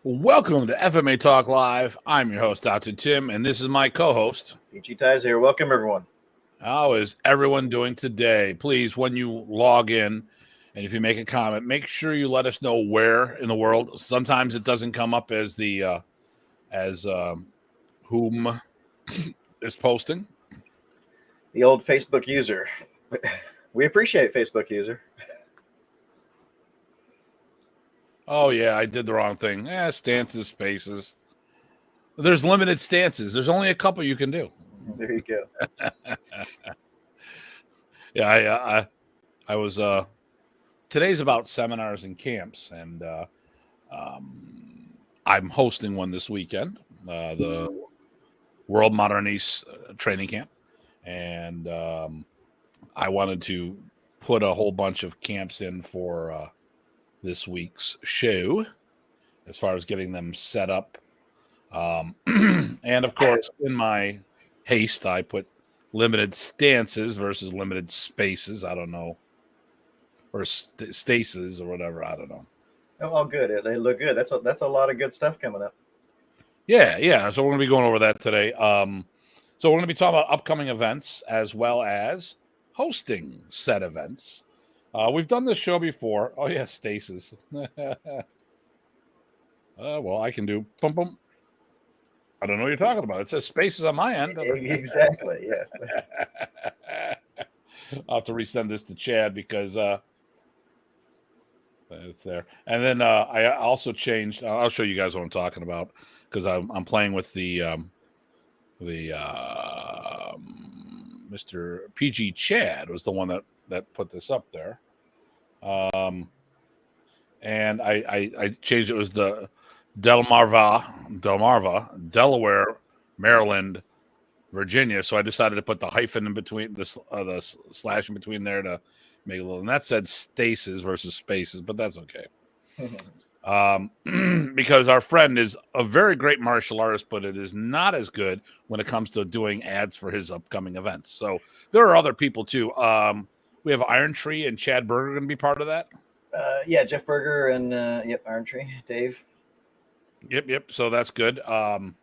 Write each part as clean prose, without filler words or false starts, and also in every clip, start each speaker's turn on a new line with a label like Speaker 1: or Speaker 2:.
Speaker 1: Welcome to FMA Talk Live. I'm your host, Dr. Tim, and this is my co-host.
Speaker 2: Peachy Ties here. Welcome, everyone.
Speaker 1: How is everyone doing today? Please, when you log in and if you make a comment, make sure you let us know where in the world. Sometimes it doesn't come up as whom is posting.
Speaker 2: The old Facebook user. We appreciate Facebook user.
Speaker 1: Oh, yeah, I did the wrong thing. Stances, spaces. There's limited stances. There's only a couple you can do.
Speaker 2: There you go.
Speaker 1: Yeah, I was today's about seminars and camps, and I'm hosting one this weekend, the World Modern East training camp, and I wanted to put a whole bunch of camps in for this week's show as far as getting them set up. And of course, in my haste, I put limited stances versus limited spaces. I don't know. Or stasis or whatever. I don't know.
Speaker 2: Oh, all good. They look good. That's a lot of good stuff coming up.
Speaker 1: Yeah. So we're going to be going over that today. So we're going to be talking about upcoming events as well as hosting said events. We've done this show before. Oh, yeah, stasis. Well, I can do boom, boom. I don't know what you're talking about. It says spaces on my end.
Speaker 2: Exactly, yes.
Speaker 1: I'll have to resend this to Chad because it's there. And then I also changed. I'll show you guys what I'm talking about because I'm playing with the Mr. PG Chad was the one that put this up there. And I changed it. It was the Delmarva, Delaware, Maryland, Virginia. So I decided to put the hyphen in between, the slash in between there to make it a little. And that said stasis versus spaces, but that's okay. Because our friend is a very great martial artist, but it is not as good when it comes to doing ads for his upcoming events. So there are other people too. We have Iron Tree and Chad Berger going to be part of that.
Speaker 2: Yeah, Jeff Berger and Iron Tree, Dave.
Speaker 1: Yep. So that's good. But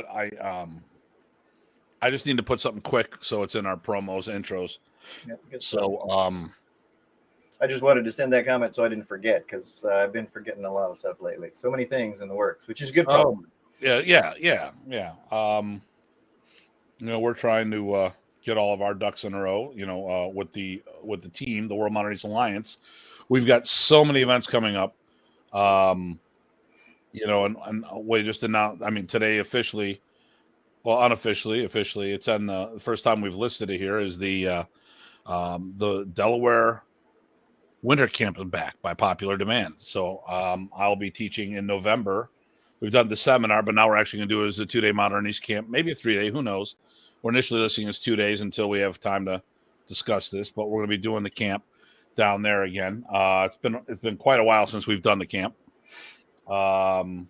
Speaker 1: I just need to put something quick so it's in our promos, intros.
Speaker 2: Yep,
Speaker 1: so
Speaker 2: I just wanted to send that comment so I didn't forget because I've been forgetting a lot of stuff lately. So many things in the works, which is a good problem.
Speaker 1: Yeah. We're trying to get all of our ducks in a row. With the team, the World Modern East Alliance, we've got so many events coming up. And we just announced. I mean, today officially, well, unofficially, it's on the first time we've listed it here is the Delaware Winter Camp is back by popular demand. So I'll be teaching in November. We've done the seminar, but now we're actually going to do it as a 2-day Modern East camp, maybe a 3-day. Who knows? We're initially listing as 2 days until we have time to discuss this. But we're going to be doing the camp down there again. It's been quite a while since we've done the camp. And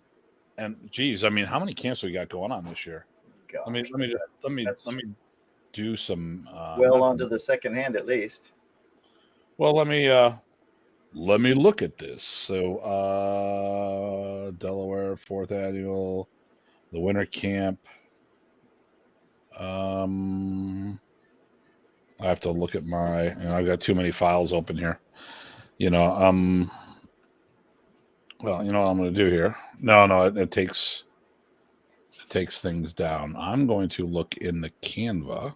Speaker 1: geez, I mean, how many camps we got going on this year?
Speaker 2: Gosh,
Speaker 1: let me do some.
Speaker 2: Onto the second hand at least.
Speaker 1: Well, let me look at this. So, Delaware 4th annual, the winter camp. I have to look at I've got too many files open here. Well, you know what I'm going to do here? No, it takes things down. I'm going to look in the Canva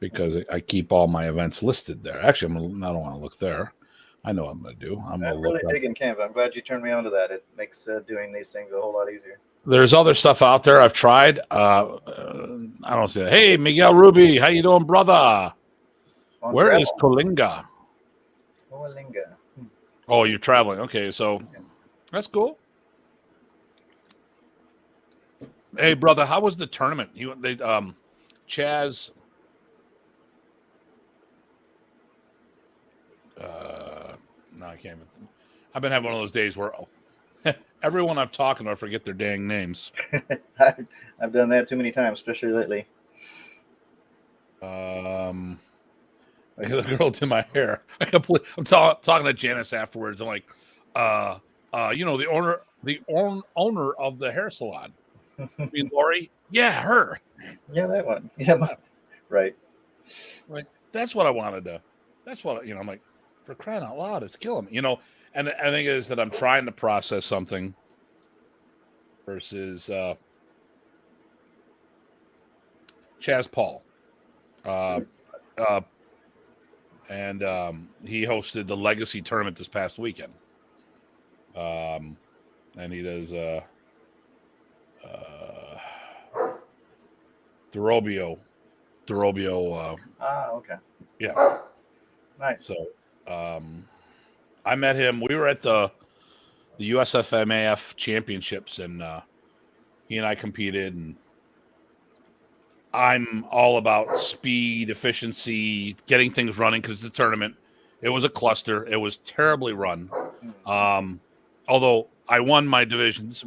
Speaker 1: because I keep all my events listed there. Actually, I don't want to look there. I know what I'm going to do. I'm
Speaker 2: really digging Canva. I'm glad you turned me on to that. It makes doing these things a whole lot easier.
Speaker 1: There's other stuff out there I've tried. I don't see that. Hey, Miguel Ruby, how you doing, brother? Where is Colinga?
Speaker 2: Colinga.
Speaker 1: Oh, you're traveling. Okay, so that's cool. Hey, brother, how was the tournament? Chaz. No, I can't even. I've been having one of those days where everyone I've talked to, I forget their dang names.
Speaker 2: I've done that too many times, especially lately.
Speaker 1: The girl did my hair. I'm talking to Janice afterwards. I'm like, the the owner of the hair salon. I mean, Lori, yeah, her.
Speaker 2: Yeah, that one. Yeah, right.
Speaker 1: Like, that's what I wanted to. That's what I'm like. For crying out loud, it's killing me. And I think it is that I'm trying to process something versus Chaz Paul. And he hosted the Legacy tournament this past weekend. And he does DeRobio.
Speaker 2: Okay.
Speaker 1: Yeah.
Speaker 2: Nice.
Speaker 1: So I met him. We were at the USFMAF championships, and he and I competed, and I'm all about speed, efficiency, getting things running because it's a tournament. It was a cluster. It was terribly run. Although I won my divisions.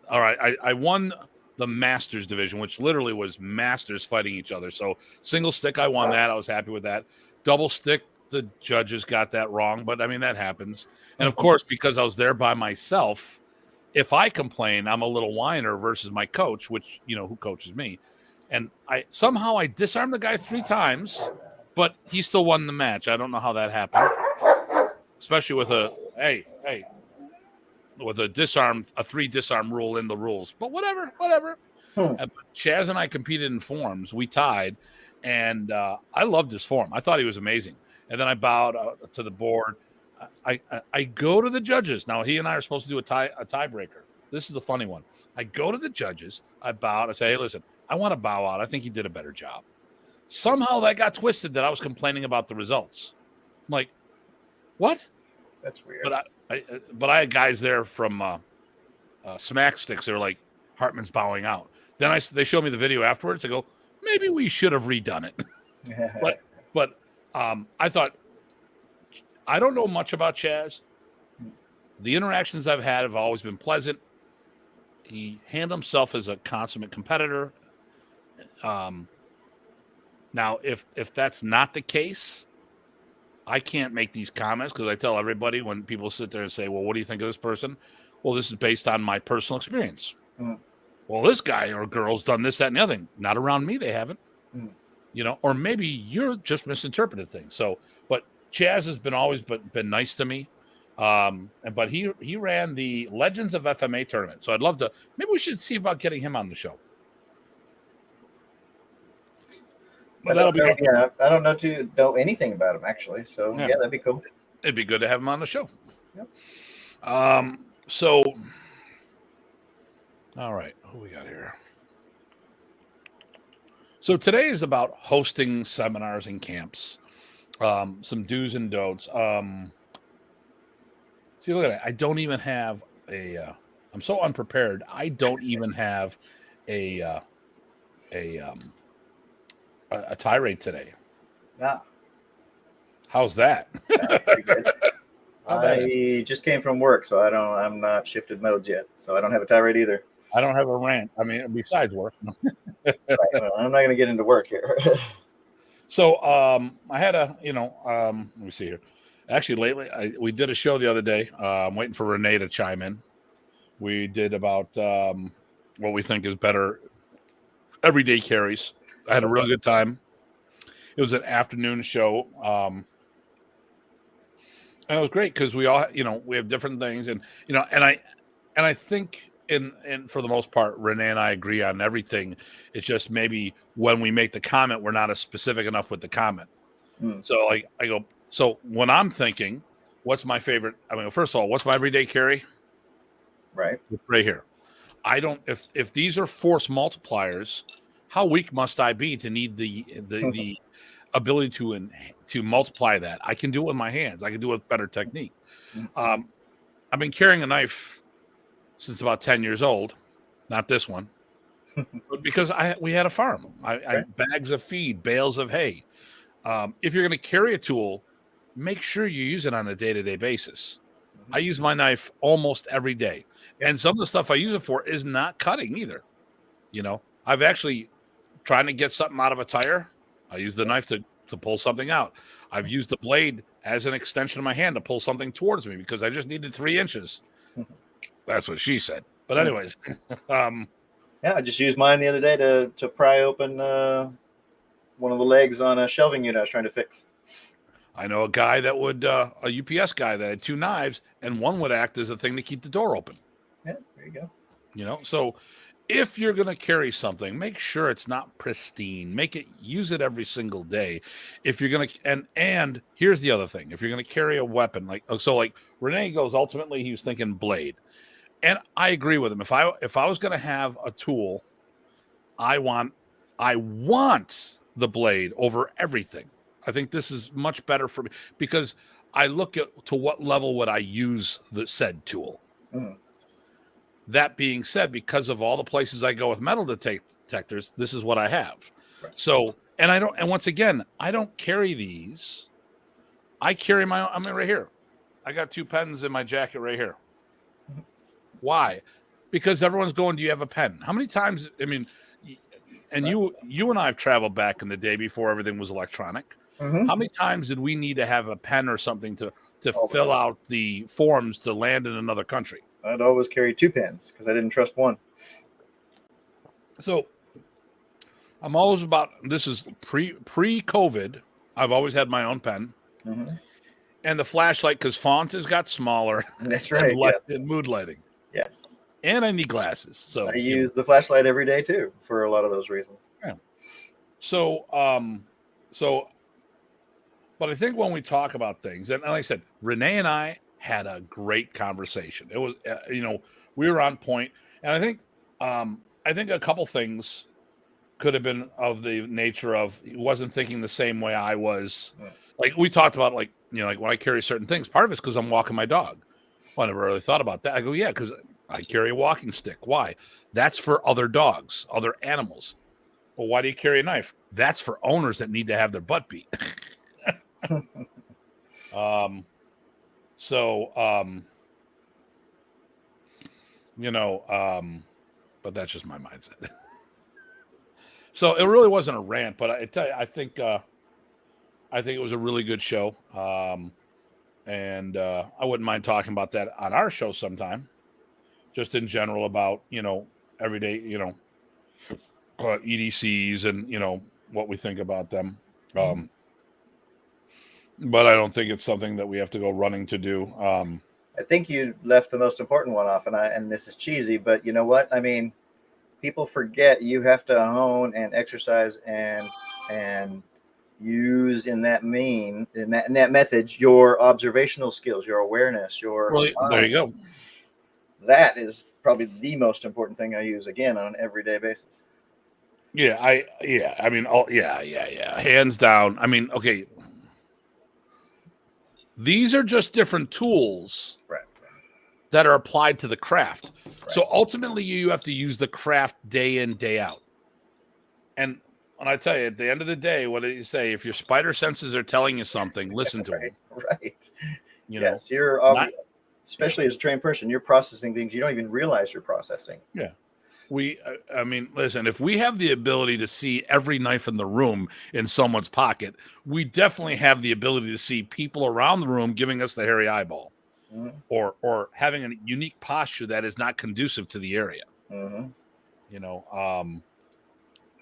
Speaker 1: All right, I won the Masters division, which literally was Masters fighting each other. So single stick, I won that. I was happy with that. Double stick, the judges got that wrong, but I mean, that happens. And of course, because I was there by myself, if I complain, I'm a little whiner versus my coach, which, who coaches me. And I disarmed the guy 3 times, but he still won the match. I don't know how that happened, especially with a with a 3 disarm rule in the rules. But whatever. Chaz and I competed in forms. We tied, and I loved his form. I thought he was amazing. And then I bowed to the board. I go to the judges. Now, he and I are supposed to do a tiebreaker. This is the funny one. I go to the judges. I bow. I say, hey, listen, I want to bow out. I think he did a better job. Somehow that got twisted that I was complaining about the results. I'm like, what?
Speaker 2: That's weird.
Speaker 1: But I had guys there from Smack Sticks. They were like, Hartman's bowing out. Then they showed me the video afterwards. I go, maybe we should have redone it. but I thought, I don't know much about Chaz. The interactions I've had have always been pleasant. He handled himself as a consummate competitor. Now, if that's not the case, I can't make these comments because I tell everybody when people sit there and say, well, what do you think of this person? Well, this is based on my personal experience. Well, this guy or girl's done this, that, and the other thing. Not around me, they haven't. Or maybe you're just misinterpreted things. So, but Chaz has always been nice to me. But he ran the Legends of FMA tournament. So I'd love to, maybe we should see about getting him on the show.
Speaker 2: But I don't know anything about him actually. So yeah, that'd be cool.
Speaker 1: It'd be good to have him on the show.
Speaker 2: Yep.
Speaker 1: So, all right, who we got here? So today is about hosting seminars and camps. Some do's and don'ts. See, look at it. I don't even have I'm so unprepared. I don't even have a tirade today.
Speaker 2: Yeah.
Speaker 1: How's that?
Speaker 2: Pretty good. I just came from work, so I'm not shifted modes yet, so I don't have a tirade either.
Speaker 1: I don't have a rant. I mean, besides work.
Speaker 2: Right, well, I'm not going to get into work here.
Speaker 1: So I had let me see here. Actually, lately we did a show the other day. I'm waiting for Renee to chime in. We did about what we think is better everyday carries. I had a really good time. It was an afternoon show. And it was great because we all, we have different things, and I think for the most part, Renee and I agree on everything. It's just maybe when we make the comment, we're not as specific enough with the comment. So I go. So when I'm thinking, what's my favorite? I mean, first of all, what's my everyday carry?
Speaker 2: Right
Speaker 1: here. I don't. If these are force multipliers, how weak must I be to need the ability to multiply that? I can do it with my hands. I can do it with better technique. I've been carrying a knife since about 10 years old. Not this one, but because we had a farm. I bags of feed, bales of hay. If you're going to carry a tool, make sure you use it on a day-to-day basis. I use my knife almost every day. And some of the stuff I use it for is not cutting either. I've actually trying to get something out of a tire. I use the knife to pull something out. I've used the blade as an extension of my hand to pull something towards me because I just needed 3 inches. That's what she said. But anyways,
Speaker 2: yeah, I just used mine the other day to pry open one of the legs on a shelving unit I was trying to fix.
Speaker 1: I know a guy that would a UPS guy that had 2 knives, and one would act as a thing to keep the door open.
Speaker 2: Yeah, there you go.
Speaker 1: So if you're going to carry something, make sure it's not pristine. Use it every single day. If you're going to, and here's the other thing: if you're going to carry a weapon, like Renee goes, ultimately he was thinking blade, and I agree with him. If I was going to have a tool, I want the blade over everything. I think this is much better for me because I look at to what level would I use the said tool.
Speaker 2: Mm.
Speaker 1: That being said, because of all the places I go with metal detectors, this is what I have.
Speaker 2: Right.
Speaker 1: So, and once again, I don't carry these. I carry I mean, right here. I got 2 pens in my jacket right here.
Speaker 2: Mm-hmm.
Speaker 1: Why? Because everyone's going, do you have a pen? How many times, I mean, and you and I have traveled back in the day before everything was electronic.
Speaker 2: Mm-hmm.
Speaker 1: How many times did we need to have a pen or something to fill out the forms to land in another country?
Speaker 2: I'd always carry 2 pens because I didn't trust one.
Speaker 1: So I'm always about, this is pre-COVID. I've always had my own pen.
Speaker 2: Mm-hmm.
Speaker 1: And the flashlight, because font has got smaller.
Speaker 2: That's right.
Speaker 1: And mood lighting.
Speaker 2: Yes.
Speaker 1: And I need glasses. So
Speaker 2: I use the flashlight every day too for a lot of those reasons.
Speaker 1: Yeah. So, but I think when we talk about things, and like I said, Renee and I had a great conversation. It was, we were on point, and I think a couple things could have been of the nature of he wasn't thinking the same way I was.
Speaker 2: Mm.
Speaker 1: Like we talked about, like like when I carry certain things, part of it's because I'm walking my dog. Well, I never really thought about that. I go, yeah, because I carry a walking stick. Why? That's for other dogs, other animals. Well, why do you carry a knife? That's for owners that need to have their butt beat. But that's just my mindset. So it really wasn't a rant, but I think it was a really good show. And I wouldn't mind talking about that on our show sometime, just in general about, everyday, EDCs and, what we think about them. But I don't think it's something that we have to go running to do.
Speaker 2: I think you left the most important one off, and this is cheesy, but you know what? I mean, people forget you have to hone and exercise and use in that method your observational skills, your awareness,
Speaker 1: There you go.
Speaker 2: That is probably the most important thing I use again on an everyday basis.
Speaker 1: Yeah, hands down. I mean, okay. These are just different tools that are applied to the craft. Right. So ultimately, you have to use the craft day in, day out. And when I tell you, at the end of the day, what do you say? If your spider senses are telling you something, listen to them.
Speaker 2: Right. Yes, you're especially as a trained person, you're processing things you don't even realize you're processing.
Speaker 1: Yeah. I mean, listen, if we have the ability to see every knife in the room in someone's pocket, we definitely have the ability to see people around the room giving us the hairy eyeball. Mm-hmm. or having a unique posture that is not conducive to the area. Mm-hmm.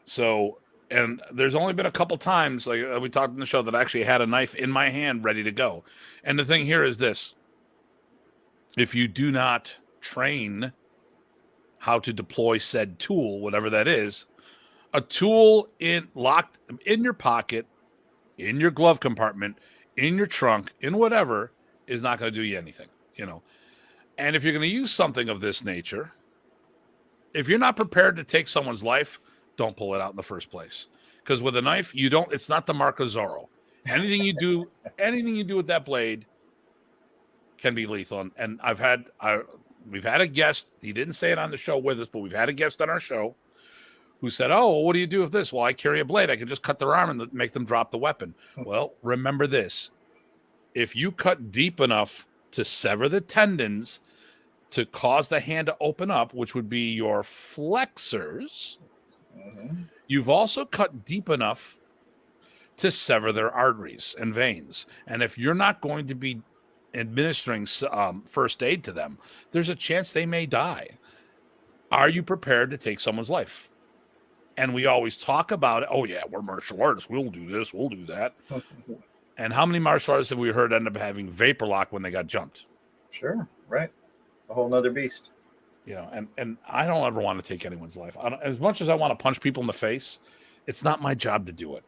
Speaker 1: So, and there's only been a couple times, like we talked in the show, that I actually had a knife in my hand ready to go. And the thing here is this: if you do not train how to deploy said tool, whatever that is, a tool locked in your pocket, in your glove compartment, in your trunk, in whatever, is not going to do you anything, And if you're going to use something of this nature, if you're not prepared to take someone's life, don't pull it out in the first place. Because with a knife, it's not the mark of Zorro. Anything you do with that blade can be lethal. And we've had a guest, he didn't say it on the show with us, but we've had a guest on our show who said, oh, well, what do you do with this? Well, I carry a blade. I can just cut their arm and make them drop the weapon. Well, remember this. If you cut deep enough to sever the tendons to cause the hand to open up, which would be your flexors, mm-hmm. You've also cut deep enough to sever their arteries and veins. And if you're not going to be administering first aid to them, there's a chance they may die. Are you prepared to take someone's life? And we always talk about it. Oh yeah, we're martial artists. We'll do this. We'll do that. And how many martial artists have we heard end up having vapor lock when they got jumped?
Speaker 2: Sure, right. A whole nother beast.
Speaker 1: And I don't ever want to take anyone's life. As much as I want to punch people in the face, it's not my job to do it.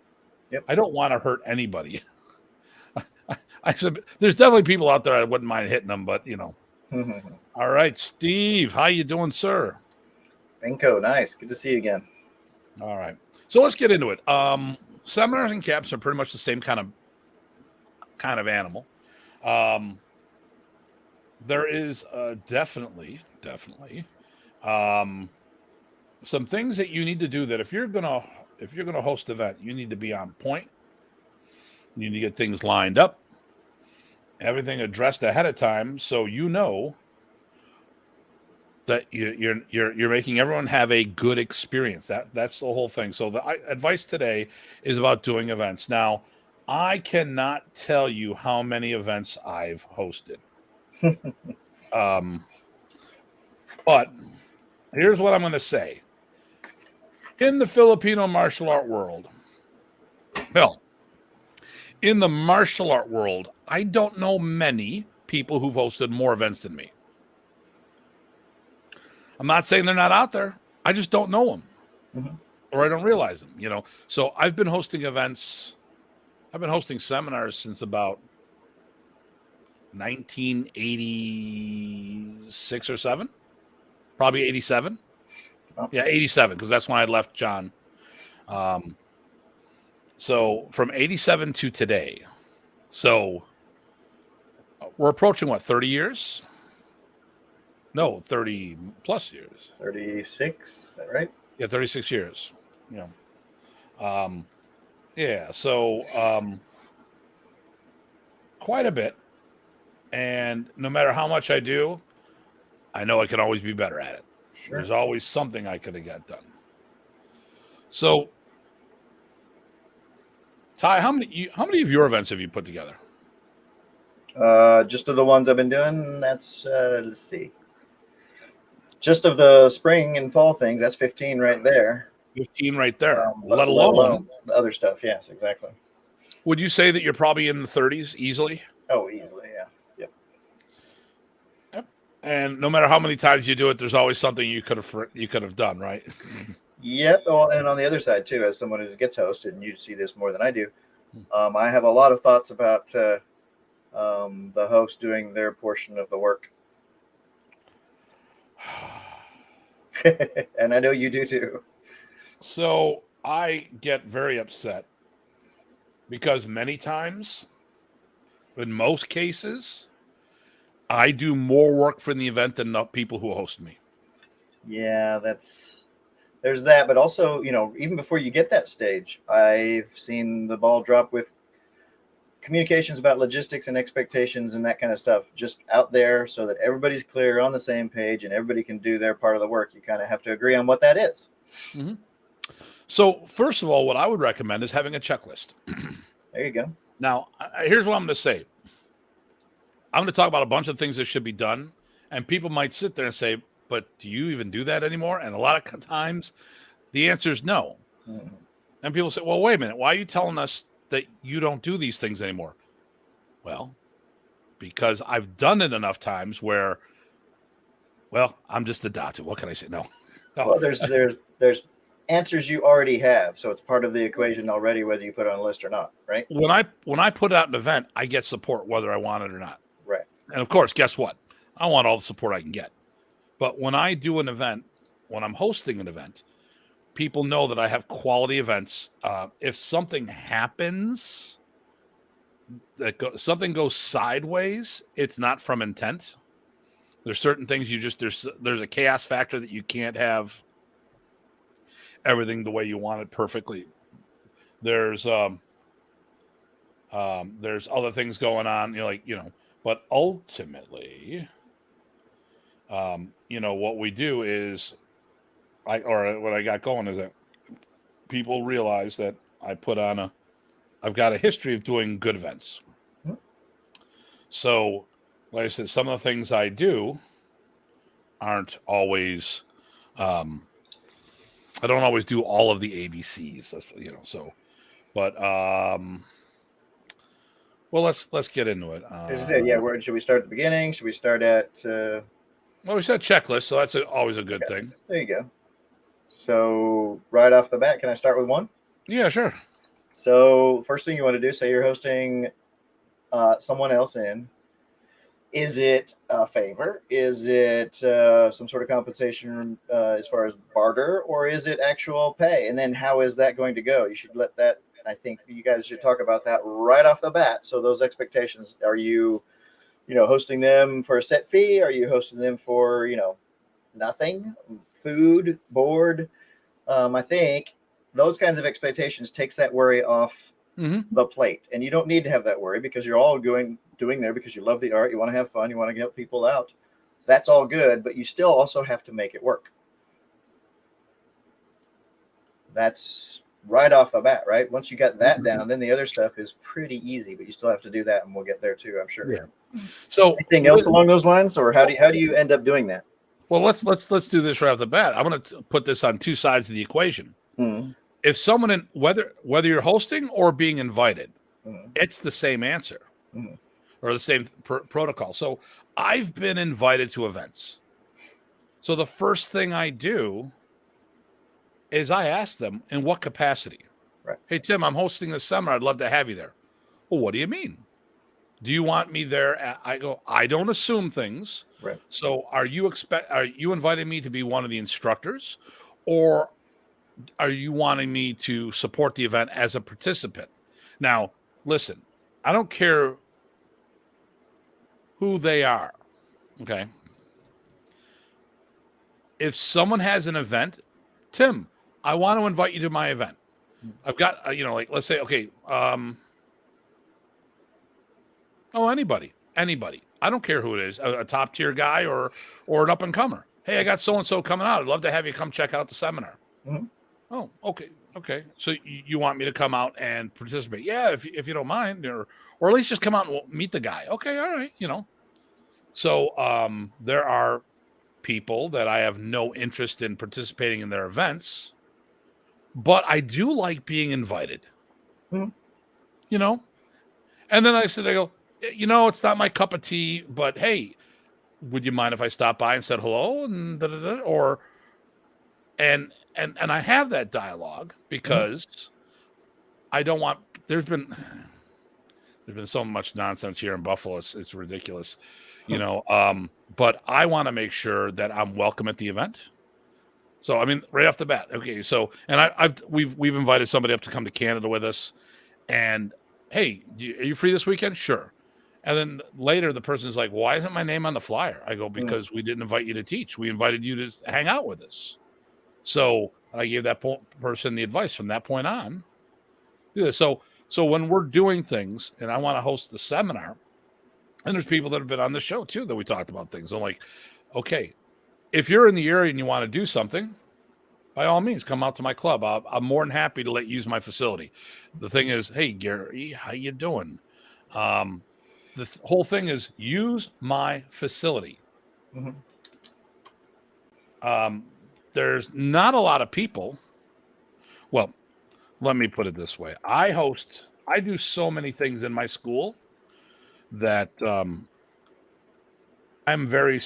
Speaker 2: Yep.
Speaker 1: I don't want to hurt anybody. I said, there's definitely people out there I wouldn't mind hitting them, but All right, Steve, how you doing, sir?
Speaker 2: Binko, nice. Good to see you again.
Speaker 1: All right. So let's get into it. Seminars and camps are pretty much the same kind of animal. There is definitely some things that you need to do that if you're gonna host an event, you need to be on point. You need to get things lined up, everything addressed ahead of time, so you know that you're making everyone have a good experience. That's the whole thing. So the advice today is about doing events. Now, I cannot tell you how many events I've hosted. But here's what I'm going to say. In the Filipino martial art world, in the martial art world, I don't know many people who've hosted more events than me. I'm not saying they're not out there. I just don't know them, or I don't realize them, So I've been hosting events. I've been hosting seminars since about 1986 or 7, probably 87. Yeah, 87, because that's when I left John. So from 87 to today. So we're approaching, 30 years? No, 30 plus years.
Speaker 2: 36, is that right?
Speaker 1: Yeah, 36 years. So quite a bit. And no matter how much I do, I know I can always be better at it. Sure. There's always something I could have got done. So, Ty, how many of your events have you put together?
Speaker 2: Just of the ones I've been doing, that's let's see. Just of the spring and fall things, that's 15 right there.
Speaker 1: 15 right there.
Speaker 2: Let alone the other stuff. Yes, exactly.
Speaker 1: Would you say that you're probably in the 30s easily?
Speaker 2: Oh, easily, yeah. Yep.
Speaker 1: And no matter how many times you do it, there's always something you could have done, right?
Speaker 2: Yep. Well, and on the other side too, as someone who gets hosted, and you see this more than I do, I have a lot of thoughts about the host doing their portion of the work. And I know you do too.
Speaker 1: So I get very upset because many times, in most cases, I do more work for the event than the people who host me.
Speaker 2: Yeah, there's that. But also, even before you get that stage, I've seen the ball drop with communications about logistics and expectations and that kind of stuff just out there so that everybody's clear on the same page and everybody can do their part of the work. You kind of have to agree on what that is.
Speaker 1: Mm-hmm. So first of all, what I would recommend is having a checklist.
Speaker 2: There you go.
Speaker 1: Now, here's what I'm going to say. I'm going to talk about a bunch of things that should be done, and people might sit there and say, but do you even do that anymore? And a lot of times the answer is no. Mm-hmm. And people say, well, wait a minute. Why are you telling us that you don't do these things anymore? Well, because I've done it enough times where, I'm just a Datu. What can I say? No.
Speaker 2: Well, there's answers you already have, so it's part of the equation already, whether you put it on a list or not, right?
Speaker 1: When I put out an event, I get support whether I want it or not.
Speaker 2: Right.
Speaker 1: And of course, guess what? I want all the support I can get. But when I do an event, when I'm hosting an event, people know that I have quality events. If something happens, something goes sideways, it's not from intent. There's certain things there's a chaos factor that you can't have everything the way you want it perfectly. There's other things going on, but ultimately, what we do is what I got going is that people realize that I've got a history of doing good events. Mm-hmm. So like I said, some of the things I do aren't always, I don't always do all of the ABCs, so, but, well, let's get into it.
Speaker 2: As I said, yeah, where should we start at the beginning? Should we start at
Speaker 1: Well, we said checklist, so that's always a good
Speaker 2: okay,
Speaker 1: thing.
Speaker 2: there you go. So right off the bat, can I start with one?
Speaker 1: Yeah, sure.
Speaker 2: So first thing you want to do, say you're hosting someone else in. Is it a favor? Is it some sort of compensation as far as barter, or is it actual pay? And then how is that going to go? You should let that. I think you guys should talk about that right off the bat. So those expectations, are you hosting them for a set fee? Are you hosting them for nothing, food, board? I think those kinds of expectations takes that worry off the plate, and you don't need to have that worry because you're all doing there because you love the art, you want to have fun, you want to help people out. That's all good, but you still also have to make it work. That's right off the bat, right? Once you got that down, then the other stuff is pretty easy, but you still have to do that, and we'll get there too, I'm sure.
Speaker 1: Yeah. So
Speaker 2: anything else along those lines, or how do you end up doing that?
Speaker 1: Well, let's do this right off the bat. I'm going to put this on two sides of the equation.
Speaker 2: Mm-hmm.
Speaker 1: If someone whether you're hosting or being invited,
Speaker 2: Mm-hmm.
Speaker 1: it's the same answer.
Speaker 2: Mm-hmm.
Speaker 1: Or the same protocol. So I've been invited to events. So the first thing I do is I ask them, in what capacity?
Speaker 2: Right.
Speaker 1: Hey, Tim, I'm hosting this seminar. I'd love to have you there. Well, what do you mean? Do you want me there? I go, I don't assume things.
Speaker 2: Right.
Speaker 1: So are you inviting me to be one of the instructors, or are you wanting me to support the event as a participant? Now, listen, I don't care who they are. Okay. If someone has an event, Tim, I want to invite you to my event. I've got, let's say, okay. Anybody. I don't care who it is, a top tier guy or an up and comer. Hey, I at so coming out. I'd love to have you come check out the seminar.
Speaker 2: Mm-hmm.
Speaker 1: Oh, okay. So you want me to come out and participate? Yeah, if you don't mind, or at least just come out and meet the guy. Okay, all right. So there are people that I have no interest in participating in their events, but I do like being invited.
Speaker 2: Mm-hmm.
Speaker 1: And then I go, it's not my cup of tea, but hey, would you mind if I stopped by and said hello and or and I have that dialogue because I don't want. There's been so much nonsense here in Buffalo. It's ridiculous, but I want to make sure that I'm welcome at the event. So I mean, right off the bat, okay. So and we've invited somebody up to come to Canada with us, and hey, are you free this weekend? Sure. And then later the person's like, why isn't my name on the flyer? I go, because we didn't invite you to teach. We invited you to hang out with us. So I gave that person the advice from that point on. So when we're doing things and I want to host the seminar, and there's people that have been on the show too that we talked about things. I'm like, okay, if you're in the area and you want to do something, by all means, come out to my club. I'm more than happy to let you use my facility. The thing is, hey, Gary, how you doing? The whole thing is use my facility.
Speaker 2: Mm-hmm.
Speaker 1: There's not a lot of people. Well, let me put it this way. I do so many things in my school that I'm very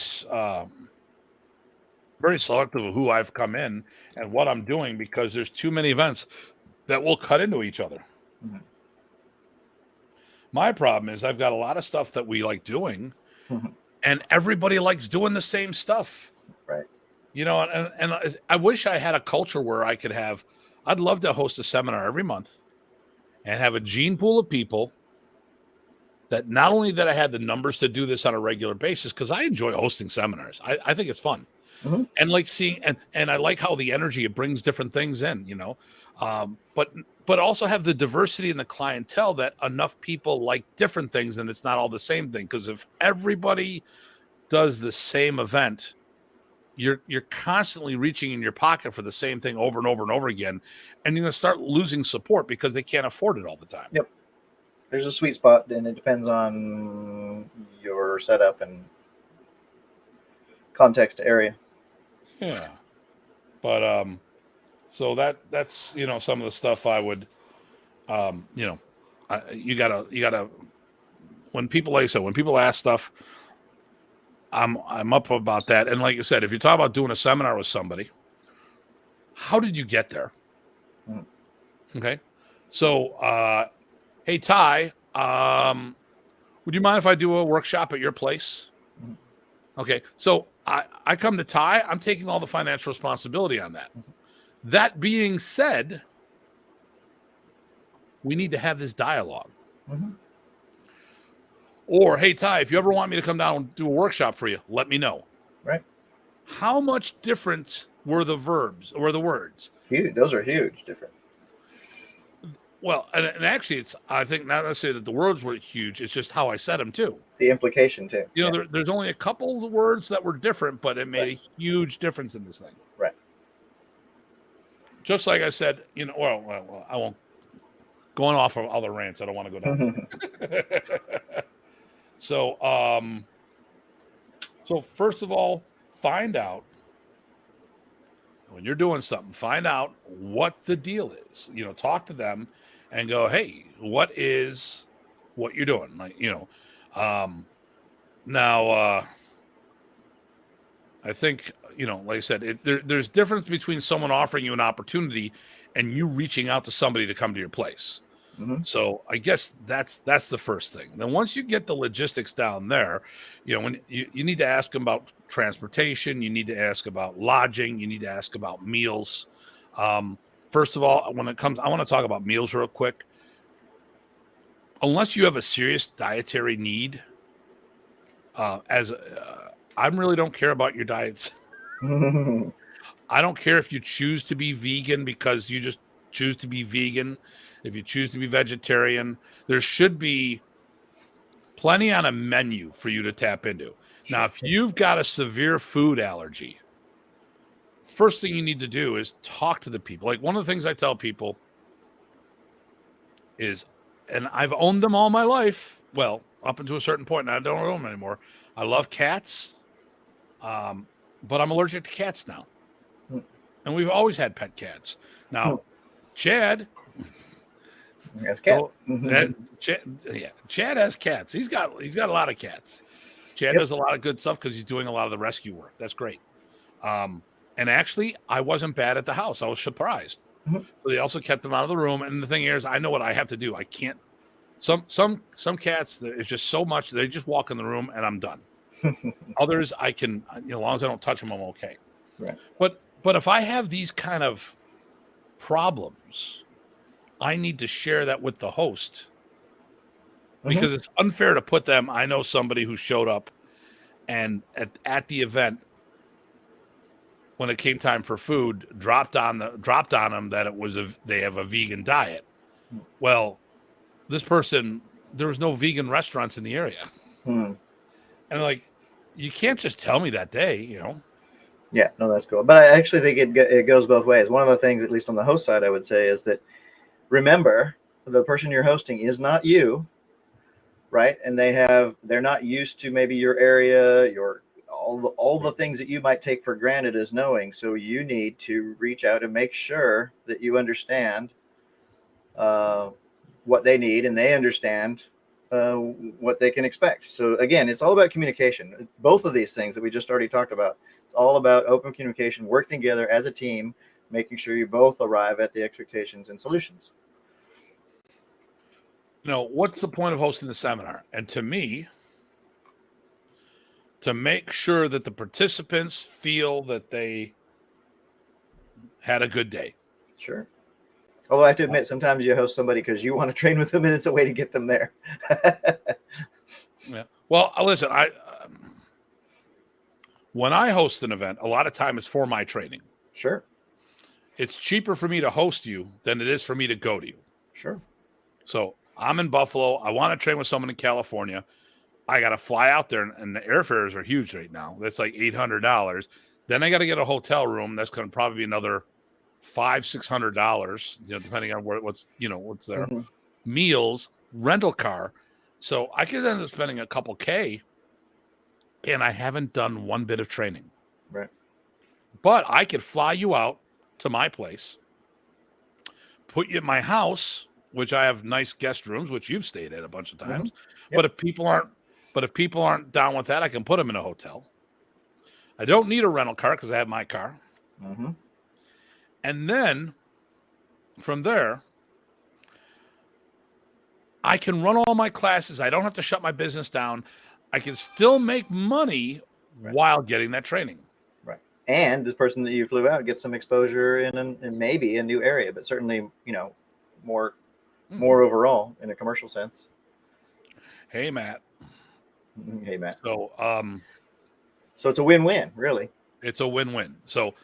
Speaker 1: selective of who I've come in and what I'm doing because there's too many events that will cut into each other.
Speaker 2: Mm-hmm.
Speaker 1: My problem is I've got a lot of stuff that we like doing, and everybody likes doing the same stuff.
Speaker 2: Right.
Speaker 1: And I wish I had a culture where I'd love to host a seminar every month and have a gene pool of people that not only that I had the numbers to do this on a regular basis, because I enjoy hosting seminars. I think it's fun.
Speaker 2: Mm-hmm.
Speaker 1: And like seeing, and I like how the energy, it brings different things in, but also have the diversity in the clientele that enough people like different things and it's not all the same thing. Because if everybody does the same event, you're constantly reaching in your pocket for the same thing over and over and over again, and you're going to start losing support because they can't afford it all the time.
Speaker 2: Yep. there's a sweet spot, and it depends on your setup and context area.
Speaker 1: Yeah. But so that's some of the stuff I would you gotta when people, like I said, when people ask stuff, I'm up about that. And like you said, if you talk about doing a seminar with somebody, how did you get there?
Speaker 2: Mm.
Speaker 1: Okay. So hey Ty, would you mind if I do a workshop at your place?
Speaker 2: Mhm.
Speaker 1: Okay. So I come to Ty, I'm taking all the financial responsibility on that. That being said, we need to have this dialogue.
Speaker 2: Mm-hmm.
Speaker 1: Or, hey, Ty, if you ever want me to come down and do a workshop for you, let me know.
Speaker 2: Right.
Speaker 1: How much different were the verbs or the words?
Speaker 2: Huge. Those are huge. Different.
Speaker 1: Well, and actually, I think not necessarily that the words were huge. It's just how I said them too.
Speaker 2: The implication too.
Speaker 1: You know, there's only a couple of words that were different, but it made a huge difference in this thing.
Speaker 2: Right.
Speaker 1: Just like I said, well, I won't. Going off of other rants, I don't want to go down. So first of all, find out when you're doing something, find out what the deal is. Talk to them and go, hey, what you're doing? Now, I think, like I said, there's difference between someone offering you an opportunity and you reaching out to somebody to come to your place.
Speaker 2: Mm-hmm.
Speaker 1: So I guess that's the first thing. Then once you get the logistics down there, when you need to ask them about transportation, you need to ask about lodging, you need to ask about meals. First of all, I want to talk about meals real quick. Unless you have a serious dietary need, I really don't care about your diets. I don't care if you choose to be vegan because you just choose to be vegan. If you choose to be vegetarian, there should be plenty on a menu for you to tap into. Now, if you've got a severe food allergy, first thing you need to do is talk to the people. Like one of the things I tell people is, and I've owned them all my life. Well, up until a certain point, and I don't own them anymore. I love cats, but I'm allergic to cats now. And we've always had pet cats. Now, Chad
Speaker 2: has cats.
Speaker 1: Chad has cats. He's got a lot of cats. Chad does a lot of good stuff because he's doing a lot of the rescue work. That's great. And actually, I wasn't bad at the house. I was surprised. But they also kept them out of the room. And the thing is, I know what I have to do. I can't. Some cats, it's just so much. They just walk in the room and I'm done. Others, I can. As long as I don't touch them, I'm okay.
Speaker 2: Right.
Speaker 1: But if I have these kind of problems, I need to share that with the host because it's unfair to put them. I know somebody who showed up and at the event when it came time for food, dropped on them that they have a vegan diet. Well, this person, there was no vegan restaurants in the area. And like, you can't just tell me that day,
Speaker 2: Yeah, no, that's cool. But I actually think it goes both ways. One of the things, at least on the host side, I would say is that remember the person you're hosting is not you, right? And they're not used to maybe your area, all the things that you might take for granted as knowing. So you need to reach out and make sure that you understand what they need and they understand what they can expect. So again, it's all about communication. Both of these things that we just already talked about, it's all about open communication, working together as a team, making sure you both arrive at the expectations and solutions.
Speaker 1: What's the point of hosting the seminar? And to me, to make sure that the participants feel that they had a good day.
Speaker 2: Sure. Although I have to admit, sometimes you host somebody because you want to train with them and it's a way to get them there.
Speaker 1: Yeah. Well, listen, when I host an event, a lot of time it's for my training.
Speaker 2: Sure.
Speaker 1: It's cheaper for me to host you than it is for me to go to you.
Speaker 2: Sure.
Speaker 1: So I'm in Buffalo. I want to train with someone in California. I got to fly out there, and the airfares are huge right now. That's like $800. Then I got to get a hotel room. That's going to probably be another $500-$600, depending on what's there. Meals, rental car. So I could end up spending a couple K, and I haven't done one bit of training.
Speaker 2: Right.
Speaker 1: But I could fly you out to my place, put you in my house, which I have nice guest rooms, which you've stayed at a bunch of times.
Speaker 2: Yep.
Speaker 1: But if people aren't down with that, I can put them in a hotel. I don't need a rental car because I have my car.
Speaker 2: Mm-hmm.
Speaker 1: And then from there, I can run all my classes. I don't have to shut my business down. I can still make money while getting that training.
Speaker 2: Right. And the person that you flew out gets some exposure in maybe a new area, but certainly, more overall in a commercial sense.
Speaker 1: Hey, Matt.
Speaker 2: Hey, Matt.
Speaker 1: So
Speaker 2: it's a win-win, really.
Speaker 1: It's a win-win. So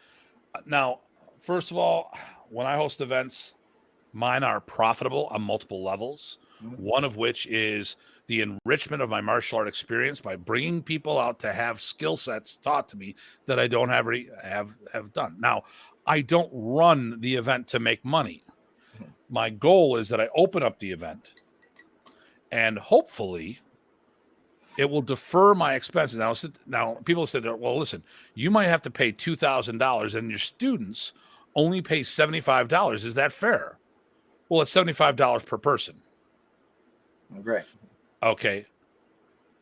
Speaker 1: now, first of all, when I host events, mine are profitable on multiple levels. One of which is the enrichment of my martial art experience by bringing people out to have skill sets taught to me that I don't have done. Now, I don't run the event to make money. My goal is that I open up the event and hopefully it will defer my expenses. Now people said, well, listen, you might have to pay $2,000 and your students only pay $75. Is that fair? Well, it's $75 per person.
Speaker 2: Great.
Speaker 1: Okay.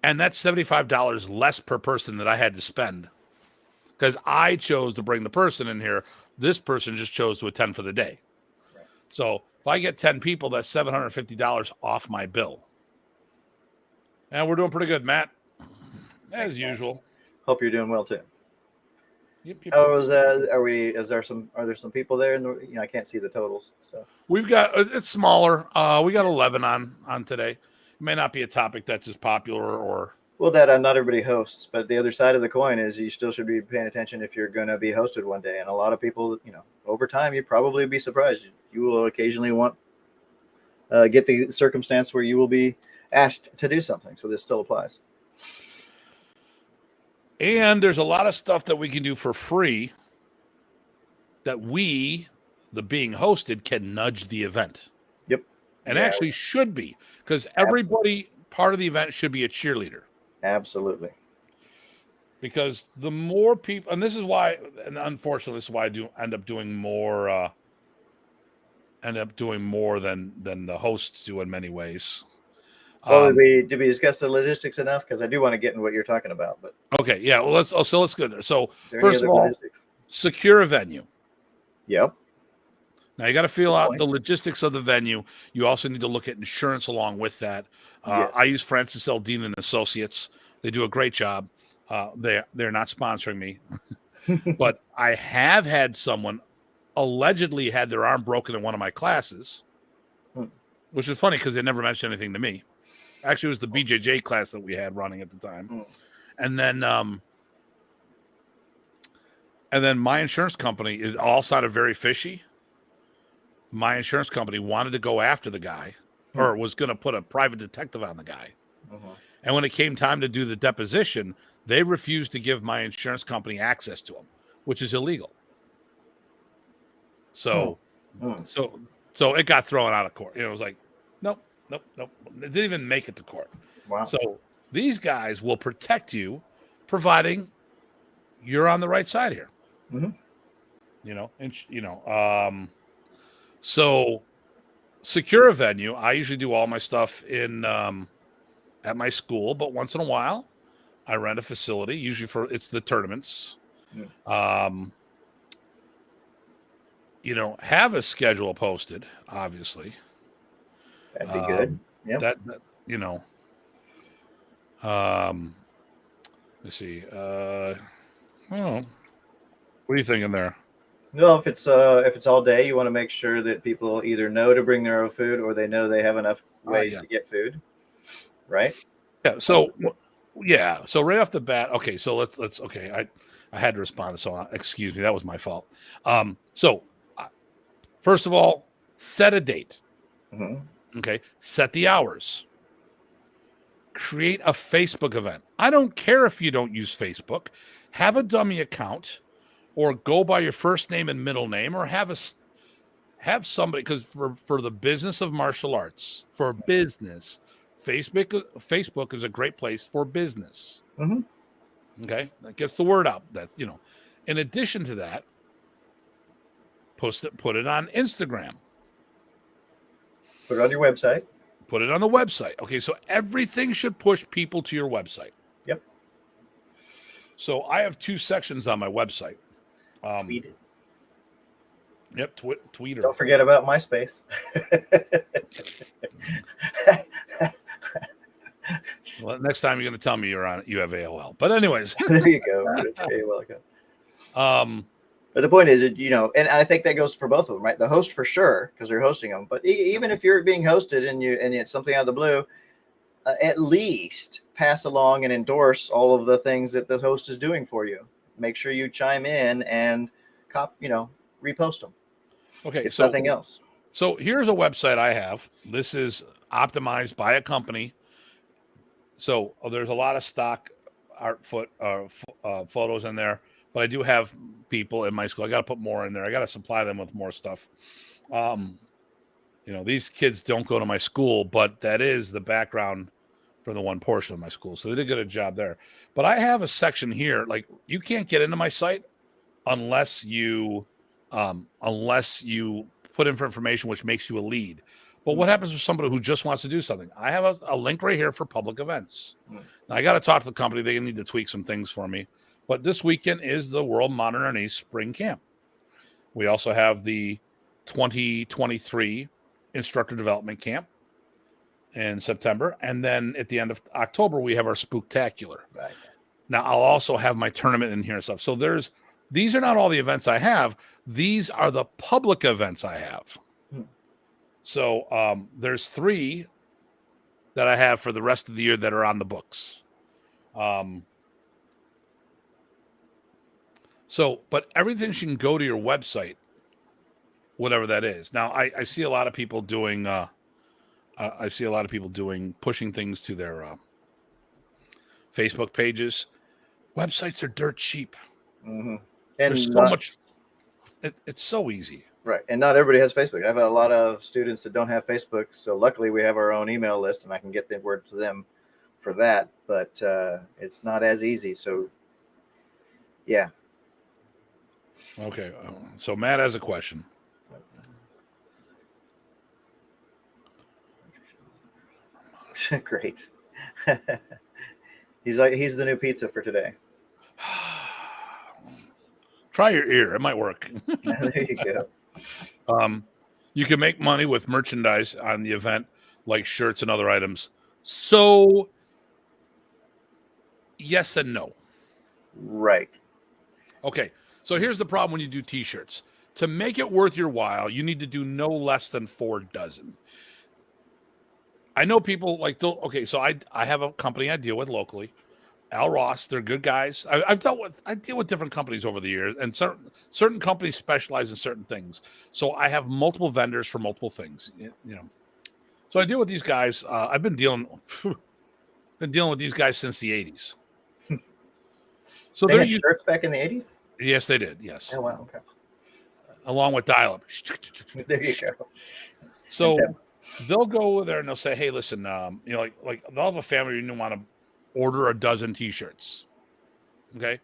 Speaker 1: And that's $75 less per person that I had to spend because I chose to bring the person in here. This person just chose to attend for the day.
Speaker 2: Right.
Speaker 1: So if I get 10 people, that's $750 off my bill. And we're doing pretty good, Matt. As usual.
Speaker 2: Hope you're doing well too.
Speaker 1: Yep.
Speaker 2: Are there some people there? I can't see the totals. So
Speaker 1: it's smaller. We got 11 on today. It may not be a topic that's as popular or.
Speaker 2: Well, not everybody hosts, but the other side of the coin is you still should be paying attention if you're going to be hosted one day. And a lot of people, over time, you'd probably be surprised. You will occasionally get the circumstance where you will be asked to do something. So this still applies.
Speaker 1: And there's a lot of stuff that we can do for free that we, the being hosted, can nudge the event.
Speaker 2: Yep.
Speaker 1: And actually should be, because everybody part of the event should be a cheerleader.
Speaker 2: Absolutely.
Speaker 1: Because the more people, and this is why, and unfortunately, this is why I do end up doing more than the hosts do in many ways.
Speaker 2: Well, did we discuss the logistics enough? Because I do want to get into what you're talking about. But
Speaker 1: okay, yeah. Well, let's go there. So
Speaker 2: first of all,
Speaker 1: secure a venue.
Speaker 2: Yep.
Speaker 1: Now you got to feel out the logistics of the venue. You also need to look at insurance along with that.
Speaker 2: Yes.
Speaker 1: I use Francis L. Dean and Associates. They do a great job. They're not sponsoring me, but I have had someone allegedly had their arm broken in one of my classes, which is funny because they never mentioned anything to me. Actually, it was the BJJ class that we had running at the time. And then my insurance company is all sounded very fishy. My insurance company wanted to go after the guy or was going to put a private detective on the guy. And when it came time to do the deposition, they refused to give my insurance company access to him, which is illegal. So it got thrown out of court. It was like, nope. It didn't even make it to court.
Speaker 2: Wow. So
Speaker 1: these guys will protect you, providing you're on the right side here. So secure a venue. I usually do all my stuff in at my school, but once in a while, I rent a facility. Usually it's the tournaments. Have a schedule posted, obviously.
Speaker 2: That'd be good. Yeah.
Speaker 1: Let me see. What are you thinking there?
Speaker 2: No, if it's all day, you want to make sure that people either know to bring their own food or they know they have enough ways to get food. Right?
Speaker 1: Yeah. So So right off the bat, okay. So let's okay. I had to respond. So excuse me. That was my fault. So first of all, set a date. Okay. Set the hours. Create a Facebook event. I don't care if you don't use Facebook. Have a dummy account or go by your first name and middle name or have have somebody, because for the business of martial arts, for business, Facebook is a great place for business.
Speaker 2: Mm-hmm.
Speaker 1: Okay, that gets the word out. That's, in addition to that, put it on Instagram,
Speaker 2: Put it on your website.
Speaker 1: put it on the website. Okay, so everything should push people to your website.
Speaker 2: Yep.
Speaker 1: So I have 2 sections on my website.
Speaker 2: Tweet it.
Speaker 1: Yep, Tweeter.
Speaker 2: Don't forget about MySpace.
Speaker 1: Well, next time you're going to tell me you have AOL. But anyways,
Speaker 2: there you go. Okay, well, okay.
Speaker 1: But
Speaker 2: the point is, and I think that goes for both of them, right? The host for sure, because they're hosting them. But even if you're being hosted and it's something out of the blue, at least pass along and endorse all of the things that the host is doing for you. Make sure you chime in and repost them.
Speaker 1: Okay,
Speaker 2: if nothing else.
Speaker 1: So here's a website I have. This is optimized by a company. So there's a lot of stock photos in there, but I do have people in my school. I got to put more in there. I got to supply them with more stuff. These kids don't go to my school, but that is the background for the one portion of my school. So they did a good job there. But I have a section here, like you can't get into my site unless you put in for information which makes you a lead. But what happens with somebody who just wants to do something? I have a link right here for public events. Now, I got to talk to the company. They need to tweak some things for me. But this weekend is the World Modern Art Spring Camp. We also have the 2023 Instructor Development Camp in September. And then at the end of October, we have our Spooktacular.
Speaker 2: Nice.
Speaker 1: Now, I'll also have my tournament in here and stuff. So these are not all the events I have. These are the public events I have. So there's 3 that I have for the rest of the year that are on the books. But everything can go to your website, whatever that is. Now, I see a lot of people doing. Pushing things to their Facebook pages. Websites are dirt cheap.
Speaker 2: Mm-hmm. And
Speaker 1: there's so much. It's so easy.
Speaker 2: Right. And not everybody has Facebook. I have a lot of students that don't have Facebook. So luckily we have our own email list and I can get the word to them for that. But it's not as easy. So, yeah.
Speaker 1: Okay. So Matt has a question.
Speaker 2: Great. He's the new pizza for today.
Speaker 1: Try your ear. It might work.
Speaker 2: There you go.
Speaker 1: You can make money with merchandise on the event, like shirts and other items. So, yes and no.
Speaker 2: Right.
Speaker 1: Okay. So here's the problem when you do T-shirts. To make it worth your while, you need to do no less than 4 dozen. I know people like, okay, so I have a company I deal with locally. Al Ross, they're good guys. I deal with different companies over the years, and certain companies specialize in certain things. So I have multiple vendors for multiple things. So I deal with these guys. I've been dealing with these guys since the 80s. So
Speaker 2: they had shirts back in the 80s?
Speaker 1: Yes, they did. Yes.
Speaker 2: Oh wow. Okay.
Speaker 1: Along with dial-up.
Speaker 2: There you go.
Speaker 1: So they'll go there and they'll say, "Hey, listen, like they'll have a family you want to order a dozen T-shirts, okay?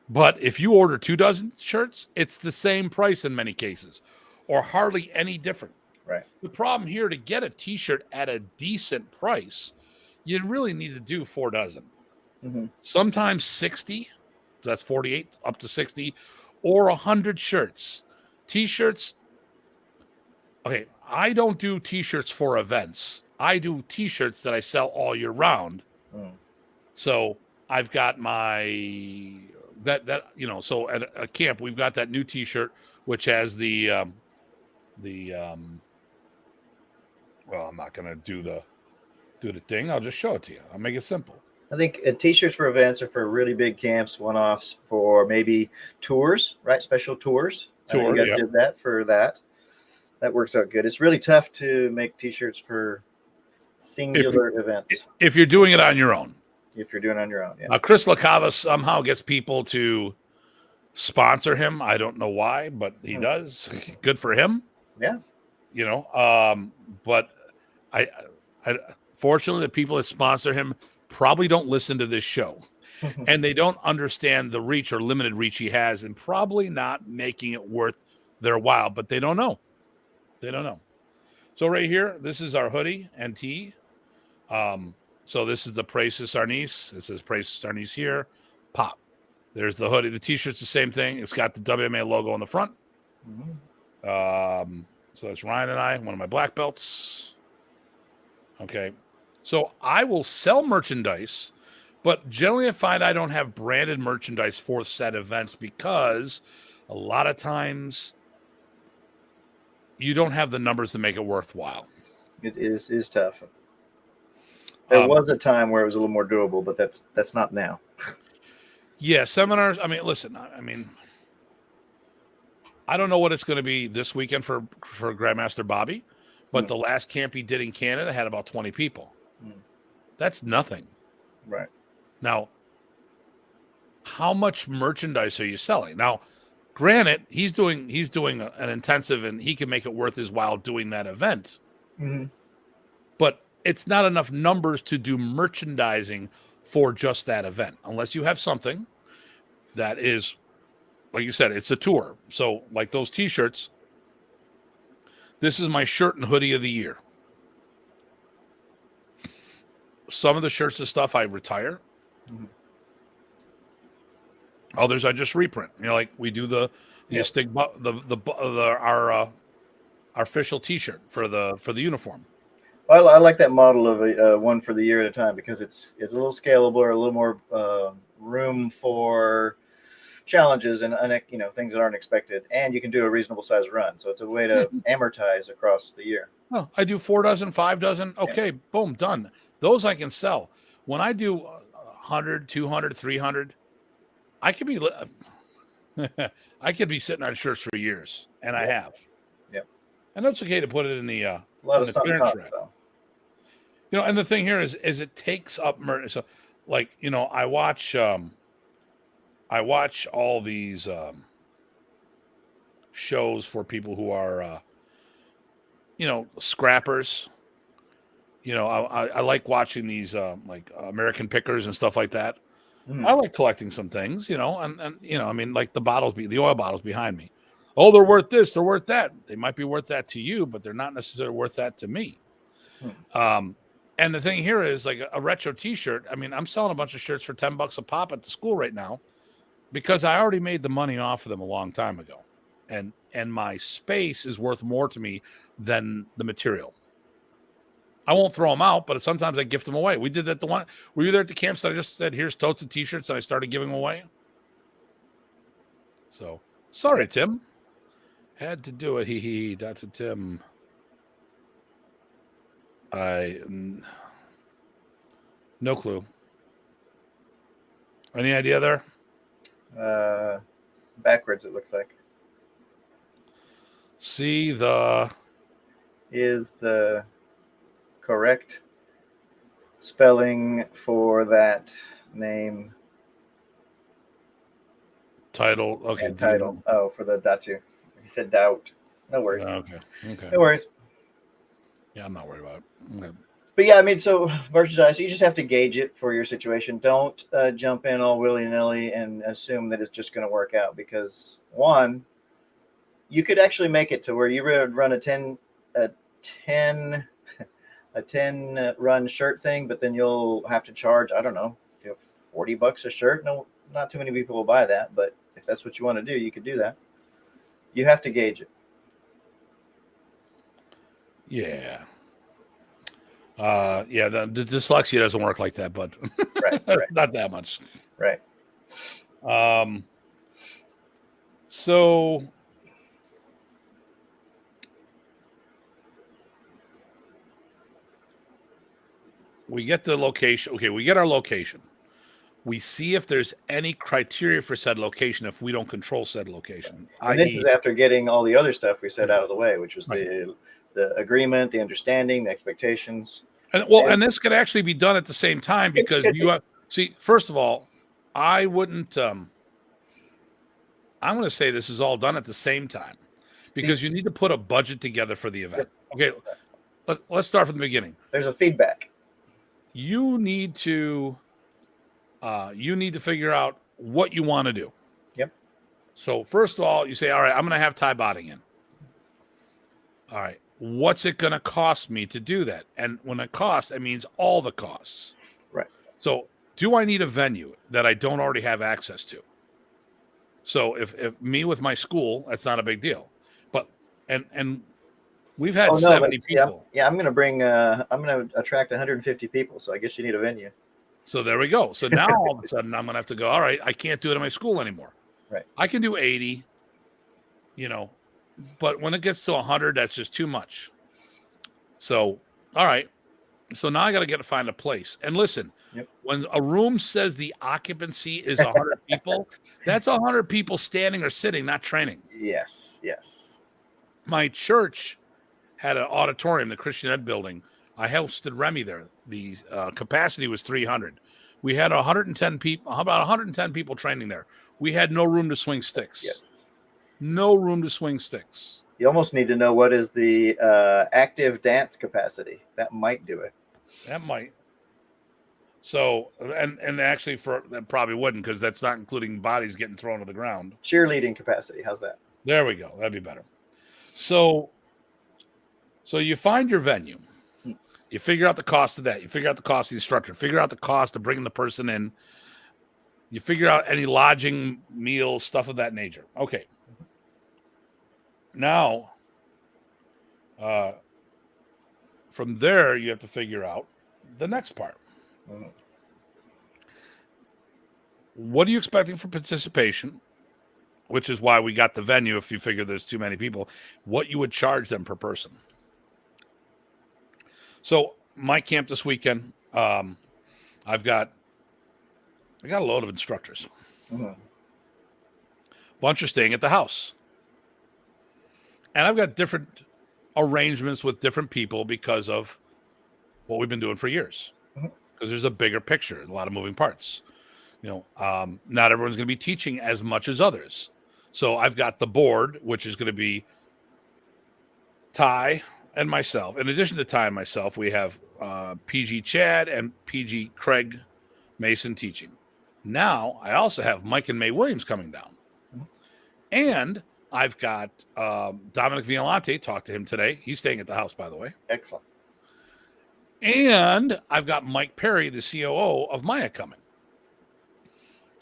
Speaker 1: But if you order 2 dozen shirts, it's the same price in many cases, or hardly any different.
Speaker 2: Right.
Speaker 1: The problem here, to get a T-shirt at a decent price, you really need to do 4 dozen.
Speaker 2: Mm-hmm.
Speaker 1: Sometimes 60, that's 48 up to 60, or 100 shirts. T-shirts. Okay, I don't do T-shirts for events. I do T-shirts that I sell all year round. So I've got so at a camp we've got that new T-shirt which has well, I'm not gonna do the thing. I'll just show it to you. I'll make it simple.
Speaker 2: I think T-shirts for events are for really big camps, one-offs, for maybe tours, right? Special tours. You guys did that for that. That works out good. It's really tough to make T-shirts for singular events.
Speaker 1: If you're doing it on your own.
Speaker 2: If you're doing it on your own, yes.
Speaker 1: Chris LaCava somehow gets people to sponsor him. I don't know why, but he does. Good for him.
Speaker 2: Yeah.
Speaker 1: You know, but I fortunately, the people that sponsor him probably don't listen to this show, and they don't understand the reach or limited reach he has, and probably not making it worth their while. But they don't know. They don't know. So right here, this is our hoodie and tee. So this is the Praces Arnis. It says Praces Arnis here. Pop. There's the hoodie. The t-shirt's the same thing. It's got the WMA logo on the front. So that's Ryan and I, one of my black belts. Okay. So I will sell merchandise, but generally I find I don't have branded merchandise for said events because a lot of times you don't have the numbers to make it worthwhile.
Speaker 2: It is tough. There was a time where it was a little more doable, but that's not now.
Speaker 1: Yeah, seminars. I mean, listen. I mean, I don't know what it's going to be this weekend for Grandmaster Bobby, but the last camp he did in Canada had about 20 people. That's nothing.
Speaker 2: Right.
Speaker 1: Now, how much merchandise are you selling? Now, granted, he's doing an intensive, and he can make it worth his while doing that event. But it's not enough numbers to do merchandising for just that event, unless you have something that is, like you said, it's a tour. So like those t-shirts, this is my shirt and hoodie of the year. Some of the shirts and stuff I retire. Others I just reprint. You know, like we do the our official t-shirt for the uniform.
Speaker 2: Well, I like that model of a one for the year at a time because it's a little scalable, or a little more room for challenges and things that aren't expected, and you can do a reasonable size run. So it's a way to amortize across the year.
Speaker 1: Oh, I do 4 dozen, 5 dozen. Okay, boom, done. Those I can sell. When I do 100, 200, 300, I could be I could be sitting on shirts for years, and I have.
Speaker 2: Yep.
Speaker 1: And that's okay to put it in the
Speaker 2: a lot of sunk costs, though.
Speaker 1: You know, and the thing here is it takes up so, like, you know, I watch all these shows for people who are you know, scrappers. You know, I like watching these like American Pickers and stuff like that. I like collecting some things, you know, and you know, I mean, like the oil bottles behind me. Oh, they're worth this, they're worth that. They might be worth that to you, but they're not necessarily worth that to me. And the thing here is, like, a retro t-shirt. I mean, I'm selling a bunch of shirts for $10 a pop at the school right now because I already made the money off of them a long time ago. And my space is worth more to me than the material. I won't throw them out, but sometimes I gift them away. We did that were you there at the camps that I just said, here's totes of t-shirts, and I started giving them away? So, sorry, Tim. Had to do it. Hee. Datu Tim. No clue. Any idea there?
Speaker 2: Backwards, it looks like.
Speaker 1: See
Speaker 2: is the correct spelling for that name.
Speaker 1: Title. Okay.
Speaker 2: Title. Oh, for the Datu. He said doubt. No worries.
Speaker 1: Okay.
Speaker 2: No worries.
Speaker 1: Yeah, I'm not worried about it. Okay.
Speaker 2: But yeah, I mean, so merchandise, you just have to gauge it for your situation. Don't jump in all willy-nilly and assume that it's just going to work out, because one, you could actually make it to where you would run a 10 run shirt thing, but then you'll have to charge, I don't know, $40 a shirt. No, not too many people will buy that, but if that's what you want to do, you could do that. You have to gauge it.
Speaker 1: Yeah. Yeah, the dyslexia doesn't work like that, but
Speaker 2: right.
Speaker 1: Not that much.
Speaker 2: Right.
Speaker 1: So we get the location. Okay, we get our location. We see if there's any criteria for said location if we don't control said location.
Speaker 2: And this is after getting all the other stuff we said out of the way, which was the agreement, the understanding, the expectations.
Speaker 1: And this could actually be done at the same time, because you have, see, first of all, I wouldn't I'm going to say this is all done at the same time because you need to put a budget together for the event. Okay, let's start from the beginning.
Speaker 2: There's a feedback.
Speaker 1: You need to figure out what you want to do.
Speaker 2: Yep.
Speaker 1: So first of all, you say, all right, I'm going to have Thai botting in. All right, what's it going to cost me to do that? And when it costs, it means all the costs.
Speaker 2: Right.
Speaker 1: So do I need a venue that I don't already have access to? So if me with my school, that's not a big deal. But and we've had 70 people.
Speaker 2: Yeah, I'm going to attract 150 people. So I guess you need a venue.
Speaker 1: So there we go. So now all of a sudden I'm going to have to go, all right, I can't do it in my school anymore.
Speaker 2: Right.
Speaker 1: I can do 80, but when it gets to 100, that's just too much. So, all right. So now I got to find a place. And listen, when a room says the occupancy is 100 people, that's 100 people standing or sitting, not training.
Speaker 2: Yes.
Speaker 1: My church had an auditorium, the Christian Ed building. I hosted Remy there. The capacity was 300. We had 110 people, about 110 people training there. We had no room to swing sticks.
Speaker 2: Yes.
Speaker 1: No room to swing sticks.
Speaker 2: You almost need to know what is the active dance capacity. That might do it.
Speaker 1: That might. So, and actually that probably wouldn't, because that's not including bodies getting thrown to the ground.
Speaker 2: Cheerleading capacity. How's that?
Speaker 1: There we go. That'd be better. So you find your venue. You figure out the cost of that. You figure out the cost of the instructor. Figure out the cost of bringing the person in. You figure out any lodging, meals, stuff of that nature. Okay. Now, from there, you have to figure out the next part. What are you expecting for participation? Which is why we got the venue. If you figure there's too many people, what you would charge them per person. So my camp this weekend, I got a load of instructors. Bunch are staying at the house. And I've got different arrangements with different people because of what we've been doing for years. Because there's a bigger picture, a lot of moving parts. Not everyone's going to be teaching as much as others. So I've got the board, which is going to be Ty and myself. In addition to Ty and myself, we have PG Chad and PG Craig Mason teaching. Now I also have Mike and May Williams coming down. And I've got Dominic Violante. Talked to him today. He's staying at the house, by the way.
Speaker 2: Excellent.
Speaker 1: And I've got Mike Perry, the COO of Maya, coming.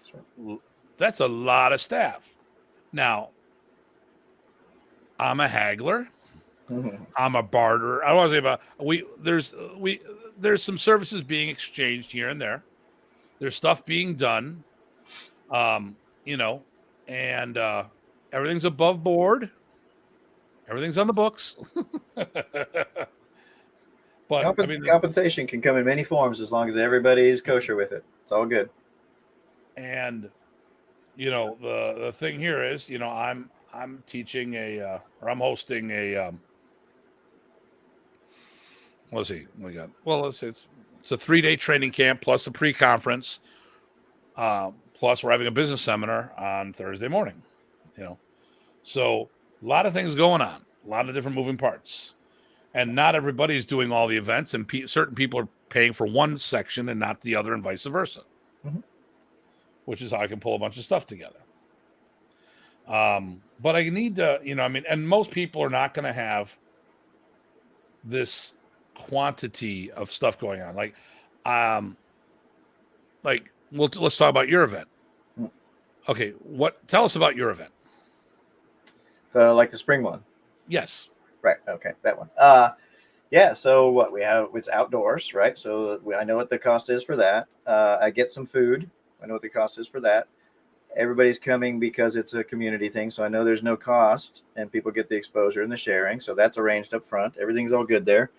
Speaker 1: Sure. That's a lot of staff. Now, I'm a haggler. I'm a barterer. I don't want to say about there's some services being exchanged here and there. There's stuff being done, and everything's above board. Everything's on the books. But
Speaker 2: compensation can come in many forms as long as everybody's kosher with it. It's all good. And
Speaker 1: the thing here is, I'm teaching I'm hosting a let's see, we got, well, it's a 3-day training camp plus a pre-conference, plus we're having a business seminar on Thursday morning. So a lot of things going on, a lot of different moving parts. And not everybody's doing all the events, and certain people are paying for one section and not the other, and vice versa. Which is how I can pull a bunch of stuff together. But I need to, and most people are not going to have this quantity of stuff going on. Let's talk about your event. Okay, tell us about your event.
Speaker 2: Like the spring one.
Speaker 1: Yes.
Speaker 2: Right. Okay. That one. Yeah. So what we have, it's outdoors, right? So I know what the cost is for that. I get some food. I know what the cost is for that. Everybody's coming because it's a community thing. So I know there's no cost, and people get the exposure and the sharing. So that's arranged up front. Everything's all good there.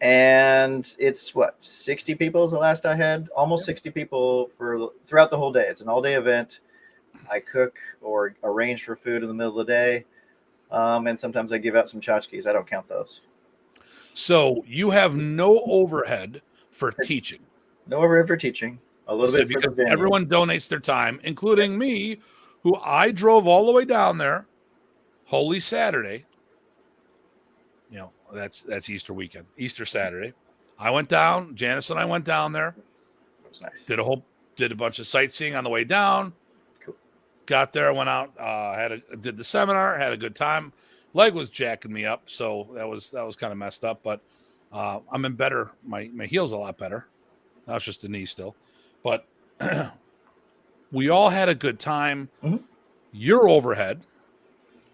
Speaker 2: And it's 60 people is the last I had, almost 60 people throughout the whole day. It's an all day event. I cook or arrange for food in the middle of the day. And sometimes I give out some tchotchkes. I don't count those.
Speaker 1: So you have no overhead for teaching.
Speaker 2: No overhead for teaching. A little bit for the venue.
Speaker 1: Everyone donates their time, including me, who I drove all the way down there, Holy Saturday. You know, that's Easter weekend, Easter Saturday. I went down, Janice and I went down there.
Speaker 2: It was nice.
Speaker 1: Did a bunch of sightseeing on the way down.
Speaker 2: Cool.
Speaker 1: Got there, went out, did the seminar, had a good time. Leg was jacking me up, so that was kind of messed up, but I'm in better. My heel's a lot better. Now it's just the knee still, but we all had a good time.
Speaker 2: Mhm.
Speaker 1: Your overhead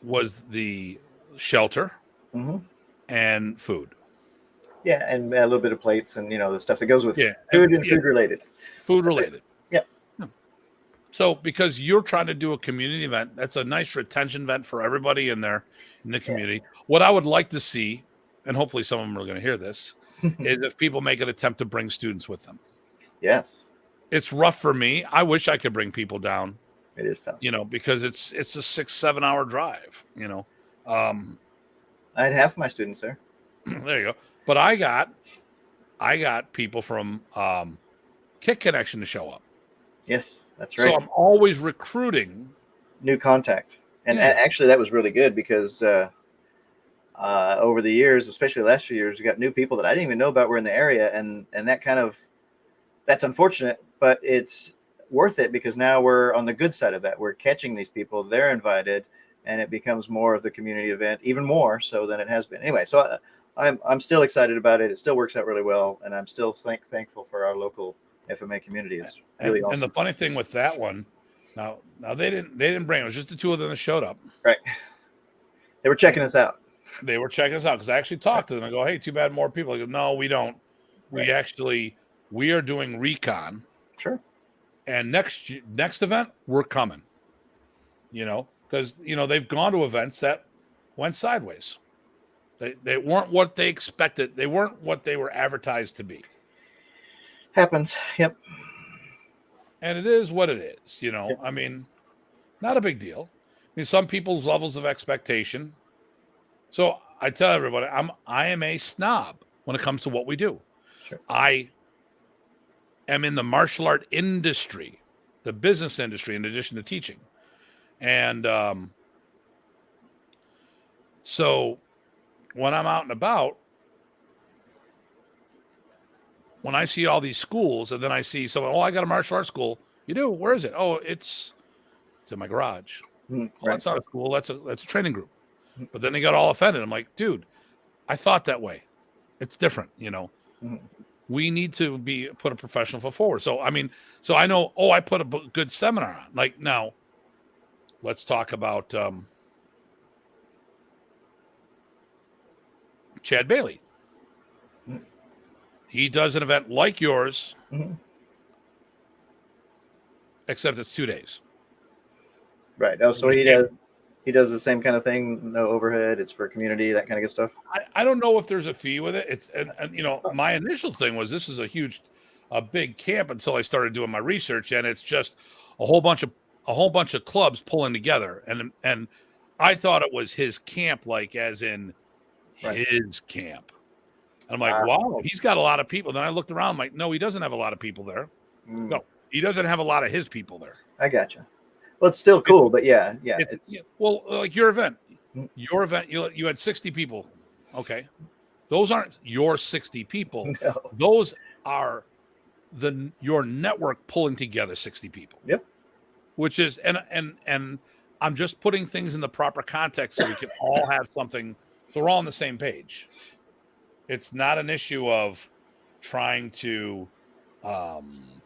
Speaker 1: was the shelter
Speaker 2: Mm-hmm.
Speaker 1: and food.
Speaker 2: Yeah, and a little bit of plates and the stuff that goes with
Speaker 1: Yeah,
Speaker 2: food and food related.
Speaker 1: Food
Speaker 2: That's
Speaker 1: related.
Speaker 2: Yep.
Speaker 1: So because you're trying to do a community event, that's a nice retention event for everybody in there in the community. Yeah. What I would like to see, and hopefully some of them are going to hear this, is if people make an attempt to bring students with them.
Speaker 2: Yes.
Speaker 1: It's rough for me. I wish I could bring people down.
Speaker 2: It is tough.
Speaker 1: Because it's a 6-7 hour drive,
Speaker 2: I had half my students there.
Speaker 1: There you go. But I got people from Kick Connection to show up.
Speaker 2: Yes, that's right.
Speaker 1: So I'm always recruiting
Speaker 2: new contact. And actually that was really good because over the years, especially the last few years, we got new people that I didn't even know about were in the area. And that's unfortunate, but it's worth it because now we're on the good side of that. We're catching these people, they're invited, and it becomes more of the community event, even more so than it has been. Anyway, so I'm still excited about it. It still works out really well. And I'm still thankful for our local FMA community. It's really awesome.
Speaker 1: And the funny thing with that one, now they didn't bring it. It was just the two of them that showed up.
Speaker 2: Right. They were checking us out.
Speaker 1: They were checking us out because I actually talked to them. I go, hey, too bad more people. I go, no, we don't. We are doing recon.
Speaker 2: Sure.
Speaker 1: And next event, we're coming. Because they've gone to events that went sideways. They weren't what they expected. They weren't what they were advertised to be.
Speaker 2: Happens. Yep.
Speaker 1: And it is what it is. Yep. I mean, not a big deal. I mean, some people's levels of expectation. So I tell everybody, I am a snob when it comes to what we do.
Speaker 2: Sure. I
Speaker 1: am in the martial art industry, the business industry, in addition to teaching. And so when I'm out and about, when I see all these schools and then I see someone, I got a martial arts school. You do? Where is it? Oh, it's in my garage.
Speaker 2: Right.
Speaker 1: That's not a school. That's a training group. But then they got all offended. I'm like, dude, I thought that way. It's different,
Speaker 2: Mm-hmm.
Speaker 1: We need to put a professional foot forward. So, so I know, I put a good seminar on. Like, now, let's talk about Chad Bailey. Mm-hmm. He does an event like yours,
Speaker 2: mm-hmm.
Speaker 1: except it's 2 days.
Speaker 2: Right. Oh, so he does the same kind of thing, no overhead. It's for community, that kind of good stuff.
Speaker 1: I don't know if there's a fee with it. It's and my initial thing was this is a big camp until I started doing my research, and it's just a whole bunch of clubs pulling together, and I thought it was his camp, like as in his camp. I'm like, wow, he's got a lot of people. Then I looked around, I'm like, no, he doesn't have a lot of people there. No, he doesn't have a lot of his people there.
Speaker 2: I gotcha. Well, it's still cool, but yeah.
Speaker 1: Well, like your event, you had 60 people. Okay. Those aren't your 60 people.
Speaker 2: No.
Speaker 1: Those are your network pulling together 60 people.
Speaker 2: Yep.
Speaker 1: Which is, and I'm just putting things in the proper context so we can all have something. So we're all on the same page. It's not an issue of trying to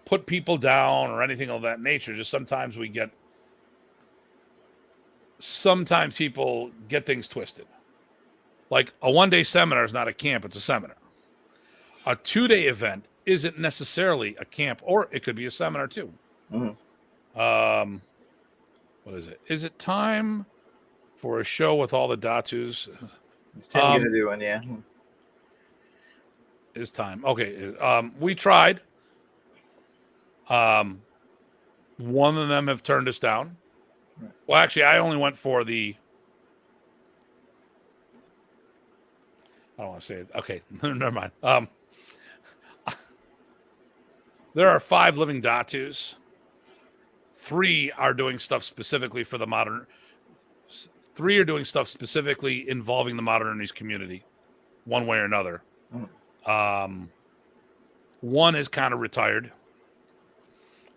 Speaker 1: put people down or anything of that nature. Just sometimes people get things twisted. Like a one-day seminar is not a camp, it's a seminar. A 2-day event isn't necessarily a camp, or it could be a seminar too.
Speaker 2: Mm-hmm.
Speaker 1: What is it? Is it time for a show with all the Datus?
Speaker 2: It's time to do one, yeah.
Speaker 1: It's time. Okay. We tried. One of them have turned us down. Well, actually, I only went for I don't want to say it. Okay, never mind. There are 5 living Datus. 3 are doing stuff specifically for the modern. 3 are doing stuff specifically involving the modern attorneys community, one way or another. One is kind of retired.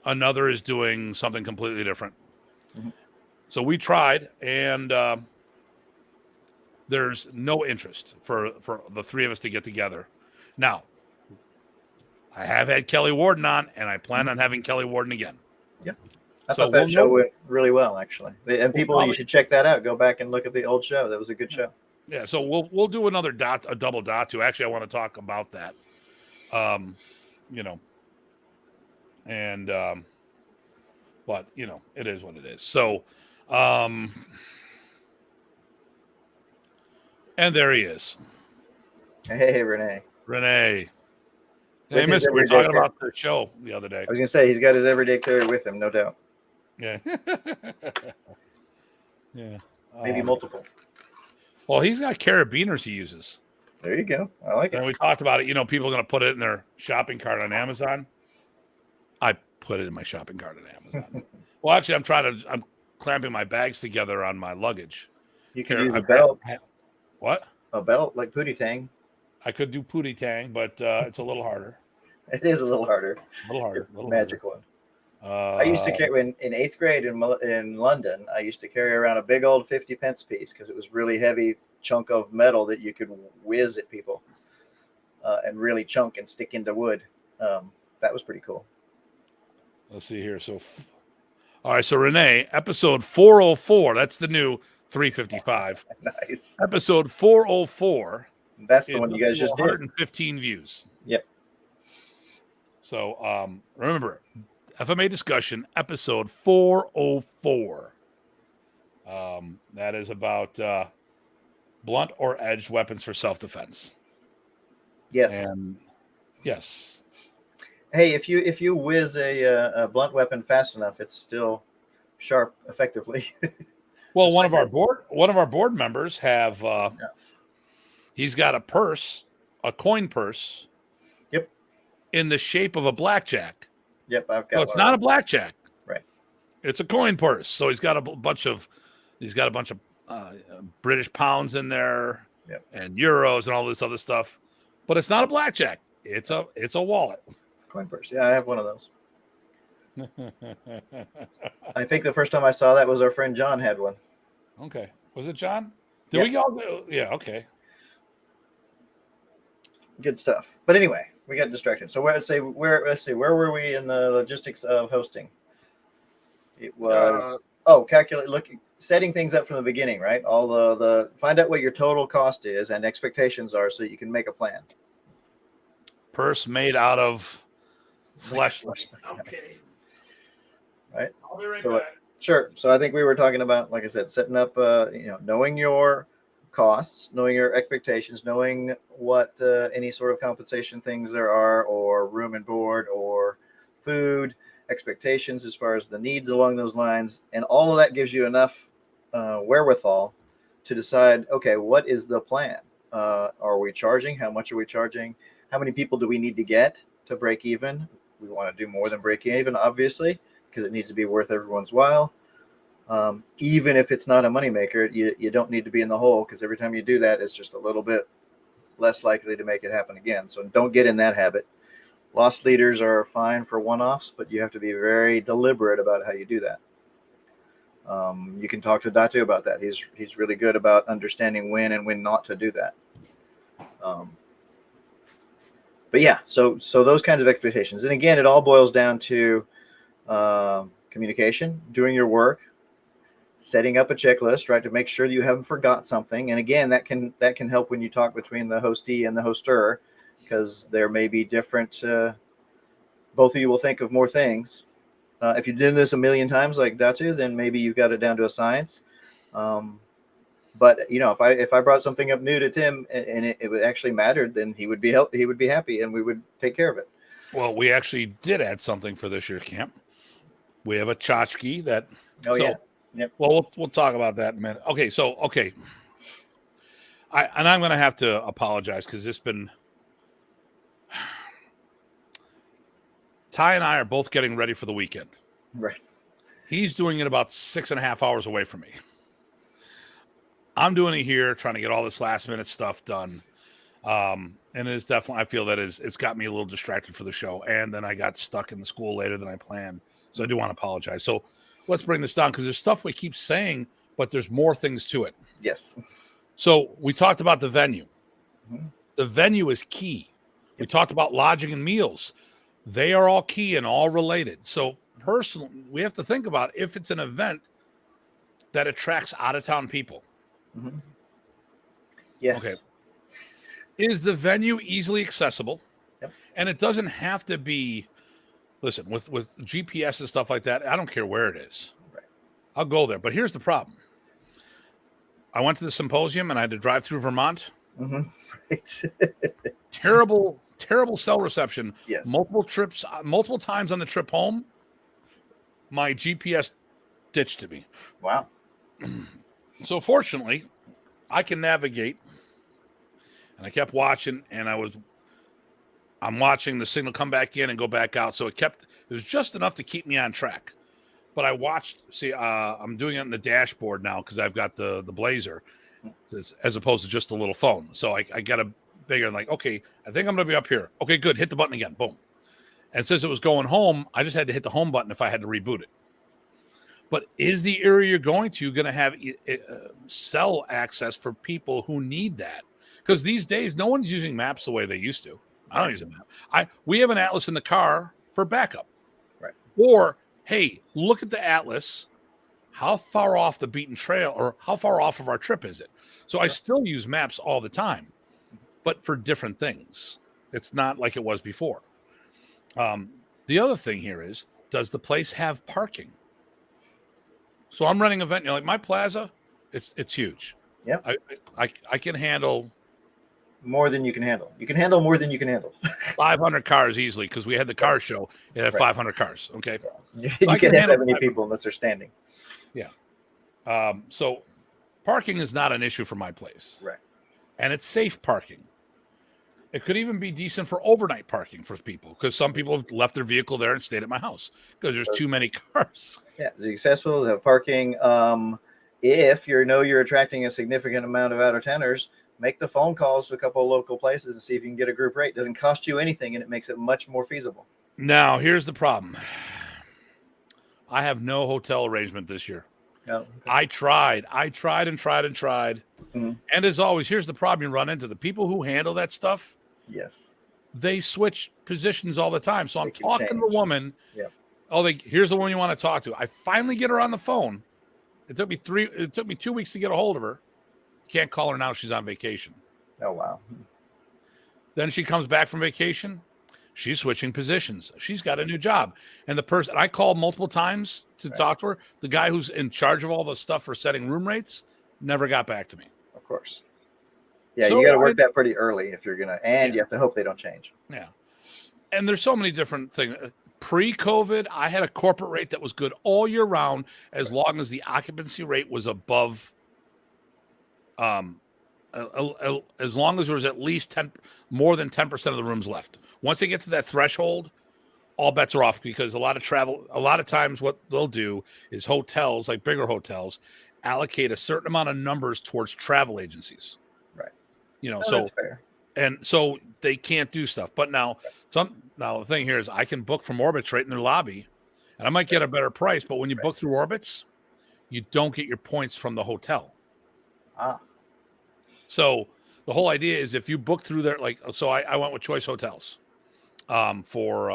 Speaker 1: Another is doing something completely different. So we tried, and there's no interest for the 3 of us to get together. Now, I have had Kelly Warden on, and I plan on having Kelly Warden again.
Speaker 2: Yep. I thought that show went really well, actually. And people, you should check that out. Go back and look at the old show. That was a good show.
Speaker 1: Yeah, so we'll do another a double Datu. Actually, I want to talk about that. And but it is what it is. So, and there he is.
Speaker 2: Hey, Renee.
Speaker 1: Hey, Miss, we were talking about the show the other day.
Speaker 2: I was gonna say he's got his everyday carry with him, no doubt.
Speaker 1: Yeah. Yeah.
Speaker 2: Maybe multiple.
Speaker 1: Well, he's got carabiners he uses.
Speaker 2: There you go. I like it.
Speaker 1: And we talked about it. People are going to put it in their shopping cart on Amazon. I put it in my shopping cart on Amazon. Well, actually, I'm clamping my bags together on my luggage.
Speaker 2: You can use a belt.
Speaker 1: What?
Speaker 2: A belt like Pootie Tang.
Speaker 1: I could do Pootie Tang, but it's a little harder.
Speaker 2: It is a little harder.
Speaker 1: A little harder.
Speaker 2: Magic one. I used to carry in 8th grade in London. I used to carry around a big old 50 pence piece because it was really heavy chunk of metal that you could whiz at people and really chunk and stick into wood. That was pretty cool.
Speaker 1: Let's see here. So, all right. So Renee, episode 404. That's the new 355.
Speaker 2: Nice.
Speaker 1: Episode 404.
Speaker 2: That's the one you guys just did.
Speaker 1: 115 views.
Speaker 2: Yep.
Speaker 1: So remember, FMA discussion episode 404. That is about blunt or edged weapons for self-defense.
Speaker 2: Yes.
Speaker 1: And yes.
Speaker 2: Hey, if you whiz a blunt weapon fast enough, it's still sharp effectively.
Speaker 1: Well, one of our board members have he's got a purse, a coin purse.
Speaker 2: Yep.
Speaker 1: In the shape of a blackjack.
Speaker 2: Yep, I've got.
Speaker 1: So it's not a blackjack.
Speaker 2: Right.
Speaker 1: It's a coin purse. So he's got a bunch of British pounds in there.
Speaker 2: Yep. And
Speaker 1: euros and all this other stuff. But it's not a blackjack. It's a wallet.
Speaker 2: It's a coin purse. Yeah, I have one of those. I think the first time I saw that was our friend John had one.
Speaker 1: Okay. Was it John? Did we all go? Yeah, okay.
Speaker 2: Good stuff. But anyway, we got distracted. So let's see, where were we in the logistics of hosting? It was setting things up from the beginning, right? All the find out what your total cost is and expectations are so you can make a plan.
Speaker 1: Purse made out of flesh.
Speaker 2: Okay. Right.
Speaker 1: I'll be right back.
Speaker 2: Sure. So I think we were talking about, like I said, setting up, knowing your costs, knowing your expectations, knowing what any sort of compensation things there are, or room and board, or food expectations as far as the needs along those lines. And all of that gives you enough wherewithal to decide, okay, what is the plan? Are we charging? How much are we charging? How many people do we need to get to break even? We want to do more than break even, obviously, because it needs to be worth everyone's while. Even if it's not a moneymaker, you don't need to be in the hole, because every time you do that, it's just a little bit less likely to make it happen again. So don't get in that habit. Loss leaders are fine for one-offs, but you have to be very deliberate about how you do that. You can talk to Datu about that. He's really good about understanding when and when not to do that. But yeah, so those kinds of expectations. And again, it all boils down to communication, doing your work, setting up a checklist, right, to make sure you haven't forgot something. And again, that can help when you talk between the hostee and the hoster, because there may be different. Both of you will think of more things. If you did this a million times like Datu, then maybe you've got it down to a science. But if I brought something up new to Tim and it would actually mattered, then he would be happy and we would take care of it.
Speaker 1: Well, we actually did add something for this year's camp. We have a tchotchke that.
Speaker 2: Oh, yeah. Yep.
Speaker 1: Well, we'll talk about that in a minute. Okay. I'm going to have to apologize because it's been. Ty and I are both getting ready for the weekend.
Speaker 2: Right.
Speaker 1: He's doing it about 6.5 hours away from me. I'm doing it here, trying to get all this last minute stuff done. And it's definitely, I feel that it's got me a little distracted for the show. And then I got stuck in the school later than I planned. So I do want to apologize. So let's bring this down because there's stuff we keep saying, but there's more things to it.
Speaker 2: Yes.
Speaker 1: So we talked about the venue.
Speaker 2: Mm-hmm.
Speaker 1: The venue is key. We talked about lodging and meals. They are all key and all related. So personally, we have to think about if it's an event that attracts out-of-town people.
Speaker 2: Mm-hmm. Yes.
Speaker 1: Okay. Is the venue easily accessible?
Speaker 2: Yep.
Speaker 1: And it doesn't have to be, listen, with GPS and stuff like that, I don't care where it is.
Speaker 2: Right.
Speaker 1: I'll go there. But here's the problem. I went to the symposium and I had to drive through Vermont.
Speaker 2: Mm-hmm. Right.
Speaker 1: Terrible cell reception.
Speaker 2: Yes.
Speaker 1: Multiple times on the trip home, my GPS ditched me.
Speaker 2: Wow.
Speaker 1: So fortunately, I can navigate. And I kept watching, and I'm watching the signal come back in and go back out. So it was just enough to keep me on track. But I watched, I'm doing it on the dashboard now because I've got the Blazer as opposed to just a little phone. So I got a bigger, and like, okay, I think I'm going to be up here. Okay, good. Hit the button again. Boom. And since it was going home, I just had to hit the home button if I had to reboot it. But is the area you're going to have cell access for people who need that? Because these days, no one's using maps the way they used to. I don't use a map. We have an atlas in the car for backup.
Speaker 2: Right.
Speaker 1: Or, hey, look at the atlas. How far off the beaten trail or how far off of our trip is it? So I still use maps all the time, but for different things. It's not like it was before. The other thing here is, does the place have parking? So I'm running a venue like my plaza. It's huge.
Speaker 2: Yeah.
Speaker 1: I can handle
Speaker 2: more than you can handle. You can handle more than you can handle.
Speaker 1: 500 cars easily because we had the car show. It had 500 cars. Okay.
Speaker 2: Yeah.
Speaker 1: So
Speaker 2: You can't have that many people unless they're standing.
Speaker 1: Yeah. So parking is not an issue for my place.
Speaker 2: Right.
Speaker 1: And it's safe parking. It could even be decent for overnight parking for people because some people have left their vehicle there and stayed at my house because there's too many cars.
Speaker 2: Yeah. It's accessible to have parking. If you're attracting a significant amount of out-of-towners, make the phone calls to a couple of local places and see if you can get a group rate. It doesn't cost you anything, and it makes it much more feasible.
Speaker 1: Now, here's the problem. I have no hotel arrangement this year.
Speaker 2: Oh, okay.
Speaker 1: I tried and tried. Mm-hmm. And as always, here's the problem you run into. The people who handle that stuff,
Speaker 2: yes,
Speaker 1: they switch positions all the time. So I'm talking to the woman.
Speaker 2: Yeah.
Speaker 1: Oh, here's the one you want to talk to. I finally get her on the phone. It took me 2 weeks to get a hold of her. Can't call her now. She's on vacation.
Speaker 2: Oh, wow.
Speaker 1: Then she comes back from vacation. She's switching positions. She's got a new job. And the person I called multiple times to talk to her, the guy who's in charge of all the stuff for setting room rates, never got back to me.
Speaker 2: Of course. Yeah,
Speaker 1: so
Speaker 2: you got to work that pretty early if you're going to, and you have to hope they don't change.
Speaker 1: Yeah. And there's so many different things. Pre-COVID, I had a corporate rate that was good all year round as long as the occupancy rate was above as long as there was at least more than 10% of the rooms left. Once they get to that threshold, all bets are off because a lot of times what they'll do is hotels, like bigger hotels, allocate a certain amount of numbers towards travel agencies.
Speaker 2: Right.
Speaker 1: So
Speaker 2: that's fair.
Speaker 1: And so they can't do stuff. But now the thing here is I can book from Orbitz right in their lobby and I might get a better price, but when you book through Orbitz, you don't get your points from the hotel. So the whole idea is if you book through there, I went with Choice Hotels for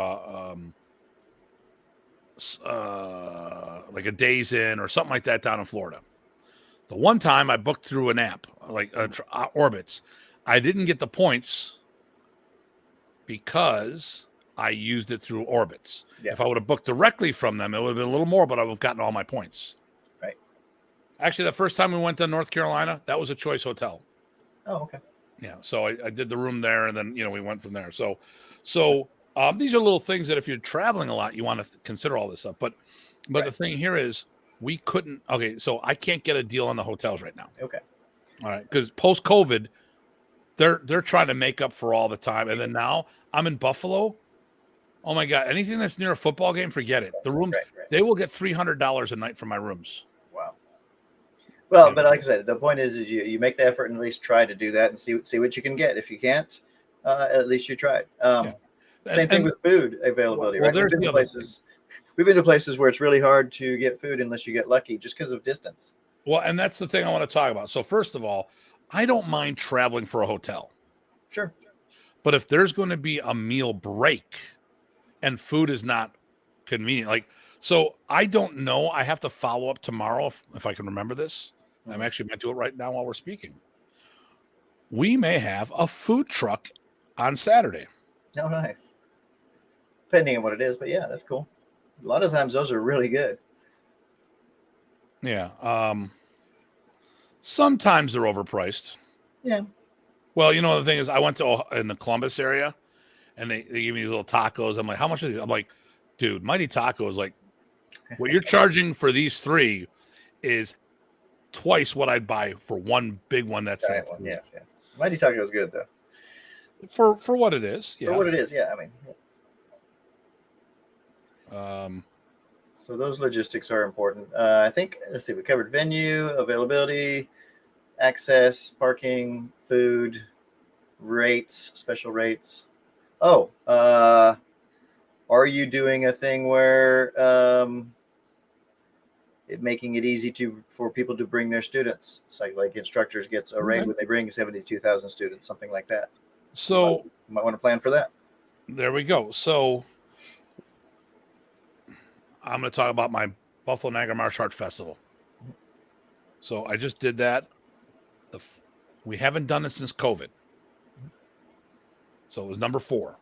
Speaker 1: like a Days Inn or something like that down in Florida. The one time I booked through an app like Orbitz, I didn't get the points because I used it through Orbitz. Yeah. If I would have booked directly from them, it would have been a little more, but I would have gotten all my points.
Speaker 2: Right.
Speaker 1: Actually, the first time we went to North Carolina, that was a Choice Hotel.
Speaker 2: Oh, okay.
Speaker 1: Yeah. So I did the room there and then, we went from there. So these are little things that if you're traveling a lot, you want to consider all this stuff. But the thing here is we couldn't. Okay. So I can't get a deal on the hotels right now.
Speaker 2: Okay.
Speaker 1: All right. Because post-COVID, they're trying to make up for all the time. And then now I'm in Buffalo. Oh my God. Anything that's near a football game, forget it. The rooms,
Speaker 2: Right.
Speaker 1: they will get $300 a night for my rooms.
Speaker 2: Wow. Well,
Speaker 1: You know?
Speaker 2: but like I said, the point is you make the effort and at least try to do that and see what you can get. If you can't, at least you tried.
Speaker 1: Yeah.
Speaker 2: Same thing with food availability,
Speaker 1: Well,
Speaker 2: right?
Speaker 1: there's the other thing.
Speaker 2: We've been to places where it's really hard to get food unless you get lucky, just because of distance.
Speaker 1: Well, and that's the thing I want to talk about. So first of all, I don't mind traveling for a hotel.
Speaker 2: Sure.
Speaker 1: But if there's going to be a meal break and food is not convenient, like, so I don't know. I have to follow up tomorrow if I can remember this. I'm actually going to do it right now while we're speaking. We may have a food truck on Saturday.
Speaker 2: Oh, nice. Depending on what it is, but yeah, that's cool. A lot of times those are really good.
Speaker 1: Yeah. Sometimes they're overpriced.
Speaker 2: Yeah.
Speaker 1: Well, you know, the thing is, I went to in the Columbus area and they give me these little tacos. I'm like, how much are these? I'm like, dude, Mighty Taco is like, what you're charging for these 3 is twice what I'd buy for one big one. That's
Speaker 2: Giant one. Yes. Mighty Taco is good though.
Speaker 1: For what it is. Yeah.
Speaker 2: For what it is, yeah. I mean,
Speaker 1: so
Speaker 2: those logistics are important. I think, let's see, we covered venue, availability, access, parking, food, rates, special rates. Oh, are you doing a thing where making it easy for people to bring their students? It's like instructors gets a rate when they bring 72,000 students, something like that.
Speaker 1: So
Speaker 2: you might want to plan for that.
Speaker 1: There we go. So I'm going to talk about my Buffalo Niagara Martial Arts Festival. So I just did that. We haven't done it since COVID. So it was number 4.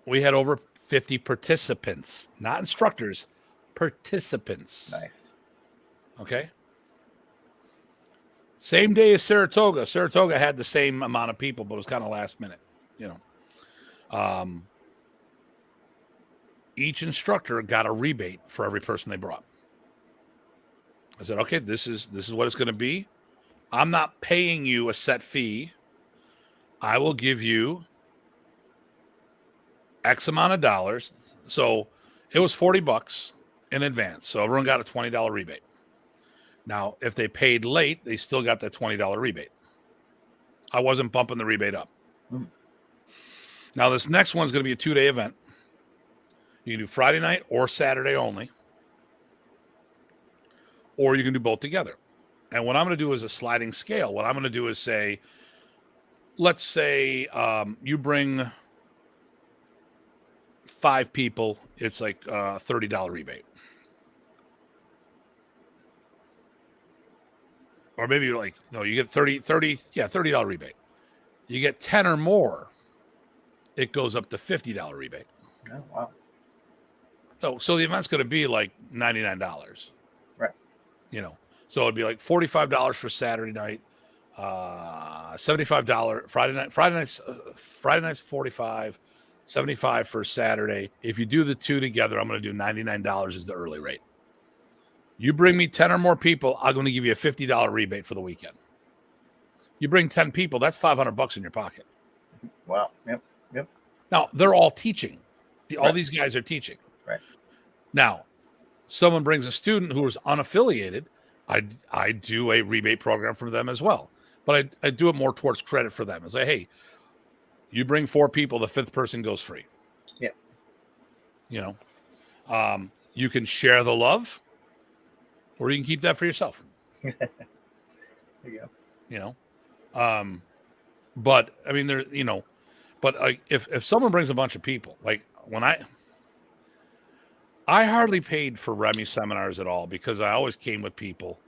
Speaker 1: We had over 50 participants, not instructors, participants.
Speaker 2: Nice.
Speaker 1: Okay. Same day as Saratoga. Saratoga had the same amount of people, but it was kind of last minute, you know. Each instructor got a rebate for every person they brought. I said, okay, this is what it's going to be. I'm not paying you a set fee. I will give you X amount of dollars. So it was $40 in advance. So everyone got a $20 rebate. Now, if they paid late, they still got that $20 rebate. I wasn't bumping the rebate up. Now, this next one's going to be a 2-day event. You can do Friday night or Saturday only. Or you can do both together. And what I'm going to do is a sliding scale. What I'm going to do is say, let's say you bring 5 people. It's like a $30 rebate. Or maybe you're like, no, you get $30 rebate. You get 10 or more, it goes up to $50 rebate.
Speaker 2: Oh, wow.
Speaker 1: So the event's going to be like $99.
Speaker 2: Right.
Speaker 1: You know, so it'd be like $45 for Saturday night, $75 Friday night. Friday night's $45, $75 for Saturday. If you do the 2 together, I'm going to do $99 as the early rate. You bring me 10 or more people, I'm going to give you a $50 rebate for the weekend. You bring 10 people, that's $500 in your pocket.
Speaker 2: Wow. Yep.
Speaker 1: Now, they're all teaching. All these guys are teaching.
Speaker 2: Right.
Speaker 1: Now, someone brings a student who is unaffiliated, I do a rebate program for them as well. But I do it more towards credit for them. I say, hey, you bring 4 people, the 5th person goes free.
Speaker 2: Yeah.
Speaker 1: You know, you can share the love, or you can keep that for yourself.
Speaker 2: There you go.
Speaker 1: You know, but I mean, there, you know, but like if someone brings a bunch of people, like when I hardly paid for Remy seminars at all because I always came with people.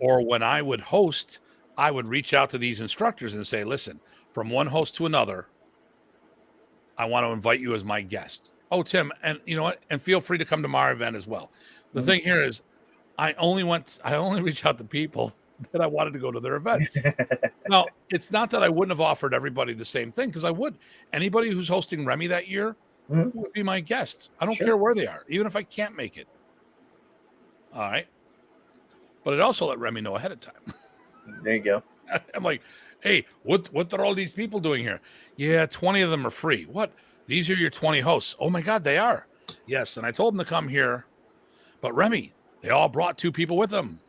Speaker 1: Or when I would host, I would reach out to these instructors and say, listen, from one host to another, I want to invite you as my guest. Oh, Tim, and you know what? And feel free to come to my event as well. The thing here is I only reach out to people that I wanted to go to their events. Now, it's not that I wouldn't have offered everybody the same thing, because I would. Anybody who's hosting Remy that year would be my guest. I don't care where they are, even if I can't make it. All right. But it also let Remy know ahead of time.
Speaker 2: There you go.
Speaker 1: I'm like, Hey, what are all these people doing here? Yeah, 20 of them are free. What? These are your 20 hosts. Oh my God, they are. Yes, and I told them to come here, but Remy, they all brought 2 people with them.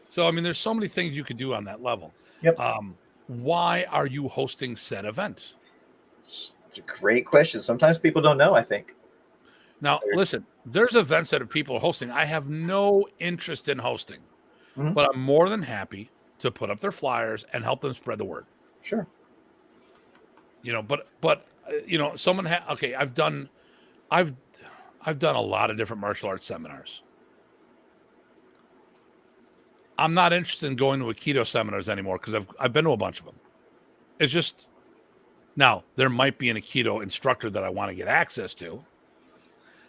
Speaker 1: So I mean, there's so many things you could do on that level.
Speaker 2: Yep.
Speaker 1: Why are you hosting said event?
Speaker 2: It's a great question. Sometimes people don't know, I think.
Speaker 1: Now, listen, there's events that people are hosting. I have no interest in hosting,
Speaker 2: Mhm.
Speaker 1: but I'm more than happy to put up their flyers and help them spread the word.
Speaker 2: Sure.
Speaker 1: But someone okay, I've done a lot of different martial arts seminars. I'm not interested in going to Aikido seminars anymore because I've been to a bunch of them. It's just now there might be an Aikido instructor that I want to get access to,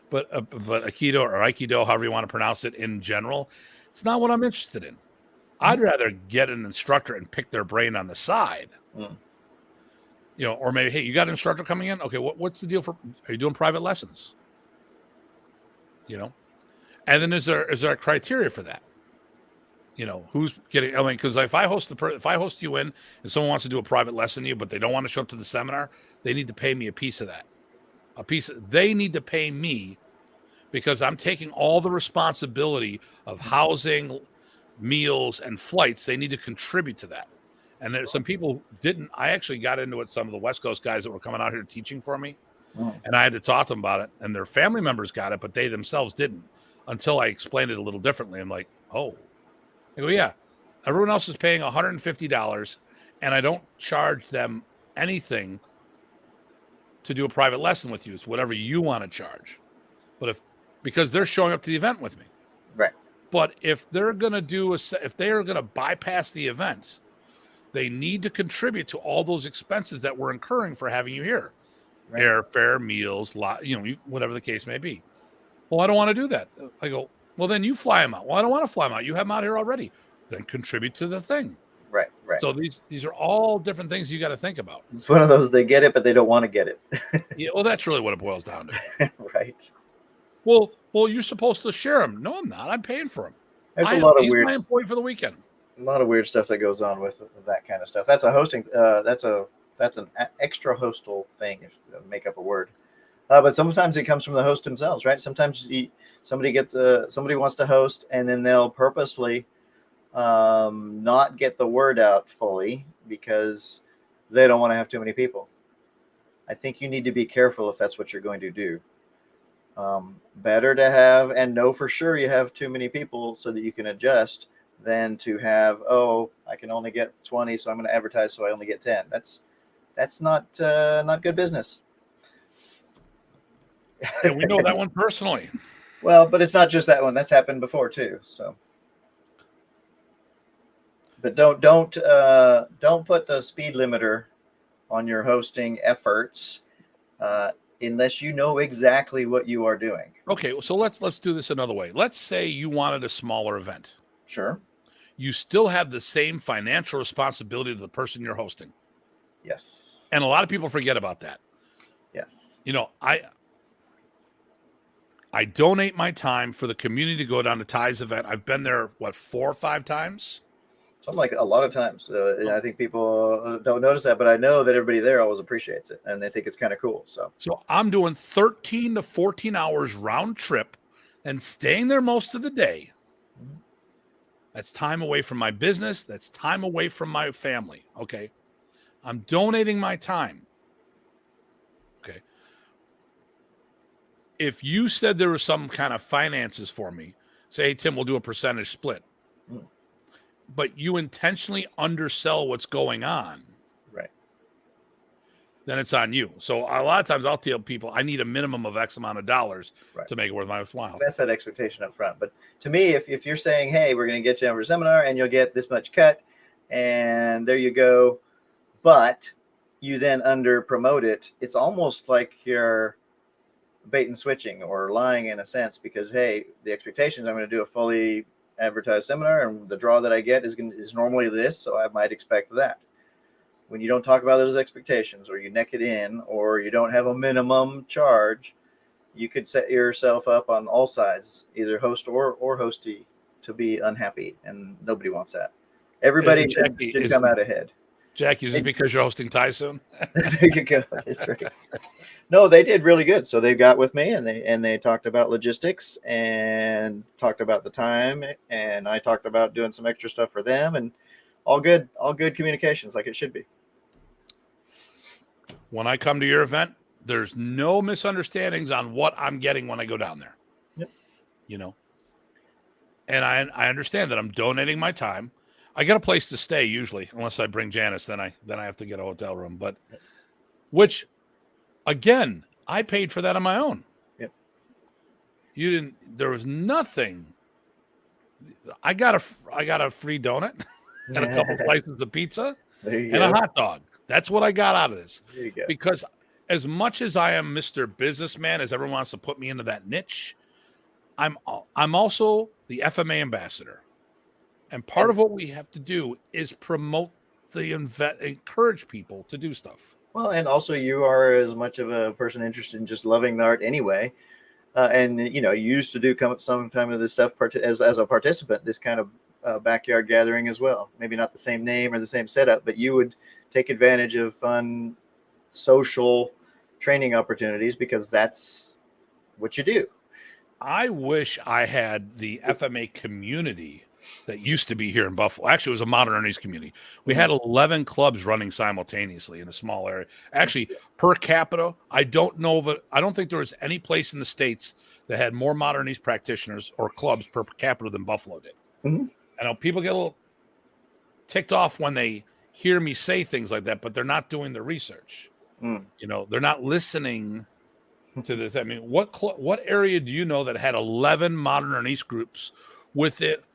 Speaker 1: but Aikido or Aikido, however you want to pronounce it in general, it's not what I'm interested in. I'd rather get an instructor and pick their brain on the side.
Speaker 2: Mm.
Speaker 1: Or maybe, hey, you got an instructor coming in? Okay, what's the deal are you doing private lessons? And then is there a criteria for that? Who's getting, I mean, because if I host you in and someone wants to do a private lesson to you, but they don't want to show up to the seminar, they need to pay me a piece of that. They need to pay me because I'm taking all the responsibility of housing, meals, and flights. They need to contribute to that. And there's some people who didn't. I actually got into it. Some of the West Coast guys that were coming out here teaching for me, and I had to talk to them about it. And their family members got it, but they themselves didn't until I explained it a little differently. I'm like, oh, I go, yeah. Everyone else is paying $150, and I don't charge them anything to do a private lesson with you. It's whatever you want to charge. But because they're showing up to the event with me,
Speaker 2: Right.
Speaker 1: But if they're going to if they are going to bypass the event, they need to contribute to all those expenses that we're incurring for having you here. Right. Airfare, meals, whatever the case may be. Well, I don't want to do that. I go, well, then you fly them out. Well, I don't want to fly them out. You have them out here already. Then contribute to the thing.
Speaker 2: Right.
Speaker 1: So these are all different things you got to think about.
Speaker 2: It's one of those, they get it, but they don't want to get it.
Speaker 1: Yeah, well, that's really what it boils down to.
Speaker 2: Right.
Speaker 1: Well, you're supposed to share them. No, I'm not. I'm paying for them.
Speaker 2: There's a lot of
Speaker 1: he's
Speaker 2: weird.
Speaker 1: my employee for the weekend.
Speaker 2: A lot of weird stuff that goes on with that kind of stuff. That's a hosting. That's an extra hostal thing. If make up a word. But sometimes it comes from the host themselves, right? Sometimes somebody wants to host, and then they'll purposely not get the word out fully because they don't want to have too many people. I think you need to be careful if that's what you're going to do. Better to have and know for sure you have too many people so that you can adjust than to have, I can only get 20, so I'm going to advertise so I only get 10. That's not good business.
Speaker 1: Yeah, we know that one personally.
Speaker 2: Well, but it's not just that one. That's happened before too. So, but don't put the speed limiter on your hosting efforts unless you know exactly what you are doing.
Speaker 1: Okay, so let's do this another way. Let's say you wanted a smaller event.
Speaker 2: Sure.
Speaker 1: You still have the same financial responsibility to the person you're hosting.
Speaker 2: Yes.
Speaker 1: And a lot of people forget about that.
Speaker 2: Yes.
Speaker 1: I donate my time for the community to go down to Ty's event. I've been there, 4 or 5 times?
Speaker 2: Something like a lot of times. I think people don't notice that, but I know that everybody there always appreciates it, and they think it's kind of cool. So
Speaker 1: I'm doing 13 to 14 hours round trip and staying there most of the day. That's time away from my business. That's time away from my family. Okay. I'm donating my time. Okay. If you said there was some kind of finances for me, say, hey, Tim, we'll do a percentage split. But you intentionally undersell what's going on.
Speaker 2: Right.
Speaker 1: Then it's on you. So a lot of times I'll tell people I need a minimum of X amount of dollars to make it worth my while.
Speaker 2: That's that expectation up front. But to me, if you're saying, hey, we're going to get you over a seminar and you'll get this much cut and there you go, but you then under promote it, it's almost like you're bait and switching or lying in a sense because, hey, the expectations, I'm going to do a fully advertised seminar and the draw that I get is normally this, so I might expect that. When you don't talk about those expectations or you neck it in or you don't have a minimum charge, you could set yourself up on all sides, either host or hostee, to be unhappy, and nobody wants that. Everybody
Speaker 1: Jackie,
Speaker 2: should come out ahead.
Speaker 1: Jackie, is it because you're hosting Thai soon?
Speaker 2: There you go. That's right. No, they did really good. So they got with me and they talked about logistics and talked about the time, and I talked about doing some extra stuff for them, and all good communications like it should be.
Speaker 1: When I come to your event, there's no misunderstandings on what I'm getting when I go down there.
Speaker 2: Yep.
Speaker 1: You know, and I understand that I'm donating my time. I get a place to stay usually, unless I bring Janice, then I have to get a hotel room. But which, again, I paid for that on my own.
Speaker 2: Yep.
Speaker 1: You didn't. There was nothing. I got a free donut and a couple slices of pizza and a hot dog. That's what I got out of this.
Speaker 2: There you go.
Speaker 1: Because as much as I am Mr. Businessman, as everyone wants to put me into that niche, I'm also the FMA ambassador. And part of what we have to do is promote encourage people to do stuff.
Speaker 2: Well, and also you are as much of a person interested in just loving the art anyway. And, you know, you used to do come up sometime of this stuff as a participant, this kind of backyard gathering as well. Maybe not the same name or the same setup, but you would take advantage of fun social training opportunities because that's what you do.
Speaker 1: I wish I had the FMA community that used to be here in Buffalo. Actually, it was a modern earnings community. We had 11 clubs running simultaneously in a small area. Actually, per capita, I don't think there was any place in the States that had more modern earnings practitioners or clubs per capita than Buffalo did.
Speaker 2: Mm-hmm.
Speaker 1: I know people get a little ticked off when they hear me say things like that, but they're not doing the research. You know, they're not listening to this. I mean, what area do you know that had 11 modern earnings groups with it?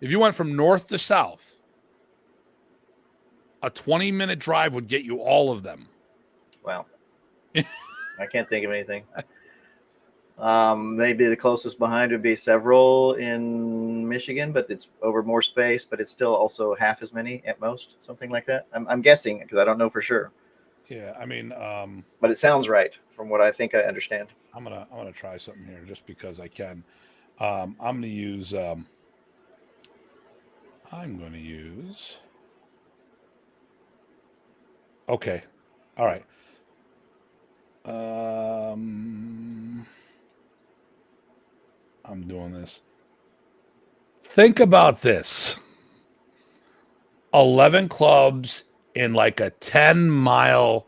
Speaker 1: If you went from north to south, a 20-minute drive would get you all of them.
Speaker 2: Wow. I can't think of anything. Maybe the closest behind would be several in Michigan, but it's over more space, but it's still also half as many at most, something like that. I'm guessing because I don't know for sure.
Speaker 1: Yeah, I mean,
Speaker 2: but it sounds right from what I think I understand.
Speaker 1: I'm gonna try something here just because I can. I'm gonna use. Okay, all right. I'm doing this. Think about this. 11 clubs in like a 10-mile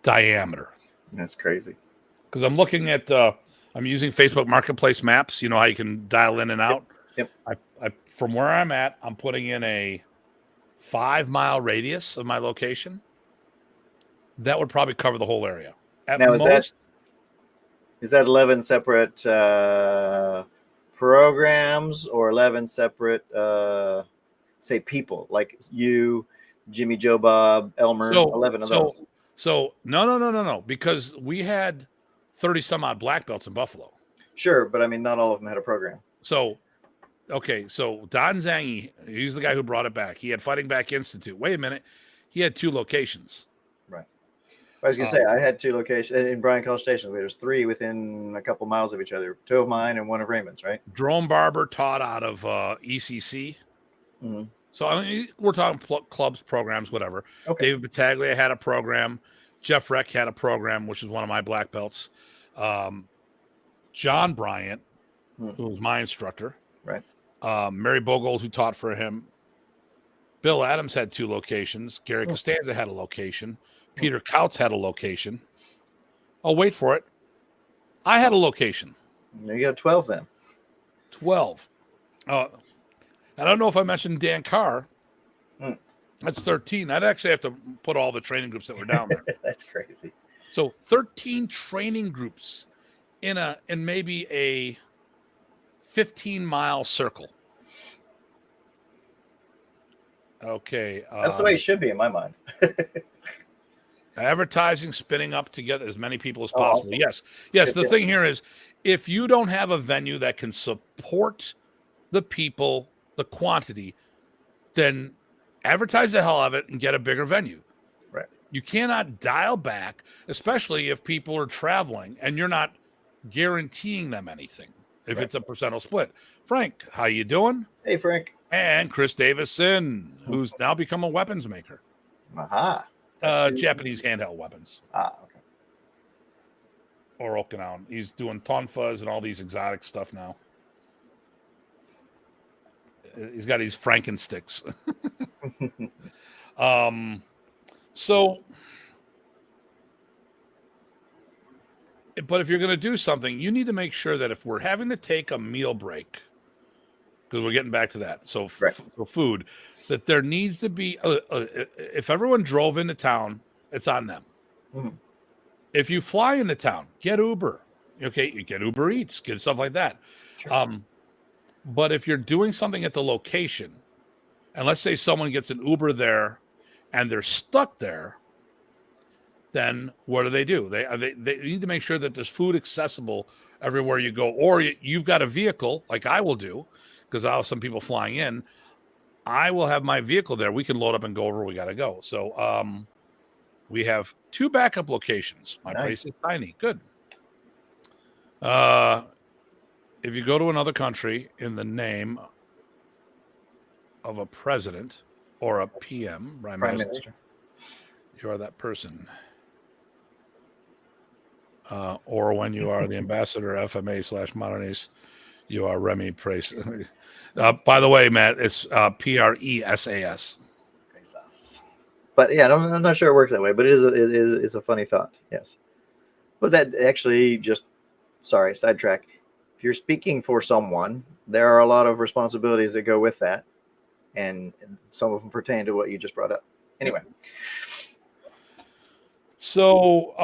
Speaker 1: diameter.
Speaker 2: That's crazy.
Speaker 1: Because I'm looking at, I'm using Facebook Marketplace maps. You know how you can dial in and out?
Speaker 2: Yep.
Speaker 1: I from where I'm at, I'm putting in a 5-mile radius of my location. That would probably cover the whole area.
Speaker 2: Now, is that 11 separate programs or 11 separate, say, people like you, Jimmy, Joe, Bob, Elmer, 11 of those?
Speaker 1: So no, because we had 30 some odd black belts in Buffalo.
Speaker 2: Sure, but I mean, not all of them had a program.
Speaker 1: So, okay, so Don Zangi, he's the guy who brought it back. He had Fighting Back Institute. Wait a minute, he had 2 locations.
Speaker 2: Right. I was gonna say I had 2 locations in Bryan College Station. There's 3 within a couple miles of each other. 2 of mine and 1 of Raymond's. Right.
Speaker 1: Jerome Barber taught out of ECC.
Speaker 2: Mm-hmm.
Speaker 1: So I mean, we're talking clubs, programs, whatever.
Speaker 2: Okay.
Speaker 1: David Battaglia had a program. Jeff Reck had a program, which is one of my black belts. John Bryant, who was my instructor.
Speaker 2: Right.
Speaker 1: Mary Bogold, who taught for him. Bill Adams had 2 locations. Gary Costanza had a location. Peter Kautz had a location. Oh, wait for it. I had a location.
Speaker 2: There you go, 12 then.
Speaker 1: 12. I don't know if I mentioned Dan Carr. That's 13. I'd actually have to put all the training groups that were down there.
Speaker 2: That's crazy.
Speaker 1: So 13 training groups in maybe a 15-mile circle. Okay.
Speaker 2: That's the way it should be in my mind.
Speaker 1: Advertising, spinning up to get as many people as possible.
Speaker 2: Awesome.
Speaker 1: Yes. The thing here is, if you don't have a venue that can support the people, the quantity, then advertise the hell out of it and get a bigger venue.
Speaker 2: Right.
Speaker 1: You cannot dial back, especially if people are traveling and you're not guaranteeing them anything. if
Speaker 2: Right.
Speaker 1: it's a percentile split. Frank, how you doing?
Speaker 2: Hey, Frank.
Speaker 1: And Chris Davison, who's now become a weapons maker.
Speaker 2: Aha.
Speaker 1: Japanese handheld weapons.
Speaker 2: Okay.
Speaker 1: Or Okinawan. He's doing tonfas and all these exotic stuff now. He's got these Frankensticks. So, but if you're going to do something, you need to make sure that if we're having to take a meal break, because we're getting back to that. So,
Speaker 2: Right.
Speaker 1: for food, that there needs to be, if everyone drove into town, it's on them.
Speaker 2: Mhm.
Speaker 1: If you fly into town, get Uber. Okay, you get Uber Eats, get stuff like that.
Speaker 2: Sure.
Speaker 1: But if you're doing something at the location, and let's say someone gets an Uber there and they're stuck there, then what do? They need to make sure that there's food accessible everywhere you go. Or you've got a vehicle, like I will do, because I'll have some people flying in. I will have my vehicle there. We can load up and go over where we got to go. So we have 2 backup locations. My place is tiny. Good. If you go to another country in the name of a president or a PM, Prime Minister, you are that person. Or when you are the ambassador FMA/Modern you are Remy Preis. By the way, Matt, it's PRESAS.
Speaker 2: But yeah, I'm not sure it works that way, but it is a funny thought. Yes. But that actually sidetrack. If you're speaking for someone, there are a lot of responsibilities that go with that. And some of them pertain to what you just brought up. Anyway.
Speaker 1: So,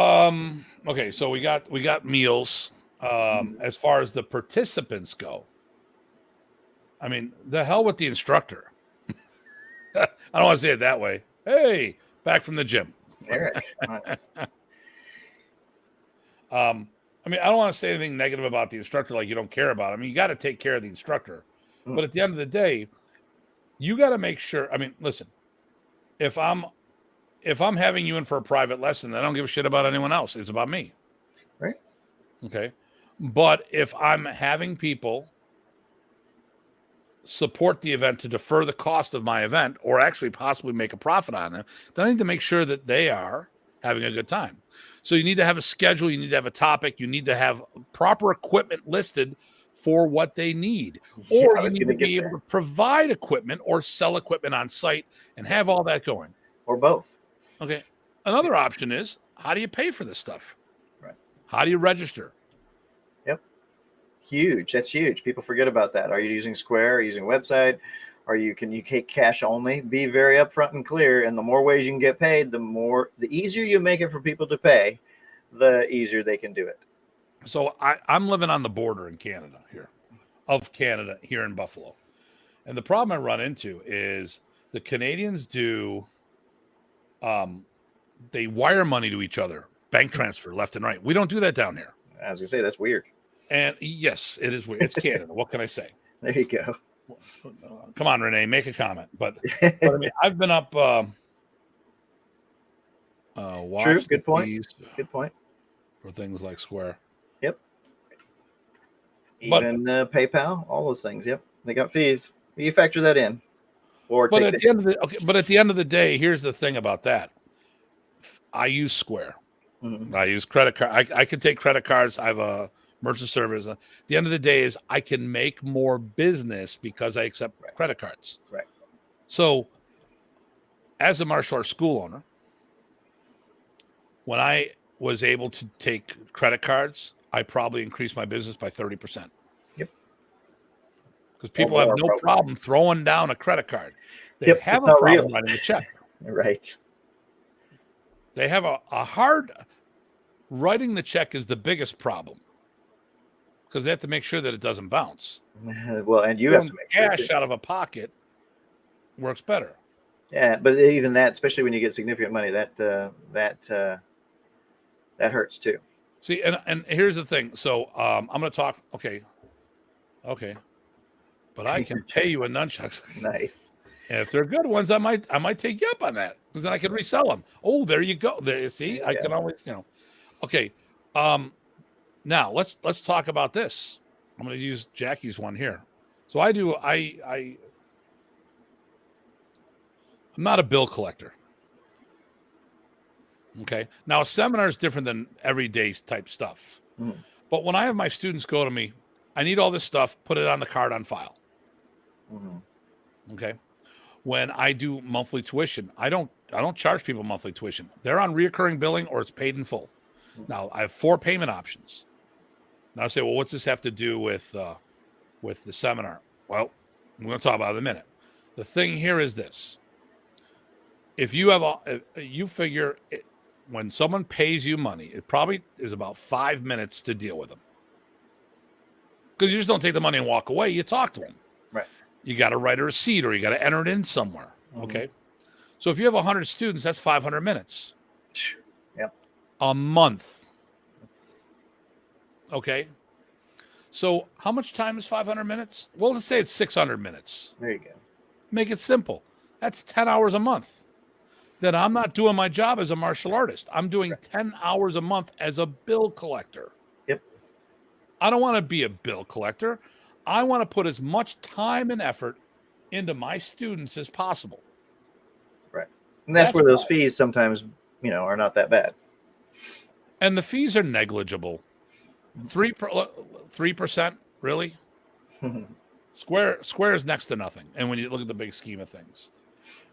Speaker 1: okay, so we got meals. As far as the participants go, I mean, the hell with the instructor. I don't want to say it that way. Hey, back from the gym.
Speaker 2: Eric. Nice.
Speaker 1: I mean, I don't want to say anything negative about the instructor, like you don't care about him. I mean, you got to take care of the instructor. But at the end of the day, you got to make sure. I mean, listen, if I'm having you in for a private lesson, I don't give a shit about anyone else. It's about me.
Speaker 2: Right.
Speaker 1: Okay. But if I'm having people support the event to defer the cost of my event or actually possibly make a profit on them, then I need to make sure that they are having a good time. So you need to have a schedule. You need to have a topic. You need to have proper equipment listed for what they need. Or you need to be able to provide equipment or sell equipment on site and have all that going.
Speaker 2: Or both.
Speaker 1: Okay. Another option is, how do you pay for this stuff?
Speaker 2: Right.
Speaker 1: How do you register?
Speaker 2: Yep. Huge. That's huge. People forget about that. Are you using Square? Are you using a website? Can you take cash only? Be very upfront and clear. And the more ways you can get paid, the easier you make it for people to pay, the easier they can do it.
Speaker 1: So I'm living on the border in Canada here in Buffalo. And the problem I run into is the Canadians do, they wire money to each other, bank transfer left and right. We don't do that down here.
Speaker 2: I was going to say, that's weird.
Speaker 1: And yes, it is weird. It's Canada. What can I say?
Speaker 2: There you go.
Speaker 1: Come on, Renee, make a comment. But I mean, I've been up.
Speaker 2: True. Good point. Good point.
Speaker 1: For things like Square.
Speaker 2: Yep. Even PayPal, all those things. Yep, they got fees. You factor that in.
Speaker 1: But at the end of the day, here's the thing about that. I use Square. Mm-hmm. I use credit card. I can take credit cards. I have a merchant service. At the end of the day is I can make more business because I accept credit cards.
Speaker 2: Right.
Speaker 1: So as a martial arts school owner, when I was able to take credit cards, I probably increased my business by 30%.
Speaker 2: Yep.
Speaker 1: Because people have no problem throwing down a credit card. They have a problem writing a check.
Speaker 2: Right.
Speaker 1: They have a hard writing the check is the biggest problem. Because they have to make sure that it doesn't bounce.
Speaker 2: Well, and you have to make
Speaker 1: cash out of a pocket works better.
Speaker 2: Yeah, but even that, especially when you get significant money, that hurts too.
Speaker 1: See, and here's the thing. So I'm going to talk. Okay, but I can pay you in nunchucks.
Speaker 2: Nice.
Speaker 1: And if they're good ones, I might take you up on that because then I can resell them. Oh, there you go. There you see. I can always, Okay. Now let's talk about this. I'm going to use Jackie's one here. So I'm not a bill collector. Okay. Now a seminar is different than everyday type stuff.
Speaker 2: Mm.
Speaker 1: But when I have my students go to me, I need all this stuff, put it on the card on file.
Speaker 2: Mm-hmm.
Speaker 1: Okay. When I do monthly tuition, I don't charge people monthly tuition. They're on reoccurring billing or it's paid in full. Now I have 4 payment options. Now I say, well, what's this have to do with the seminar? Well, we're going to talk about it in a minute. The thing here is this: if you have you figure it, when someone pays you money, it probably is about 5 minutes to deal with them, because you just don't take the money and walk away. You talk to them.
Speaker 2: Right.
Speaker 1: You got to write a receipt or you got to enter it in somewhere.
Speaker 2: Mm-hmm.
Speaker 1: Okay. So if you have 100 students, that's 500 minutes.
Speaker 2: Yep.
Speaker 1: A month.
Speaker 2: That's...
Speaker 1: Okay. So how much time is 500 minutes? Well, let's say it's 600 minutes.
Speaker 2: There you go.
Speaker 1: Make it simple. That's 10 hours a month. Then I'm not doing my job as a martial artist. I'm doing 10 hours a month as a bill collector.
Speaker 2: Yep.
Speaker 1: I don't want to be a bill collector. I want to put as much time and effort into my students as possible.
Speaker 2: Right. And that's where those fees sometimes, are not that bad.
Speaker 1: And the fees are negligible. 3%, really? Square is next to nothing. And when you look at the big scheme of things.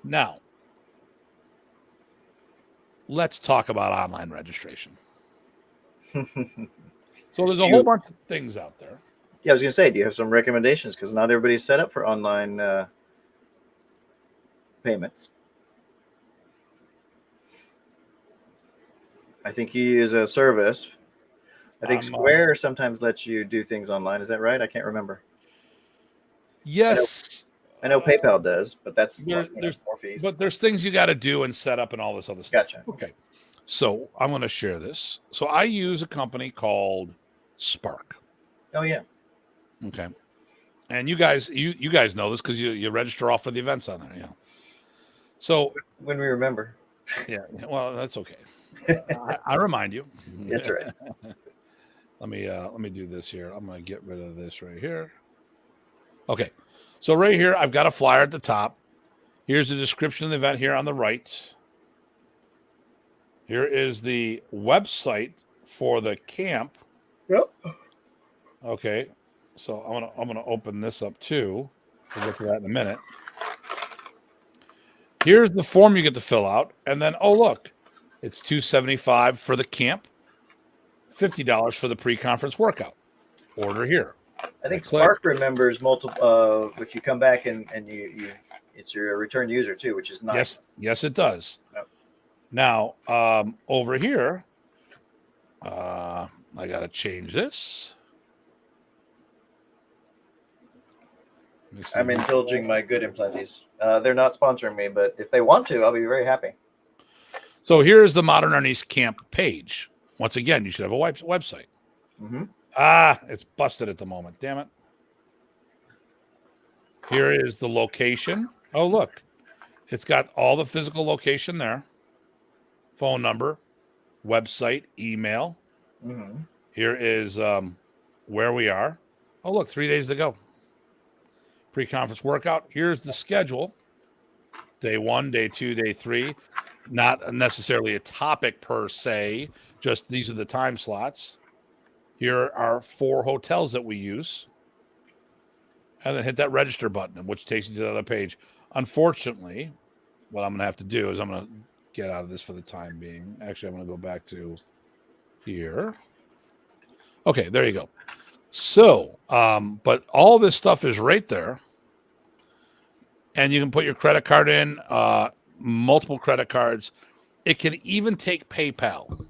Speaker 1: Now, let's talk about online registration. So there's a whole bunch of things out there.
Speaker 2: Yeah, I was going to say, do you have some recommendations? Because not everybody's set up for online payments. I think you use a service. I think Square sometimes lets you do things online. Is that right? I can't remember.
Speaker 1: Yes.
Speaker 2: I know PayPal does, but that's
Speaker 1: there's
Speaker 2: more fees.
Speaker 1: But there's things you got to do and set up and all this other stuff.
Speaker 2: Gotcha.
Speaker 1: Okay. So I'm going to share this. So I use a company called Spark.
Speaker 2: Oh, yeah.
Speaker 1: Okay. And you guys know this because you register off for the events on there. Yeah. So
Speaker 2: when we remember.
Speaker 1: Yeah. Well, that's okay. I remind you.
Speaker 2: That's right.
Speaker 1: Let me do this here. I'm going to get rid of this right here. Okay. So right here, I've got a flyer at the top. Here's the description of the event here on the right. Here is the website for the camp.
Speaker 2: Yep.
Speaker 1: Okay. So I'm gonna open this up too. We'll get to that in a minute. Here's the form you get to fill out, and then look, it's $275 for the camp, $50 for the pre-conference workout. Order here.
Speaker 2: I think Spark remembers multiple. If you come back and you it's your return user too, which is nice.
Speaker 1: Yes, it does.
Speaker 2: Yep.
Speaker 1: Now over here, I gotta change this.
Speaker 2: I'm indulging my good implantees. They're not sponsoring me, but if they want to, I'll be very happy.
Speaker 1: So here's the Modern Arnis Camp page. Once again, you should have a website.
Speaker 2: Mm-hmm.
Speaker 1: It's busted at the moment. Damn it. Here is the location. Oh, look. It's got all the physical location there. Phone number, website, email.
Speaker 2: Mm-hmm.
Speaker 1: Here is where we are. Oh, look, 3 days to go. Pre-conference workout. Here's the schedule. Day 1, day 2, day 3. Not necessarily a topic per se. Just these are the time slots. Here are 4 hotels that we use. And then hit that register button, which takes you to the other page. Unfortunately, what I'm going to have to do is I'm going to get out of this for the time being. Actually, I'm going to go back to here. Okay, there you go. So, but all this stuff is right there. And you can put your credit card in, multiple credit cards. It can even take PayPal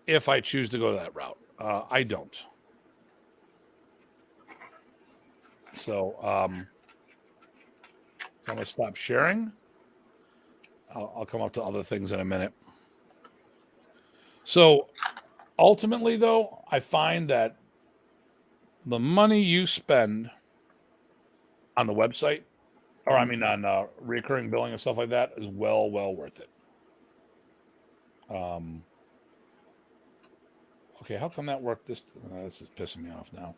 Speaker 1: if I choose to go that route. I don't. So I'm going to stop sharing. I'll come up to other things in a minute. So ultimately, though, I find that the money you spend on the website, or I mean on recurring billing and stuff like that, is well worth it. Okay, how come that worked? This is pissing me off now.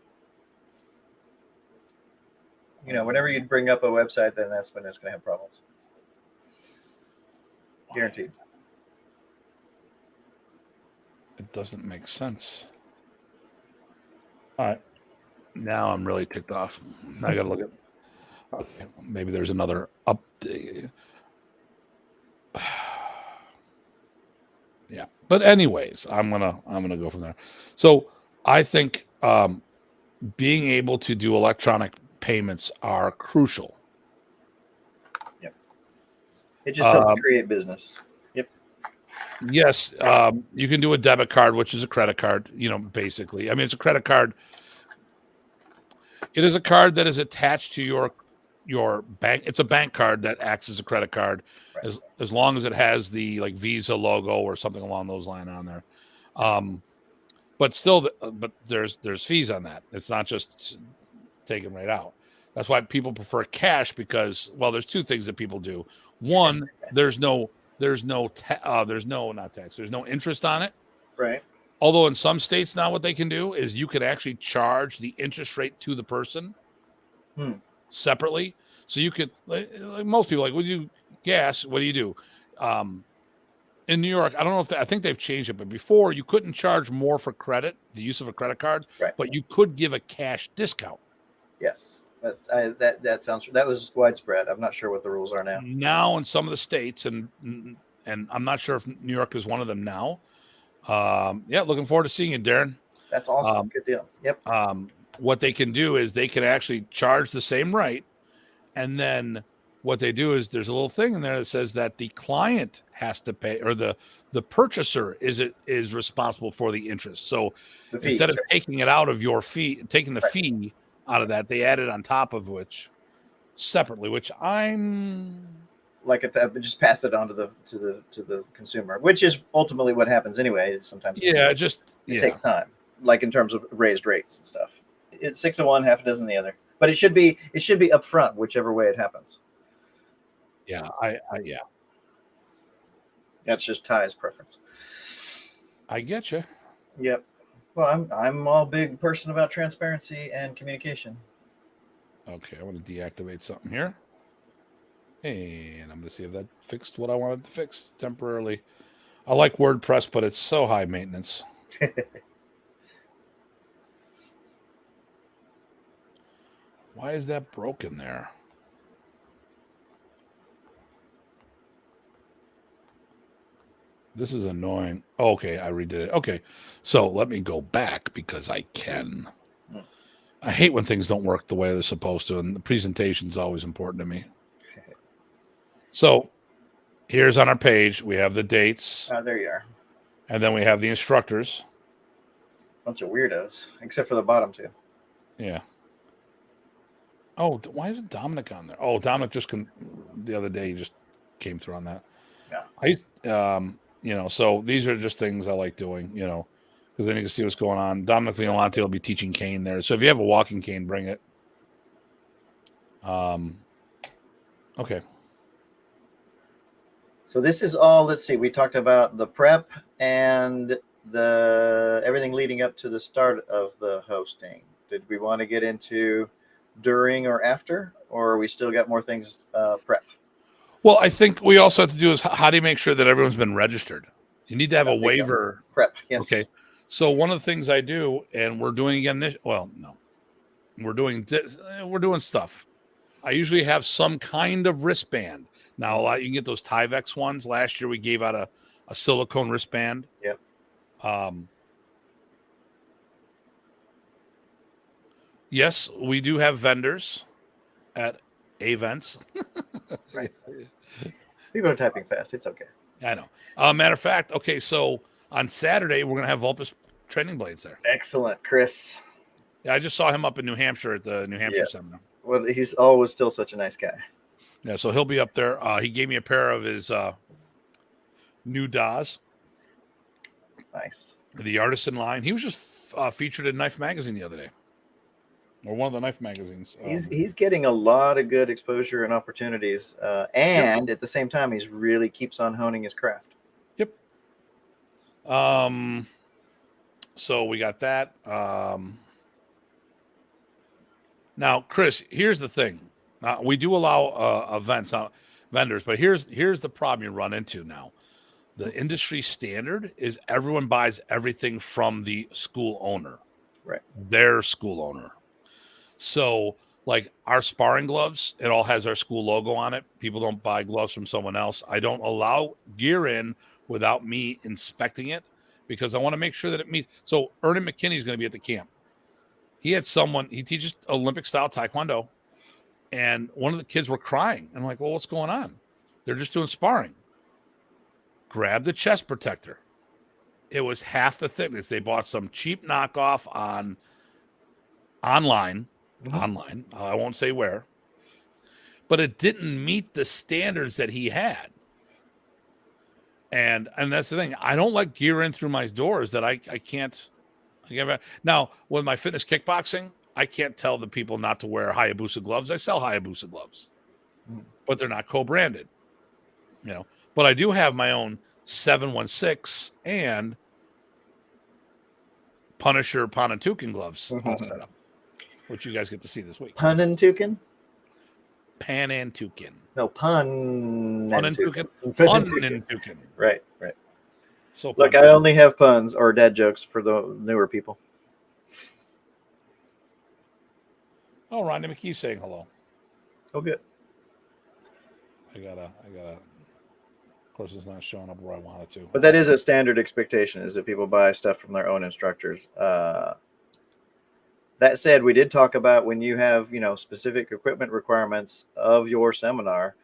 Speaker 2: Whenever you bring up a website, then that's when it's going to have problems. Guaranteed.
Speaker 1: It doesn't make sense. All right. Now I'm really ticked off. I got to look at. Okay, maybe there's another update. Yeah, but anyways, I'm gonna go from there. So I think being able to do electronic payments are crucial.
Speaker 2: Yep. It just helps create business. Yep.
Speaker 1: Yes, you can do a debit card, which is a credit card. Basically, I mean, it's a credit card. It is a card that is attached to your bank. It's a bank card that acts as a credit card,
Speaker 2: Right.
Speaker 1: as long as it has the like Visa logo or something along those lines on there. But still, but there's fees on that. It's not just taken right out. That's why people prefer cash because, well, there's two things that people do. One, there's no not tax. There's no interest on it.
Speaker 2: Right.
Speaker 1: Although in some states now what they can do is you can actually charge the interest rate to the person separately. So you could, like most people, like, when you gas, what do you do? In New York, I don't know if I think they've changed it, but before you couldn't charge more for credit, the use of a credit card,
Speaker 2: right,
Speaker 1: but you could give a cash discount.
Speaker 2: Yes, that was widespread. I'm not sure what the rules are now.
Speaker 1: Now in some of the states, and I'm not sure if New York is one of them now. Yeah, looking forward to seeing you, Darren.
Speaker 2: That's awesome. Good deal. Yep.
Speaker 1: What they can do is they can actually charge the same rate, and then what they do is there's a little thing in there that says that the client has to pay, or the purchaser is responsible for the interest. So instead of taking it out of your fee, taking the fee out of that, they add it on top of which separately, which I'm
Speaker 2: like it just pass it on to the consumer, which is ultimately what happens anyway. Sometimes it takes time, like in terms of raised rates and stuff. It's 6 of one, half a dozen the other. But it should be upfront, whichever way it happens.
Speaker 1: Yeah, yeah.
Speaker 2: That's just Ty's preference.
Speaker 1: I get you.
Speaker 2: Yep. Well, I'm all big person about transparency and communication.
Speaker 1: Okay, I want to deactivate something here. And I'm going to see if that fixed what I wanted to fix temporarily. I like WordPress, but it's so high maintenance. Why is that broken there? This is annoying. Oh, okay, I redid it. Okay, so let me go back because I can. I hate when things don't work the way they're supposed to, and the presentation is always important to me. So here's on our page, we have the dates.
Speaker 2: Oh, there you are.
Speaker 1: And then we have the instructors.
Speaker 2: Bunch of weirdos, except for the bottom two.
Speaker 1: Yeah. Oh, why isn't Dominic on there? Oh, Dominic the other day he just came through on that. Yeah. So these are just things I like doing, because then you can see what's going on. Dominic Violante will be teaching cane there. So if you have a walking cane, bring it. Okay.
Speaker 2: So this is all, let's see, we talked about the prep and the everything leading up to the start of the hosting. Did we want to get into during or after, or we still got more things prep?
Speaker 1: Well, I think we also have to do is how do you make sure that everyone's been registered? You need to have a waiver.
Speaker 2: Prep, yes.
Speaker 1: Okay. So one of the things I do, and we're doing again we're doing stuff. I usually have some kind of wristband. Now, you can get those Tyvek ones. Last year, we gave out a silicone wristband.
Speaker 2: Yep.
Speaker 1: Yes, we do have vendors at events.
Speaker 2: Right. People are typing fast. It's okay.
Speaker 1: I know. Matter of fact, okay, so on Saturday, we're going to have Vulpus training blades there.
Speaker 2: Excellent, Chris.
Speaker 1: Yeah, I just saw him up in New Hampshire at the New Hampshire seminar.
Speaker 2: Well, he's always still such a nice guy.
Speaker 1: Yeah, so he'll be up there. He gave me a pair of his new DAWs.
Speaker 2: Nice.
Speaker 1: The Artisan line. He was just featured in Knife Magazine the other day. Or one of the Knife magazines.
Speaker 2: He's getting a lot of good exposure and opportunities. And at the same time, he's really keeps on honing his craft.
Speaker 1: Yep. So we got that. Now, Chris, here's the thing. We do allow events, vendors, but here's the problem you run into now. The industry standard is everyone buys everything from the school owner,
Speaker 2: Right.
Speaker 1: their school owner. So, like our sparring gloves, it all has our school logo on it. People don't buy gloves from someone else. I don't allow gear in without me inspecting it because I want to make sure that it meets. So, Ernie McKinney is going to be at the camp. He had someone, he teaches Olympic style Taekwondo, and one of the kids were crying. And I'm like, well, what's going on? They're just doing sparring. Grab the chest protector. It was half the thickness. They bought some cheap knockoff online. I won't say where, but it didn't meet the standards that he had. And that's the thing. I don't let gear in through my doors that I can't. Now, with my fitness kickboxing, I can't tell the people not to wear Hayabusa gloves. I sell Hayabusa gloves, but they're not co-branded. But I do have my own 716 and Punisher Panantukan gloves all set up, which you guys get to see this week.
Speaker 2: Panantukan?
Speaker 1: Panantukan.
Speaker 2: No, Panantukan. Right.
Speaker 1: So
Speaker 2: look, I only have puns or dad jokes for the newer people.
Speaker 1: Oh, Rodney McKee's saying hello.
Speaker 2: Oh, good.
Speaker 1: I gotta. Of course, it's not showing up where I want it to.
Speaker 2: But that is a standard expectation: is that people buy stuff from their own instructors. That said, we did talk about when you have specific equipment requirements of your seminar,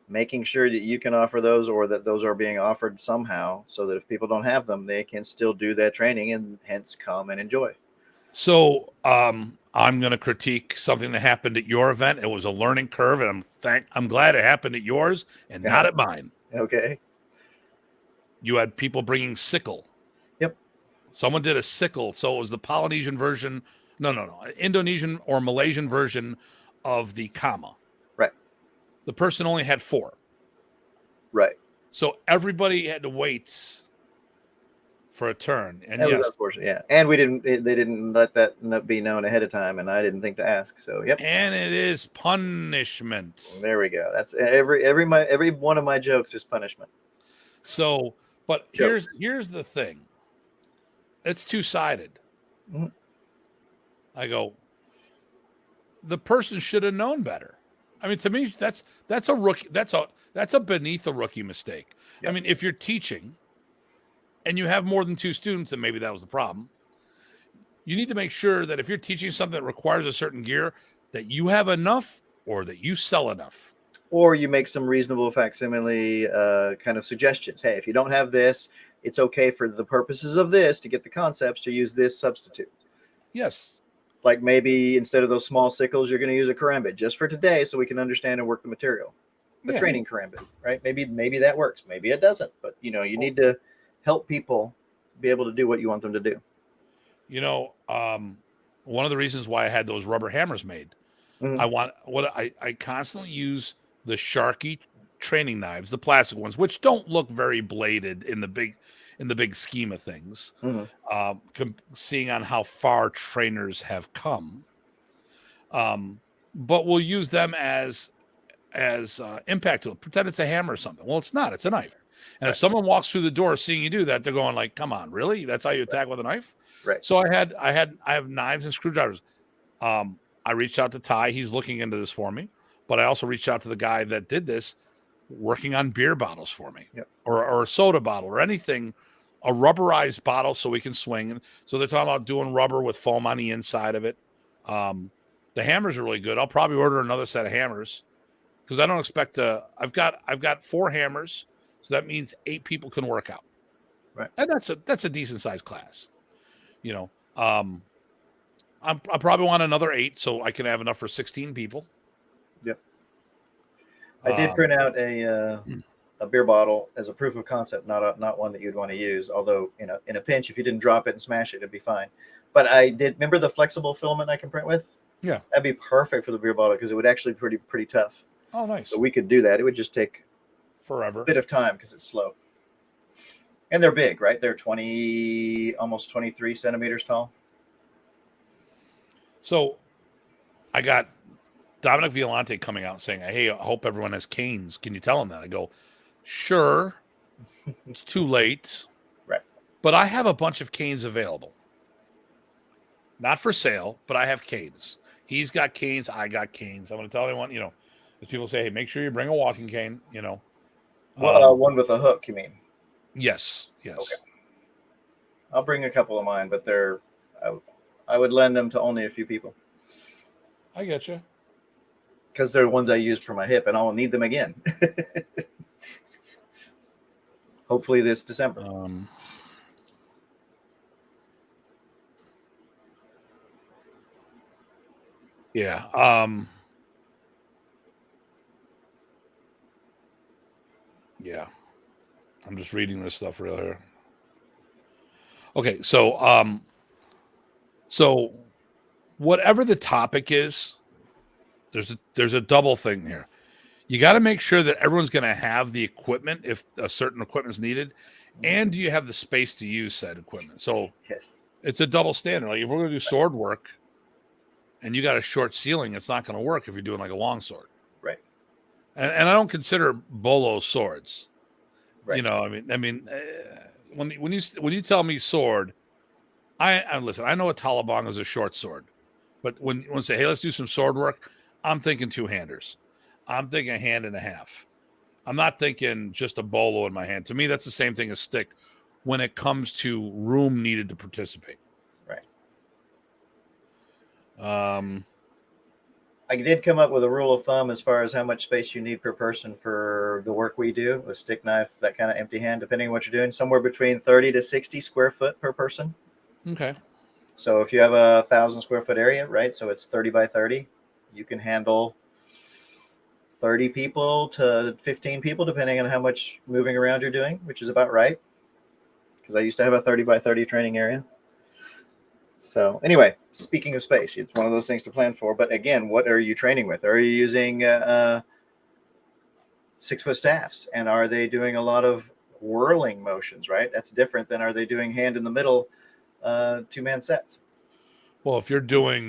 Speaker 2: making sure that you can offer those or that those are being offered somehow, so that if people don't have them, they can still do that training and hence come and enjoy.
Speaker 1: So I'm going to critique something that happened at your event. It was a learning curve, and I'm glad it happened at yours and not at mine.
Speaker 2: Okay.
Speaker 1: You had people bringing sickle.
Speaker 2: Yep.
Speaker 1: Someone did a sickle, so it was the Polynesian version. No, Indonesian or Malaysian version of the kama.
Speaker 2: Right.
Speaker 1: The person only had 4.
Speaker 2: Right.
Speaker 1: So everybody had to wait for a turn. And
Speaker 2: that
Speaker 1: yes,
Speaker 2: was unfortunate. Yeah. And they didn't let that be known ahead of time, and I didn't think to ask. So yep.
Speaker 1: And it is punishment.
Speaker 2: There we go. That's every one of my jokes is punishment.
Speaker 1: So, but here's the thing. It's two-sided.
Speaker 2: Mm-hmm.
Speaker 1: I go, the person should have known better. I mean, to me, that's a rookie. That's a beneath a rookie mistake. Yep. I mean, if you're teaching and you have more than 2 students, then maybe that was the problem. You need to make sure that if you're teaching something that requires a certain gear, that you have enough or that you sell enough.
Speaker 2: Or you make some reasonable facsimile kind of suggestions. Hey, if you don't have this, it's okay for the purposes of this to get the concepts to use this substitute.
Speaker 1: Yes.
Speaker 2: Like maybe instead of those small sickles, you're going to use a karambit just for today so we can understand and work the material. The training karambit, right? Maybe that works. Maybe it doesn't. But, you need to help people be able to do what you want them to do.
Speaker 1: One of the reasons why I had those rubber hammers made, I constantly use the Sharky training knives, the plastic ones, which don't look very bladed in the big scheme of things. Seeing on how far trainers have come, but we'll use them as impact tool. Pretend it's a hammer or something. Well, it's not. It's a knife. And if someone walks through the door seeing you do that, they're going like, "Come on, really? That's how you attack with a knife?"
Speaker 2: Right.
Speaker 1: So I have knives and screwdrivers. I reached out to Ty. He's looking into this for me. But I also reached out to the guy that did this, working on beer bottles for me, or a soda bottle or anything, a rubberized bottle so we can swing. So they're talking about doing rubber with foam on the inside of it. The hammers are really good. I'll probably order another set of hammers because I don't expect to. I've got 4 hammers, so that means 8 people can work out.
Speaker 2: Right,
Speaker 1: and that's a decent sized class. I probably want another 8 so I can have enough for 16 people.
Speaker 2: Yep. I did print out a beer bottle as a proof of concept, not one that you'd want to use. Although in a pinch, if you didn't drop it and smash it, it'd be fine. But I did remember the flexible filament I can print with.
Speaker 1: Yeah,
Speaker 2: that'd be perfect for the beer bottle because it would actually be pretty tough.
Speaker 1: Oh, nice.
Speaker 2: So we could do that. It would just take
Speaker 1: forever,
Speaker 2: a bit of time because it's slow. And they're big, right? They're 20, almost 23 centimeters tall.
Speaker 1: So I got Dominic Violante coming out saying, hey, I hope everyone has canes. Can you tell them that? I go, sure. It's too late.
Speaker 2: Right.
Speaker 1: But I have a bunch of canes available. Not for sale, but I have canes. He's got canes. I got canes. I'm going to tell everyone, you know, as people say, hey, make sure you bring a walking cane, you know.
Speaker 2: Well, one with a hook, you mean?
Speaker 1: Yes.
Speaker 2: Okay. I'll bring a couple of mine, but I would lend them to only a few people.
Speaker 1: I get you.
Speaker 2: Because they're ones I used for my hip, and I'll need them again. Hopefully this December.
Speaker 1: Yeah. Yeah. I'm just reading this stuff real here. Okay, so whatever the topic is, there's a double thing here. You got to make sure that everyone's going to have the equipment if a certain equipment is needed, and do you have the space to use said equipment? So
Speaker 2: yes,
Speaker 1: it's a double standard. Like if we're going to do sword work, and you got a short ceiling, it's not going to work if you're doing like a long sword.
Speaker 2: Right.
Speaker 1: And I don't consider bolo swords.
Speaker 2: Right.
Speaker 1: You know, I mean, when you tell me sword, I listen. I know a Talabong is a short sword, but when you say, hey, let's do some sword work, I'm thinking two-handers. I'm thinking a hand and a half. I'm not thinking just a bolo in my hand. To me, that's the same thing as stick when it comes to room needed to participate.
Speaker 2: Right.
Speaker 1: I
Speaker 2: did come up with a rule of thumb as far as how much space you need per person for the work we do, a stick, knife, that kind of empty hand, depending on what you're doing, somewhere between 30 to 60 square foot per person.
Speaker 1: Okay.
Speaker 2: So if you have 1,000 square foot area, right? So it's 30 by 30. You can handle 30 people to 15 people, depending on how much moving around you're doing, which is about right. Because I used to have a 30 by 30 training area. So anyway, speaking of space, it's one of those things to plan for. But again, what are you training with? Are you using 6-foot staffs? And are they doing a lot of whirling motions, right? That's different than are they doing hand in the middle, two-man sets?
Speaker 1: Well, if you're doing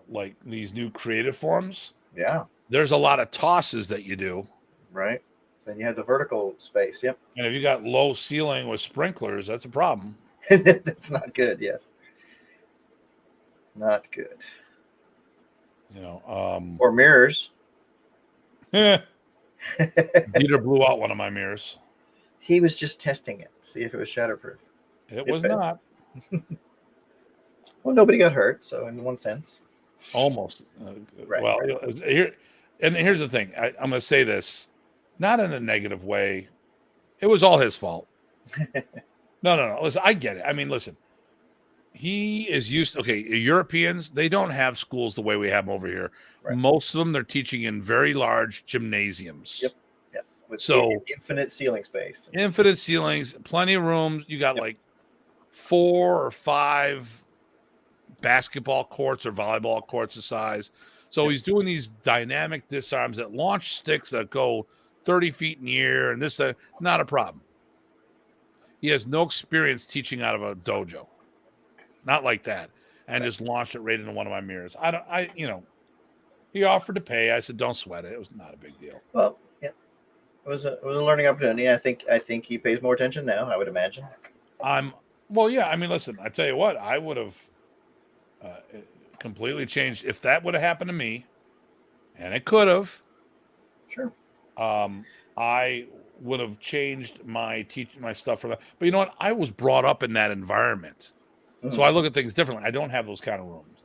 Speaker 1: like these new creative forms,
Speaker 2: yeah,
Speaker 1: there's a lot of tosses that you do.
Speaker 2: Right. Then you have the vertical space. Yep.
Speaker 1: And if you got low ceiling with sprinklers, that's a problem.
Speaker 2: That's not good. Yes. Not good.
Speaker 1: You know,
Speaker 2: or mirrors.
Speaker 1: Dieter blew out one of my mirrors.
Speaker 2: He was just testing it, see if it was shatterproof.
Speaker 1: It was not.
Speaker 2: Well, nobody got hurt, so in one sense.
Speaker 1: Almost.
Speaker 2: Right,
Speaker 1: well,
Speaker 2: right.
Speaker 1: Here's the thing. I'm going to say this, not in a negative way. It was all his fault. No. Listen, I get it. I mean, listen. He is used to, okay, Europeans, they don't have schools the way we have them over here. Right. Most of them, they're teaching in very large gymnasiums.
Speaker 2: Yep. With infinite ceiling space.
Speaker 1: Infinite ceilings, plenty of rooms. You got like 4 or 5 basketball courts or volleyball courts of size. So he's doing these dynamic disarms that launch sticks that go 30 feet in the air and this, that, not a problem. He has no experience teaching out of a dojo. Not like that. And just launched it right into one of my mirrors. He offered to pay. I said, don't sweat it. It was not a big deal.
Speaker 2: Well, yeah. It was a learning opportunity. I think he pays more attention now, I would imagine.
Speaker 1: Well, yeah. I mean, listen, I tell you what, I would have completely changed if that would have happened to me, and it could have.
Speaker 2: Sure.
Speaker 1: I would have changed my stuff for that. But you know what? I was brought up in that environment. So I look at things differently. I don't have those kind of rooms.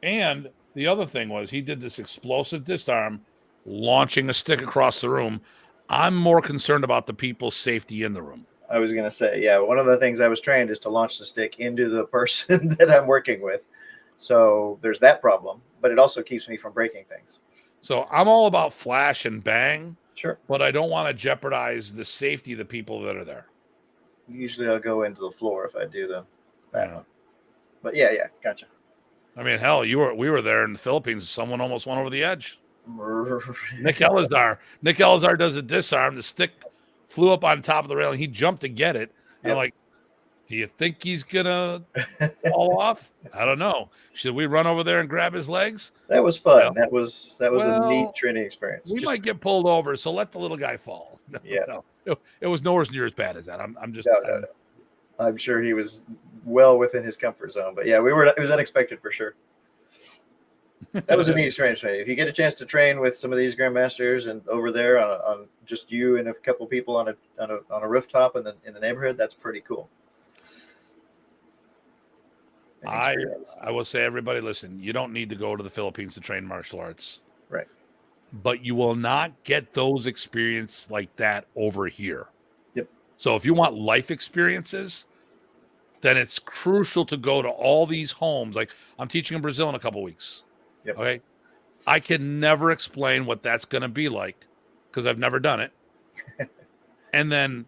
Speaker 1: And the other thing was he did this explosive disarm, launching a stick across the room. I'm more concerned about the people's safety in the room.
Speaker 2: I was going to say, yeah, one of the things I was trained is to launch the stick into the person that I'm working with. So there's that problem, but it also keeps me from breaking things.
Speaker 1: So I'm all about flash and bang.
Speaker 2: Sure.
Speaker 1: But I don't want to jeopardize the safety of the people that are there.
Speaker 2: Usually I'll go into the floor if I do that one. But yeah, gotcha.
Speaker 1: I mean, hell, we were there in the Philippines. Someone almost went over the edge. Nick Elazar does a disarm. The stick flew up on top of the railing. He jumped to get it. And I'm
Speaker 2: Yep.
Speaker 1: like, do you think he's gonna fall off? I don't know. Should we run over there and grab his legs?
Speaker 2: That was fun.
Speaker 1: Well,
Speaker 2: That was a neat training experience.
Speaker 1: we
Speaker 2: Just
Speaker 1: might get pulled over, so let the little guy fall. No,
Speaker 2: yeah.
Speaker 1: no. It was nowhere near as bad as that.
Speaker 2: No. I'm sure he was well within his comfort zone. But yeah, it was unexpected for sure. That was a neat experience. If you get a chance to train with some of these grandmasters and over there on just you and a couple people on a rooftop in the neighborhood, that's pretty cool.
Speaker 1: I will say, everybody, listen, you don't need to go to the Philippines to train martial arts.
Speaker 2: Right.
Speaker 1: But you will not get those experiences like that over here.
Speaker 2: Yep.
Speaker 1: So if you want life experiences, then it's crucial to go to all these homes. Like, I'm teaching in Brazil in a couple weeks.
Speaker 2: Yep.
Speaker 1: Okay. I can never explain what that's going to be like because I've never done it. And then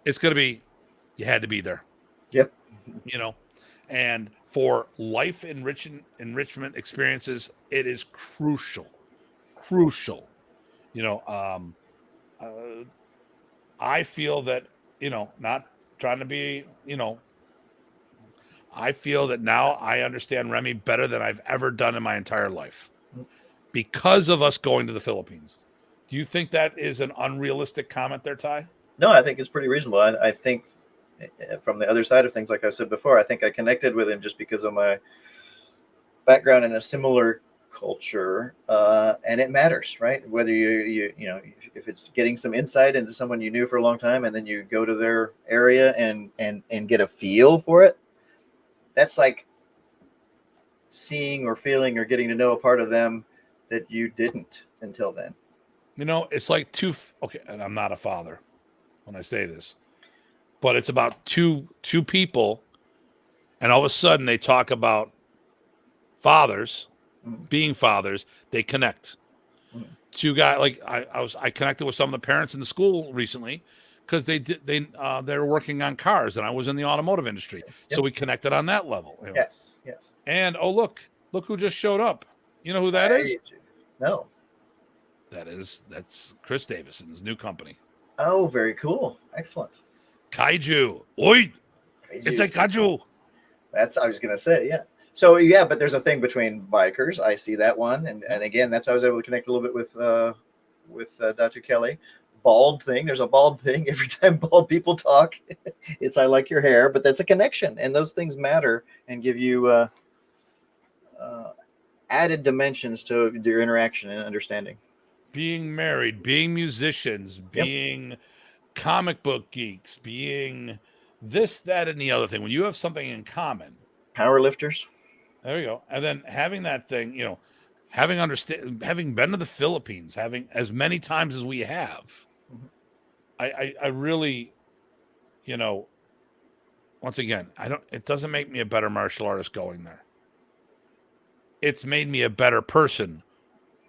Speaker 1: it's going to be, you had to be there.
Speaker 2: Yep.
Speaker 1: And for life enrichment experiences, it is crucial. I feel that, not trying to be, I feel that now I understand Remy better than I've ever done in my entire life because of us going to the Philippines. Do you think that is an unrealistic comment there, Ty?
Speaker 2: No, I think it's pretty reasonable. I think from the other side of things, like I said before, I think I connected with him just because of my background in a similar culture, and it matters, right? Whether you if it's getting some insight into someone you knew for a long time, and then you go to their area and get a feel for it, that's like seeing or feeling or getting to know a part of them that you didn't until then.
Speaker 1: It's like okay, and I'm not a father when I say this, but it's about two people, and all of a sudden they talk about fathers being fathers. They connect. Two guys, like I connected with some of the parents in the school recently because they're working on cars, and I was in the automotive industry, so we connected on that level.
Speaker 2: Yes.
Speaker 1: And look who just showed up. You know who that is?
Speaker 2: No.
Speaker 1: That's Chris Davison's new company.
Speaker 2: Oh, very cool. Excellent.
Speaker 1: Kaiju. Oi! It's a kaiju.
Speaker 2: I was gonna say, yeah. So yeah, but there's a thing between bikers. I see that one, and again, that's how I was able to connect a little bit with Datu Kelly. Bald thing. There's a bald thing every time bald people talk. It's I like your hair, but that's a connection, and those things matter and give you added dimensions to your interaction and understanding.
Speaker 1: Being married, being musicians, being comic book geeks, being this, that, and the other thing. When you have something in common,
Speaker 2: power lifters.
Speaker 1: There you go. And then having that thing, having been to the Philippines, having as many times as we have, I really, once again, it doesn't make me a better martial artist going there. It's made me a better person,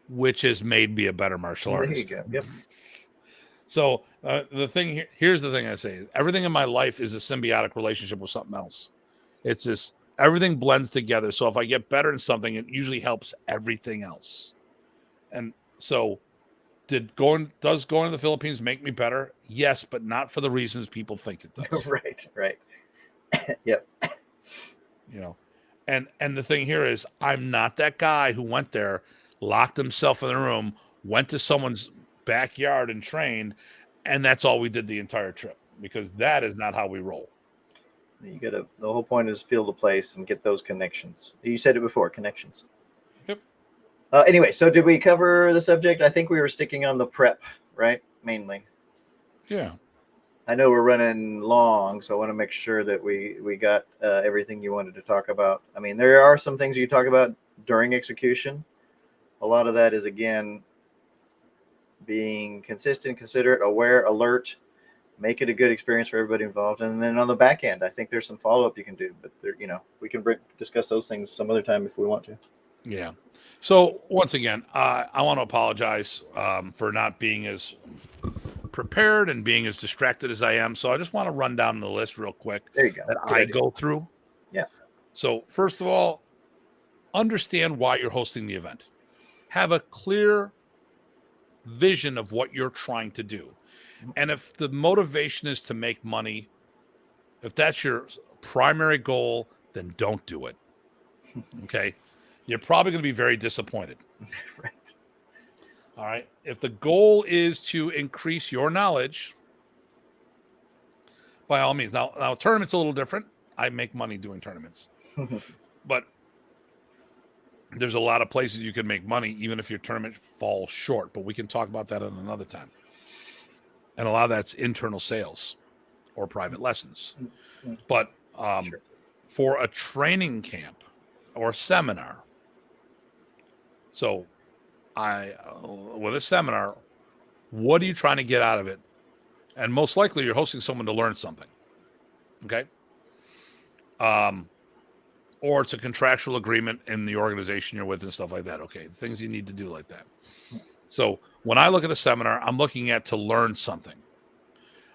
Speaker 1: which has made me a better martial artist.
Speaker 2: There you go. Yep.
Speaker 1: So here's the thing I say: everything in my life is a symbiotic relationship with something else. It's just everything blends together. So if I get better in something, it usually helps everything else. And so, does going to the Philippines make me better? Yes, but not for the reasons people think it does.
Speaker 2: Right. Yep.
Speaker 1: And the thing here is, I'm not that guy who went there, locked himself in the room, went to someone's backyard and trained, and that's all we did the entire trip, because that is not how we roll.
Speaker 2: The whole point is feel the place and get those connections. You said it before, connections.
Speaker 1: Yep.
Speaker 2: Anyway, so did we cover the subject? I think we were sticking on the prep, right? Mainly.
Speaker 1: Yeah.
Speaker 2: I know we're running long, so I want to make sure that we got everything you wanted to talk about. I mean, there are some things you talk about during execution. A lot of that is, again, being consistent, considerate, aware, alert, make it a good experience for everybody involved. And then on the back end, I think there's some follow-up you can do, but we can discuss those things some other time if we want to.
Speaker 1: Yeah. So once again, I want to apologize for not being as prepared and being as distracted as I am. So I just want to run down the list real quick.
Speaker 2: There you go.
Speaker 1: That I go through.
Speaker 2: Yeah.
Speaker 1: So first of all, understand why you're hosting the event. Have a clear vision of what you're trying to do. And if the motivation is to make money, if that's your primary goal, then don't do it. Okay. You're probably going to be very disappointed.
Speaker 2: Right.
Speaker 1: All right. If the goal is to increase your knowledge, by all means. Now tournaments a little different. I make money doing tournaments, but there's a lot of places you can make money even if your tournament falls short. But we can talk about that at another time. And a lot of that's internal sales or private lessons. But
Speaker 2: Sure.
Speaker 1: for a training camp or seminar, so with a seminar, what are you trying to get out of it? And most likely you're hosting someone to learn something. Okay. Or it's a contractual agreement in the organization you're with and stuff like that. Okay. Things you need to do like that. So when I look at a seminar, I'm looking at to learn something.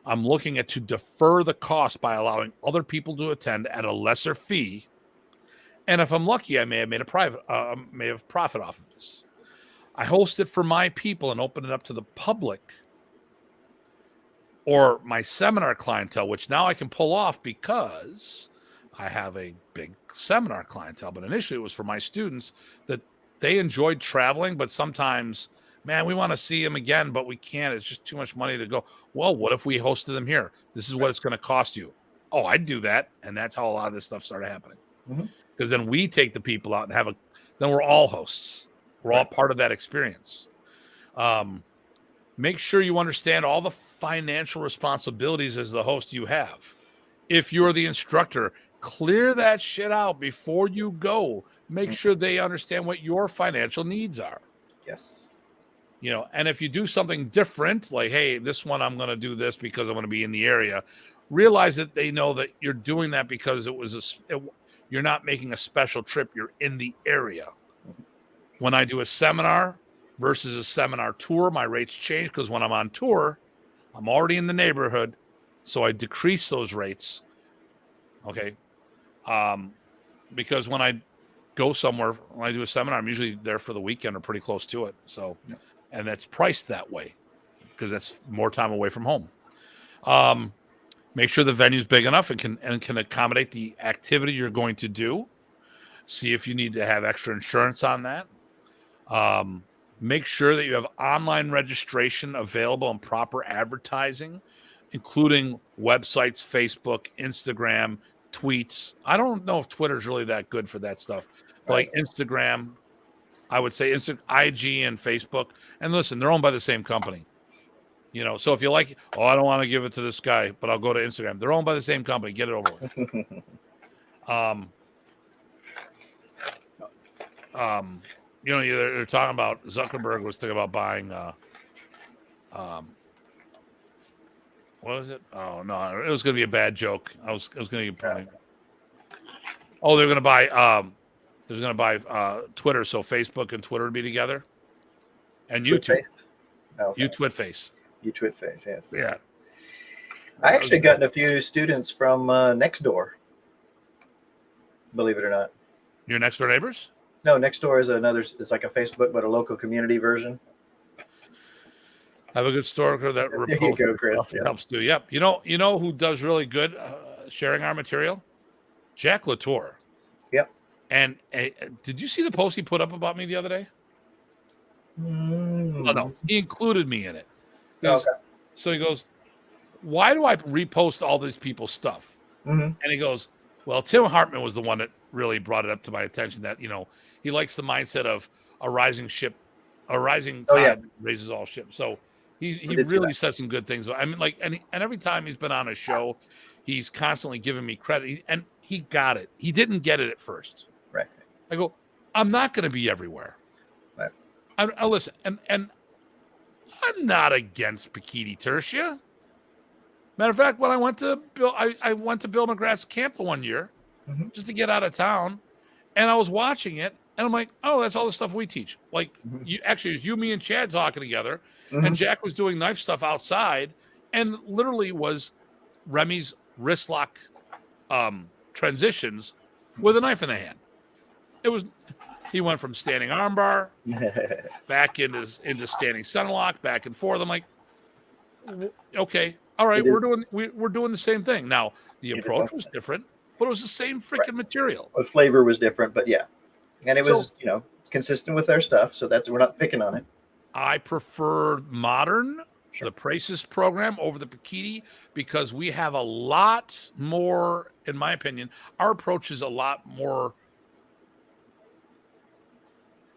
Speaker 1: I'm looking at to defer the cost by allowing other people to attend at a lesser fee. And if I'm lucky, I may have made profit off of this. I host it for my people and open it up to the public or my seminar clientele, which now I can pull off because I have a big seminar clientele. But initially it was for my students that they enjoyed traveling, but sometimes, man, we want to see them again, but we can't. It's just too much money to go. Well, what if we hosted them here? This is what it's going to cost you. Oh, I'd do that. And that's how a lot of this stuff started happening. Because then we take the people out and then we're all hosts. We're all part of that experience. Make sure you understand all the financial responsibilities as the host you have. If you're the instructor, clear that shit out before you go. Make sure they understand what your financial needs are.
Speaker 2: Yes.
Speaker 1: And if you do something different, like, hey, this one, I'm going to do this because I'm going to be in the area, realize that they know that you're doing that because you're not making a special trip. You're in the area. When I do a seminar versus a seminar tour, my rates change because when I'm on tour, I'm already in the neighborhood. So I decrease those rates. Okay. Because when I go somewhere, when I do a seminar, I'm usually there for the weekend or pretty close to it. So, and that's priced that way because that's more time away from home. Make sure the venue's big enough and can accommodate the activity you're going to do. See if you need to have extra insurance on that. Make sure that you have online registration available and proper advertising, including websites, Facebook, Instagram, tweets. I don't know if Twitter's really that good for that stuff. But like Instagram, I would say IG and Facebook. And listen, they're owned by the same company. So if you like, I don't want to give it to this guy, but I'll go to Instagram. They're owned by the same company. Get it over with. They're talking about Zuckerberg was thinking about buying what is it? Oh no, it was going to be a bad joke. I was going to get point. Oh, they're going to buy Twitter, so Facebook and Twitter would be together, and YouTube.
Speaker 2: Okay.
Speaker 1: YouTwitface.
Speaker 2: YouTwitface, yes.
Speaker 1: Yeah.
Speaker 2: I actually gotten a few students from next door. Believe it or not.
Speaker 1: Your next door neighbors?
Speaker 2: No, next door is it's like a Facebook, but a local community version.
Speaker 1: I have a good story that
Speaker 2: there you go, Chris.
Speaker 1: Helps do. Yep. You know who does really good sharing our material? Jack Latour.
Speaker 2: Yep.
Speaker 1: And did you see the post he put up about me the other day? Oh, no, he included me in it. Okay. So he goes, why do I repost all these people's stuff? And he goes, well, Tim Hartman was the one that really brought it up to my attention that, he likes the mindset of a rising tide raises all ships. So he really says some good things. I mean, like, and every time he's been on a show, he's constantly giving me credit, and he got it. He didn't get it at first.
Speaker 2: Right.
Speaker 1: I go, I'm not going to be everywhere.
Speaker 2: Right.
Speaker 1: I listen, and I'm not against Pikiti Tertia. Matter of fact, when I went to Bill McGrath's camp the one year, just to get out of town, and I was watching it, and I'm like, oh, that's all the stuff we teach. Like, it was you, me, and Chad talking together, and Jack was doing knife stuff outside, and literally was Remy's wrist lock transitions with a knife in the hand. He went from standing armbar back into standing center lock, back and forth. I'm like, Okay, all right,
Speaker 2: It
Speaker 1: we're doing the same thing. Now the
Speaker 2: is
Speaker 1: approach
Speaker 2: not the
Speaker 1: was
Speaker 2: same.
Speaker 1: different, but it was the same
Speaker 2: Right.
Speaker 1: freaking material.
Speaker 2: The flavor was different, but yeah. And it
Speaker 1: So
Speaker 2: was, consistent with their stuff. So we're not picking on it.
Speaker 1: I prefer modern,
Speaker 2: Sure.
Speaker 1: the Praces program over the Pikiti because we have a lot more, in my opinion, our approach is a lot more.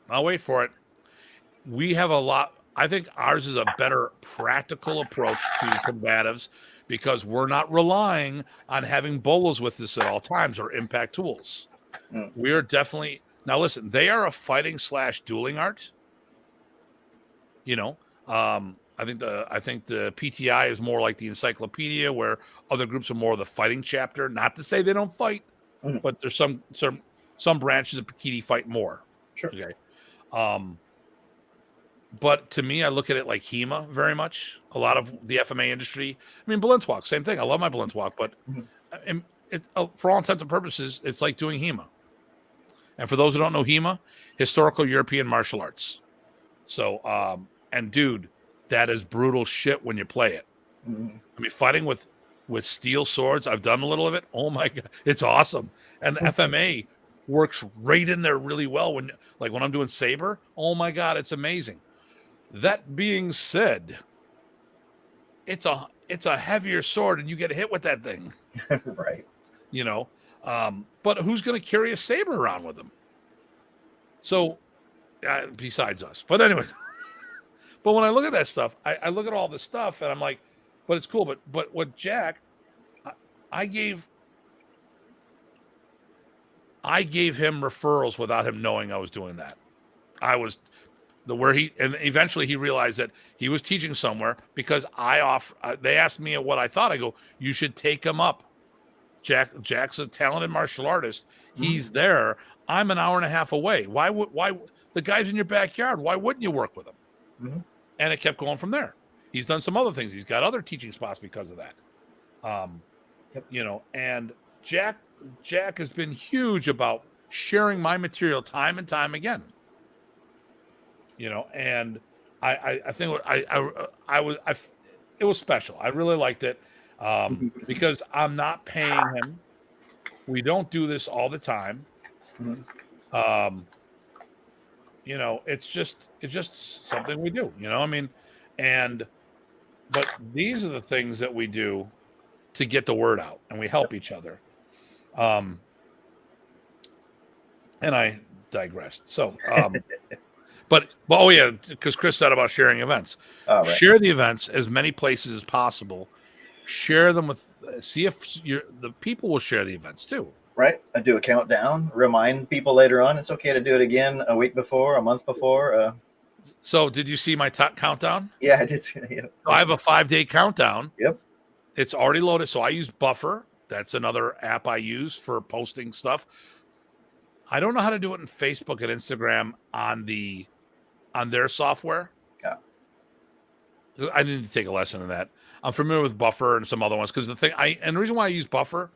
Speaker 1: I'll wait for it. We have a lot. I think ours is a better practical approach to combatives because we're not relying on having bolas with us at all times or impact tools.
Speaker 2: Mm.
Speaker 1: We are definitely now. Listen, they are a fighting / dueling art. You know, I think the PTI is more like the encyclopedia, where other groups are more of the fighting chapter. Not to say they don't fight,
Speaker 2: Mm.
Speaker 1: but there's some branches of Pikiti fight more.
Speaker 2: Sure.
Speaker 1: Okay. Um, but to me, I look at it like HEMA very much. A lot of the FMA industry. I mean, Balintwalk, same thing. I love my Balintwalk, but
Speaker 2: Mhm.
Speaker 1: it's for all intents and purposes, it's like doing HEMA. And for those who don't know HEMA, historical European martial arts. So, and dude, that is brutal shit when you play it.
Speaker 2: Mhm.
Speaker 1: I mean, fighting with steel swords, I've done a little of it. Oh my god, it's awesome. And the FMA works right in there really well when I'm doing saber. Oh my god, it's amazing. That being said, it's a heavier sword, and you get hit with that thing.
Speaker 2: Right.
Speaker 1: You know, but who's going to carry a saber around with them? So, besides us. But anyway, but when I look at that stuff, I look at all this stuff, and I'm like, but it's cool. But what Jack, I, I gave him referrals without him knowing I was doing that. I was and eventually he realized that he was teaching somewhere because they asked me what I thought. I go, you should take him up. Jack's a talented martial artist.
Speaker 2: Mhm.
Speaker 1: He's there. I'm an hour and a half away. Why the guy's in your backyard? Why wouldn't you work with him?
Speaker 2: Mhm.
Speaker 1: And it kept going from there. He's done some other things. He's got other teaching spots because of that. Um,
Speaker 2: Yep.
Speaker 1: And Jack has been huge about sharing my material time and time again. And I think it was special. I really liked it because I'm not paying him. We don't do this all the time.
Speaker 2: Mhm.
Speaker 1: Um, it's just something we do. I mean, but these are the things that we do to get the word out, and we help each other. Um, and I digressed. So, but oh yeah, because Chris said about sharing events.
Speaker 2: All right.
Speaker 1: Share the events as many places as possible. Share them with. See if the people will share the events too.
Speaker 2: Right. I do a countdown. Remind people later on. It's okay to do it again a week before, a month before.
Speaker 1: So, did you see my top countdown?
Speaker 2: Yeah, I did see that. Yep.
Speaker 1: So I have a 5-day countdown.
Speaker 2: Yep.
Speaker 1: It's already loaded. So I use Buffer. That's another app I use for posting stuff. I don't know how to do it in Facebook and Instagram on their software.
Speaker 2: Yeah.
Speaker 1: I need to take a lesson in that. I'm familiar with Buffer and some other ones because the reason why I use Buffer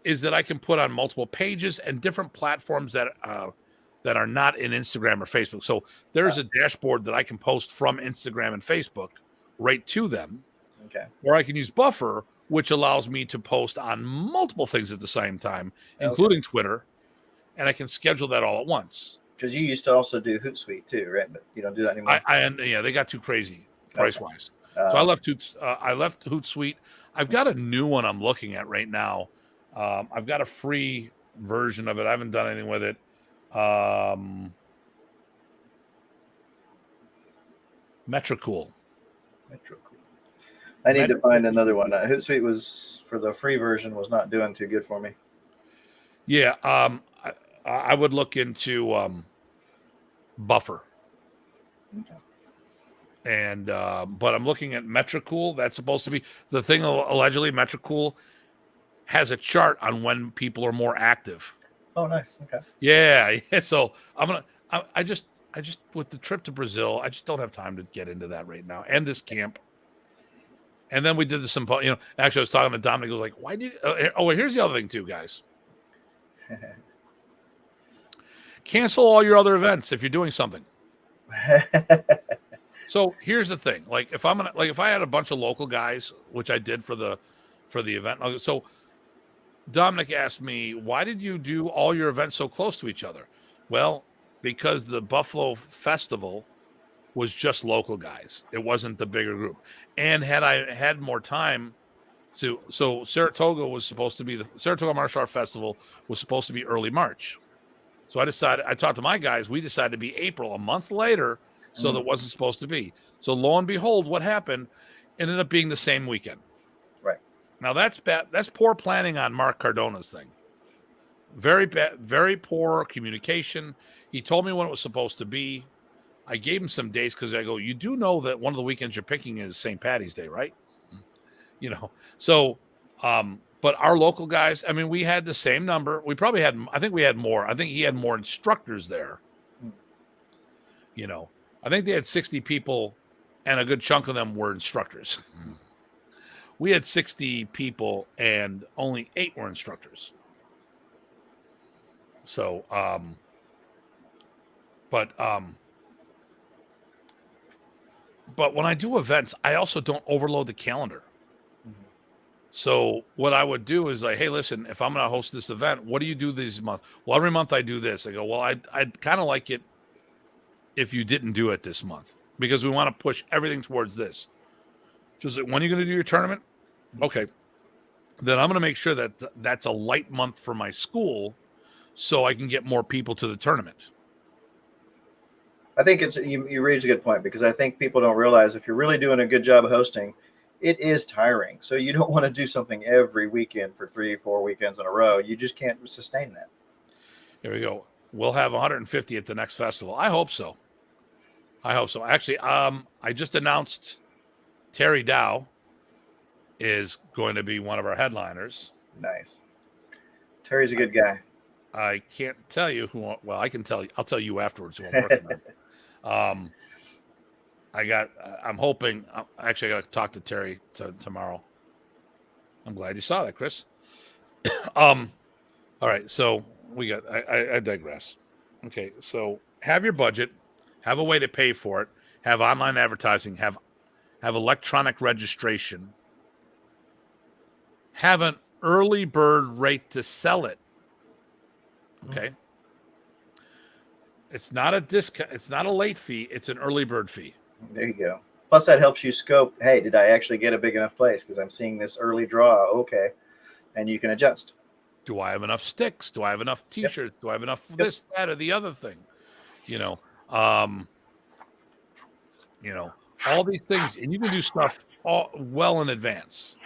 Speaker 1: is that I can put on multiple pages and different platforms that are not in Instagram or Facebook. So there's a dashboard that I can post from Instagram and Facebook right to them.
Speaker 2: Okay.
Speaker 1: Or I can use Buffer, which allows me to post on multiple things at the same time, including Twitter, and I can schedule that all at once.
Speaker 2: Because you used to also do Hootsuite too, right? But you don't do that anymore.
Speaker 1: They got too crazy price wise. So I
Speaker 2: Okay.
Speaker 1: left Hootsuite. I've got a new one I'm looking at right now. I've got a free version of it. I haven't done anything with it. Metricool.
Speaker 2: I need to find another one. Hootsuite was for the free version was not doing too good for me.
Speaker 1: Yeah, I would look into Buffer.
Speaker 2: Okay.
Speaker 1: And but I'm looking at Metricool. That's supposed to be the thing. Allegedly, Metricool has a chart on when people are more active.
Speaker 2: Oh, nice. Okay.
Speaker 1: Yeah. So I just with the trip to Brazil, I just don't have time to get into that right now. And this camp. And then we did the symposium. Actually, I was talking to Dominic. I was like, "Why did?" Here's the other thing too, guys. Cancel all your other events if you're doing something. So here's the thing: like if I had a bunch of local guys, which I did for the event. So Dominic asked me, why did you do all your events so close to each other? Well, because the Buffalo Festival was just local guys. It wasn't the bigger group. And had I had more time, so Saratoga Martial Art Festival was supposed to be early March. So I talked to my guys, we decided to be April, a month later, so that wasn't supposed to be. So lo and behold, what happened ended up being the same weekend.
Speaker 2: Right.
Speaker 1: Now that's bad. That's poor planning on Mark Cardona's thing. Very bad, very poor communication. He told me when it was supposed to be. I gave him some dates because I go, you do know that one of the weekends you're picking is St. Patty's Day, right? So but our local guys, I mean, we had the same number. We probably had, I think we had more. I think he had more instructors there. I think they had 60 people and a good chunk of them were instructors. We had 60 people and only 8 were instructors. So, but when I do events, I also don't overload the calendar. So what I would do is like, hey, listen, if I'm going to host this event, what do you do these months? Well, every month I do this. I go, well, I'd kind of like it if you didn't do it this month because we want to push everything towards this. Just like, when are you going to do your tournament? Okay. Then I'm going to make sure that that's a light month for my school so I can get more people to the tournament.
Speaker 2: I think you raise a good point because I think people don't realize if you're really doing a good job of hosting, it is tiring. So you don't want to do something every weekend for 3-4 weekends in a row. You just can't sustain that.
Speaker 1: Here we go. We'll have 150 at the next festival. I hope so. Actually, I just announced Terry Dow is going to be one of our headliners.
Speaker 2: Nice. Terry's a good guy.
Speaker 1: I can't tell you who. Well, I can tell you. I'll tell you afterwards who I'm working on. I'm hoping. Actually, I got to talk to Terry tomorrow. I'm glad you saw that, Chris. All right, so we got. I digress. Okay, so have your budget, have a way to pay for it, have online advertising, have electronic registration, have an early bird rate to sell it. Okay. It's not a discount. It's not a late fee. It's an early bird fee.
Speaker 2: There you go. Plus, that helps you scope. Hey, did I actually get a big enough place? Because I'm seeing this early draw. Okay, and you can adjust.
Speaker 1: Do I have enough sticks? Do I have enough T-shirts? Yep. Do I have enough this, that, or the other thing? All these things, and you can do stuff well in advance.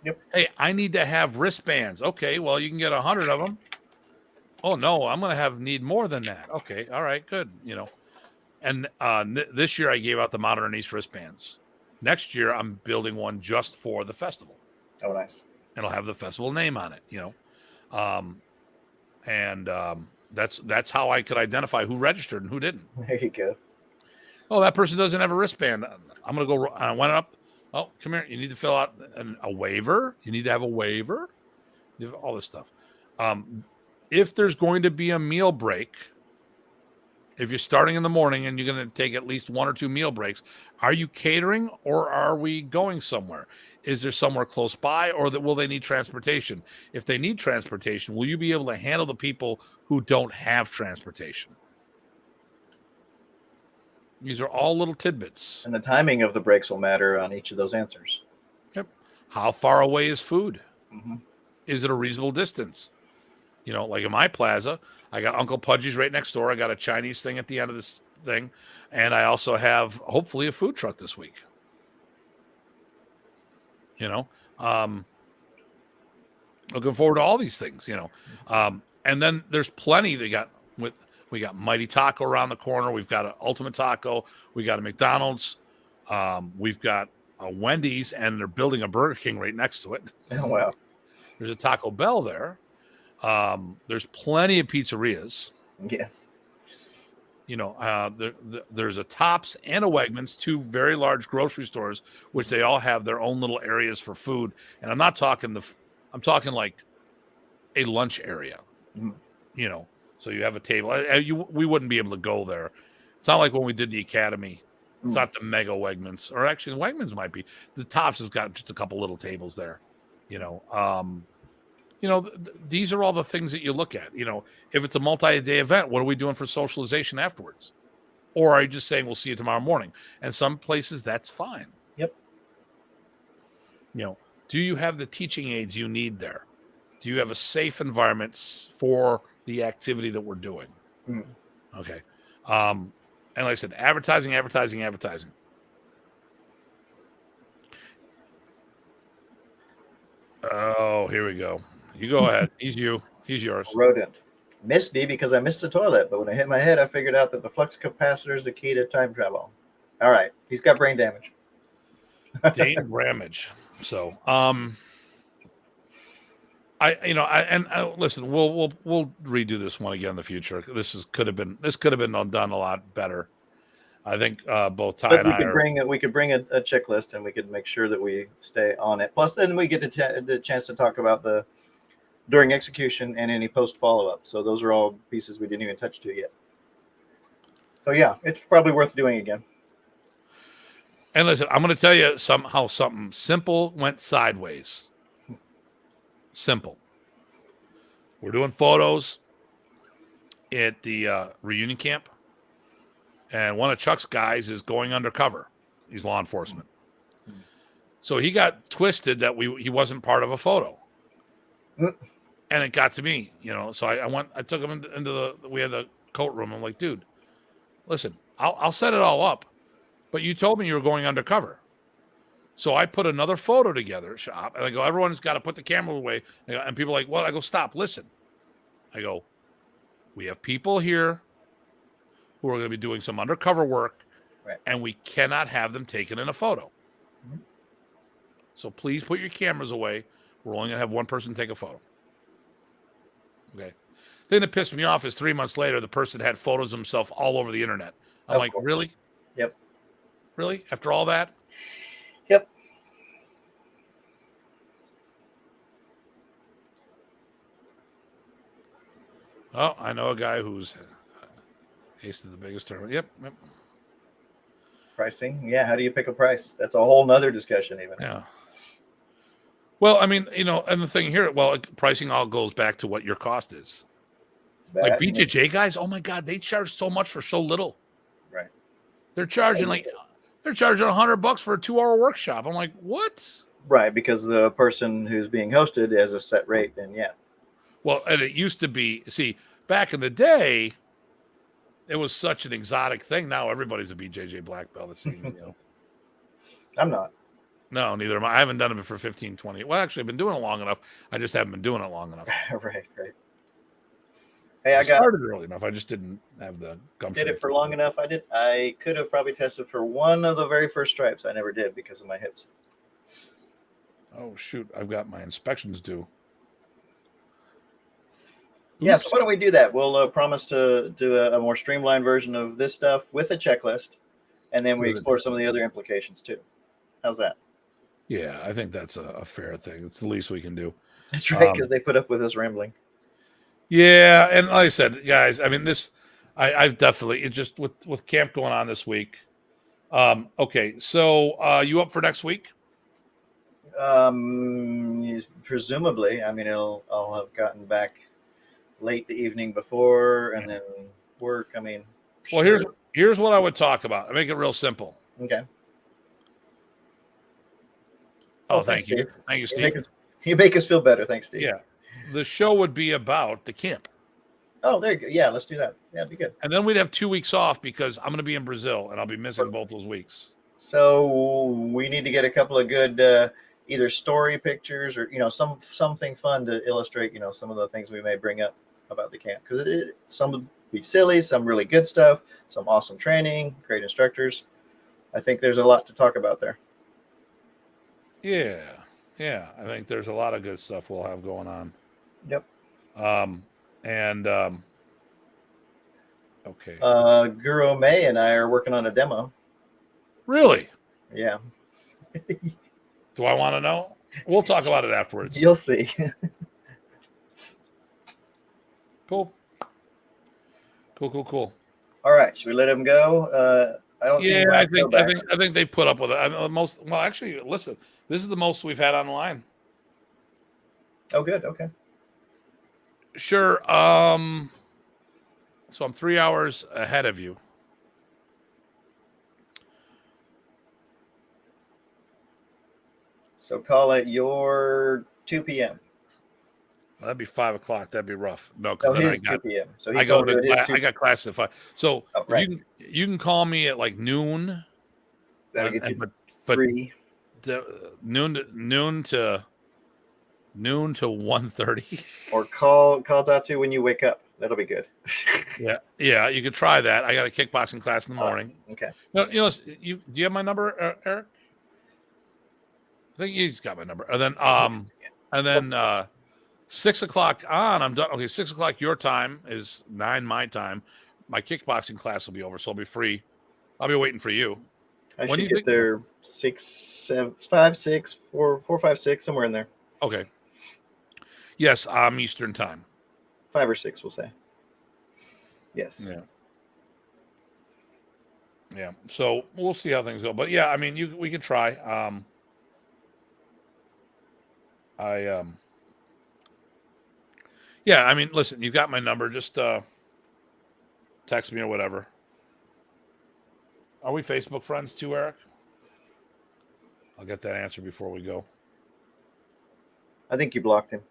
Speaker 2: Yep.
Speaker 1: Hey, I need to have wristbands. Okay, well, you can get 100 of them. Oh no, I'm going to need more than that. Okay. All right, good. And this year I gave out the Modern East wristbands. Next year I'm building one just for the festival.
Speaker 2: Oh, nice.
Speaker 1: And it'll have the festival name on it, that's how I could identify who registered and who didn't.
Speaker 2: There you go.
Speaker 1: Oh, that person doesn't have a wristband. I'm going to go. I went up. Oh, come here. You need to fill out a waiver. You need to have a waiver. You have all this stuff. If there's going to be a meal break, if you're starting in the morning and you're going to take at least 1 or 2 meal breaks, are you catering or are we going somewhere? Is there somewhere close by or will they need transportation? If they need transportation, will you be able to handle the people who don't have transportation? These are all little tidbits.
Speaker 2: And the timing of the breaks will matter on each of those answers.
Speaker 1: Yep. How far away is food?
Speaker 2: Mm-hmm.
Speaker 1: Is it a reasonable distance? Like in my plaza, I got Uncle Pudgy's right next door. I got a Chinese thing at the end of this thing. And I also have, hopefully, a food truck this week. Looking forward to all these things, and then there's plenty we got Mighty Taco around the corner. We've got an Ultimate Taco. We got a McDonald's. We've got a Wendy's, and they're building a Burger King right next to it.
Speaker 2: Oh, wow.
Speaker 1: There's a Taco Bell there. There's plenty of pizzerias.
Speaker 2: Yes.
Speaker 1: There's a Tops and a Wegmans, 2 very large grocery stores, which they all have their own little areas for food. And I'm not talking I'm talking like a lunch area. Mm-hmm. So you have a table. We wouldn't be able to go there. It's not like when we did the Academy. It's not the mega Wegmans, or actually Wegmans might be. The Tops has got just a couple little tables there, these are all the things that you look at. If it's a multi-day event, what are we doing for socialization afterwards? Or are you just saying we'll see you tomorrow morning? And some places that's fine.
Speaker 2: Yep.
Speaker 1: Do you have the teaching aids you need there? Do you have a safe environment for the activity that we're doing? Okay. And like I said, advertising. Oh, here we go. You go ahead. He's yours.
Speaker 2: Rodent. Missed me because I missed the toilet, but when I hit my head, I figured out that the flux capacitor is the key to time travel. All right. He's got brain damage.
Speaker 1: Brain damage. So, listen, we'll redo this one again in the future. This could have been done a lot better. I think both Ty and
Speaker 2: we could bring a checklist, and we could make sure that we stay on it. Plus, then we get the chance to talk about the during execution and any post follow-up. So those are all pieces we didn't even touch to yet. So yeah, it's probably worth doing again.
Speaker 1: And listen, I'm going to tell you somehow something simple went sideways. Simple. We're doing photos at the reunion camp, and one of Chuck's guys is going undercover. He's law enforcement. So he got twisted that he wasn't part of a photo. And it got to me, so I took him into we had the coat room. I'm like, dude, listen, I'll set it all up, but you told me you were going undercover. So I put another photo together, shop, and I go, everyone's got to put the camera away. And people are like, well, I go, stop, listen. I go, we have people here who are going to be doing some undercover work,
Speaker 2: right,
Speaker 1: and we cannot have them taken in a photo. So please put your cameras away. We're only going to have one person take a photo. Okay. Thing that pissed me off is 3 months later, the person had photos of himself all over the internet. I'm like, really?
Speaker 2: Yep.
Speaker 1: Really? After all that?
Speaker 2: Yep.
Speaker 1: Oh, I know a guy who's tasted the biggest tournament. Yep.
Speaker 2: Pricing. Yeah. How do you pick a price? That's a whole nother discussion even.
Speaker 1: Yeah. Well, I mean, and the thing here, pricing all goes back to what your cost is. Like BJJ guys, oh my God, they charge so much for so little.
Speaker 2: Right.
Speaker 1: They're charging $100 for a 2-hour workshop. I'm like, what?
Speaker 2: Right, because the person who's being hosted has a set rate, and yeah.
Speaker 1: Well, and it used to be, back in the day, it was such an exotic thing. Now everybody's a BJJ black belt.
Speaker 2: I'm not.
Speaker 1: No, neither am I. I haven't done it for 15, 20. Well, actually, I've been doing it long enough. I just haven't been doing it long enough.
Speaker 2: Right. Hey, I
Speaker 1: started early enough. I just didn't have the gumption.
Speaker 2: Did it for long enough. I could have probably tested for one of the very first stripes. I never did because of my hips.
Speaker 1: Oh, shoot. I've got my inspections due.
Speaker 2: Yeah, so why don't we do that? We'll promise to do a more streamlined version of this stuff with a checklist, and then we explore some of the other implications too. How's that?
Speaker 1: Yeah, I think that's a fair thing. It's the least we can do.
Speaker 2: That's right, because they put up with us rambling.
Speaker 1: Yeah, and like I said, guys, I mean, I've definitely, just with camp going on this week. Okay, so you up for next week?
Speaker 2: Presumably. I mean, I'll have gotten back late the evening before, and then work. I mean,
Speaker 1: well, here's what I would talk about. I make it real simple.
Speaker 2: Okay.
Speaker 1: Oh, thank you. Thank you, Steve.
Speaker 2: You make us feel better. Thanks, Steve.
Speaker 1: Yeah. The show would be about the camp.
Speaker 2: Oh, there you go. Yeah, let's do that. Yeah, it'd be good.
Speaker 1: And then we'd have 2 weeks off because I'm going to be in Brazil and I'll be missing both those weeks.
Speaker 2: So we need to get a couple of good either story pictures or something fun to illustrate some of the things we may bring up about the camp, because some would be silly, some really good stuff, some awesome training, great instructors. I think there's a lot to talk about there.
Speaker 1: Yeah, I think there's a lot of good stuff we'll have going on.
Speaker 2: Yep.
Speaker 1: Okay.
Speaker 2: Guru May and I are working on a demo.
Speaker 1: Really?
Speaker 2: Yeah.
Speaker 1: Do I want to know? We'll talk about it afterwards.
Speaker 2: You'll see.
Speaker 1: Cool.
Speaker 2: All right. Should we let him go? I don't see
Speaker 1: Yeah,
Speaker 2: why
Speaker 1: I
Speaker 2: it's go
Speaker 1: think I
Speaker 2: back.
Speaker 1: think I think they put up with it. Most well, actually, listen, this is the most we've had online.
Speaker 2: Oh, good. Okay.
Speaker 1: Sure. So I'm 3 hours ahead of you.
Speaker 2: So call it your 2 p.m.
Speaker 1: That'd be 5 o'clock. That'd be rough. No, because
Speaker 2: No,
Speaker 1: then
Speaker 2: his 2 p.m. So he
Speaker 1: I go
Speaker 2: called
Speaker 1: to
Speaker 2: you at his 2.
Speaker 1: I got class at 5. So
Speaker 2: Oh,
Speaker 1: if
Speaker 2: right.
Speaker 1: you can call me at like noon,
Speaker 2: That'll get you
Speaker 1: but
Speaker 2: 3.
Speaker 1: noon to 1:30.
Speaker 2: Or call Datu when you wake up. That'll be good.
Speaker 1: Yeah, you could try that. I got a kickboxing class in the
Speaker 2: All right.
Speaker 1: morning.
Speaker 2: Okay.
Speaker 1: No, you know, do you have my number, Eric? I think he's got my number. And then 6 o'clock on, I'm done. Okay, 6 o'clock your time is 9 my time. My kickboxing class will be over, so I'll be free. I'll be waiting for you.
Speaker 2: I
Speaker 1: When do
Speaker 2: should
Speaker 1: you
Speaker 2: get
Speaker 1: think?
Speaker 2: there 6, 7, 5, 6, 4, 4, 5, 6, somewhere in there.
Speaker 1: Okay. Yes, I'm Eastern time.
Speaker 2: 5 or 6, we'll say. Yes.
Speaker 1: Yeah. So we'll see how things go. But yeah, I mean, we could try. Yeah, I mean, listen, you got my number. Just text me or whatever. Are we Facebook friends too, Eric? I'll get that answer before we go.
Speaker 2: I think you blocked him.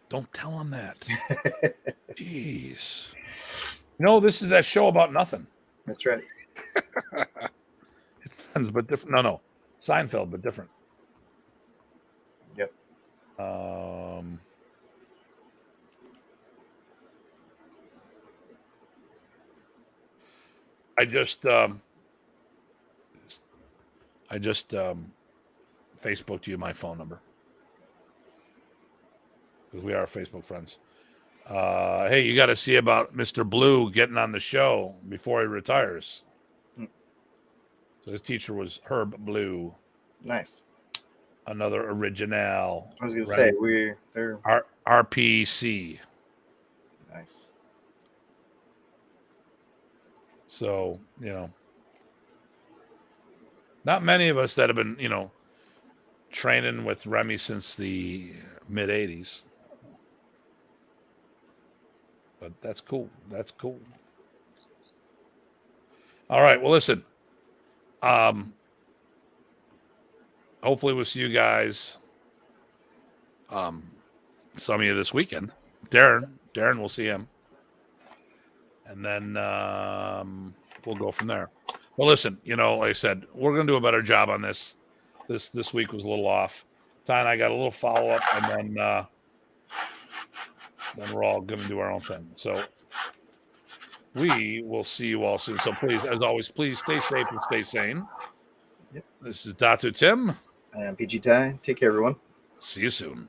Speaker 1: Don't tell him that. Jeez. No, this is that show about nothing.
Speaker 2: That's right.
Speaker 1: It's friends, but different. No. Seinfeld, but different.
Speaker 2: Yep.
Speaker 1: I just Facebooked you my phone number because we are Facebook friends. Hey, you got to see about Mr. Blue getting on the show before he retires. So his teacher was Herb Blue.
Speaker 2: Nice.
Speaker 1: Another original.
Speaker 2: I was going to say they're
Speaker 1: RPC.
Speaker 2: Nice.
Speaker 1: So, not many of us that have been, training with Remy since the mid 80s. But that's cool. That's cool. All right. Well, listen. Hopefully we'll see you guys. Some of you this weekend. Darren, we'll see him. And then we'll go from there. Well, listen, like I said, we're going to do a better job on this. This week was a little off. Ty and I got a little follow-up, and then we're all going to do our own thing. So we will see you all soon. So please, as always, please stay safe and stay sane.
Speaker 2: Yep.
Speaker 1: This is Datu Tim.
Speaker 2: And PG Ty. Take care, everyone.
Speaker 1: See you soon.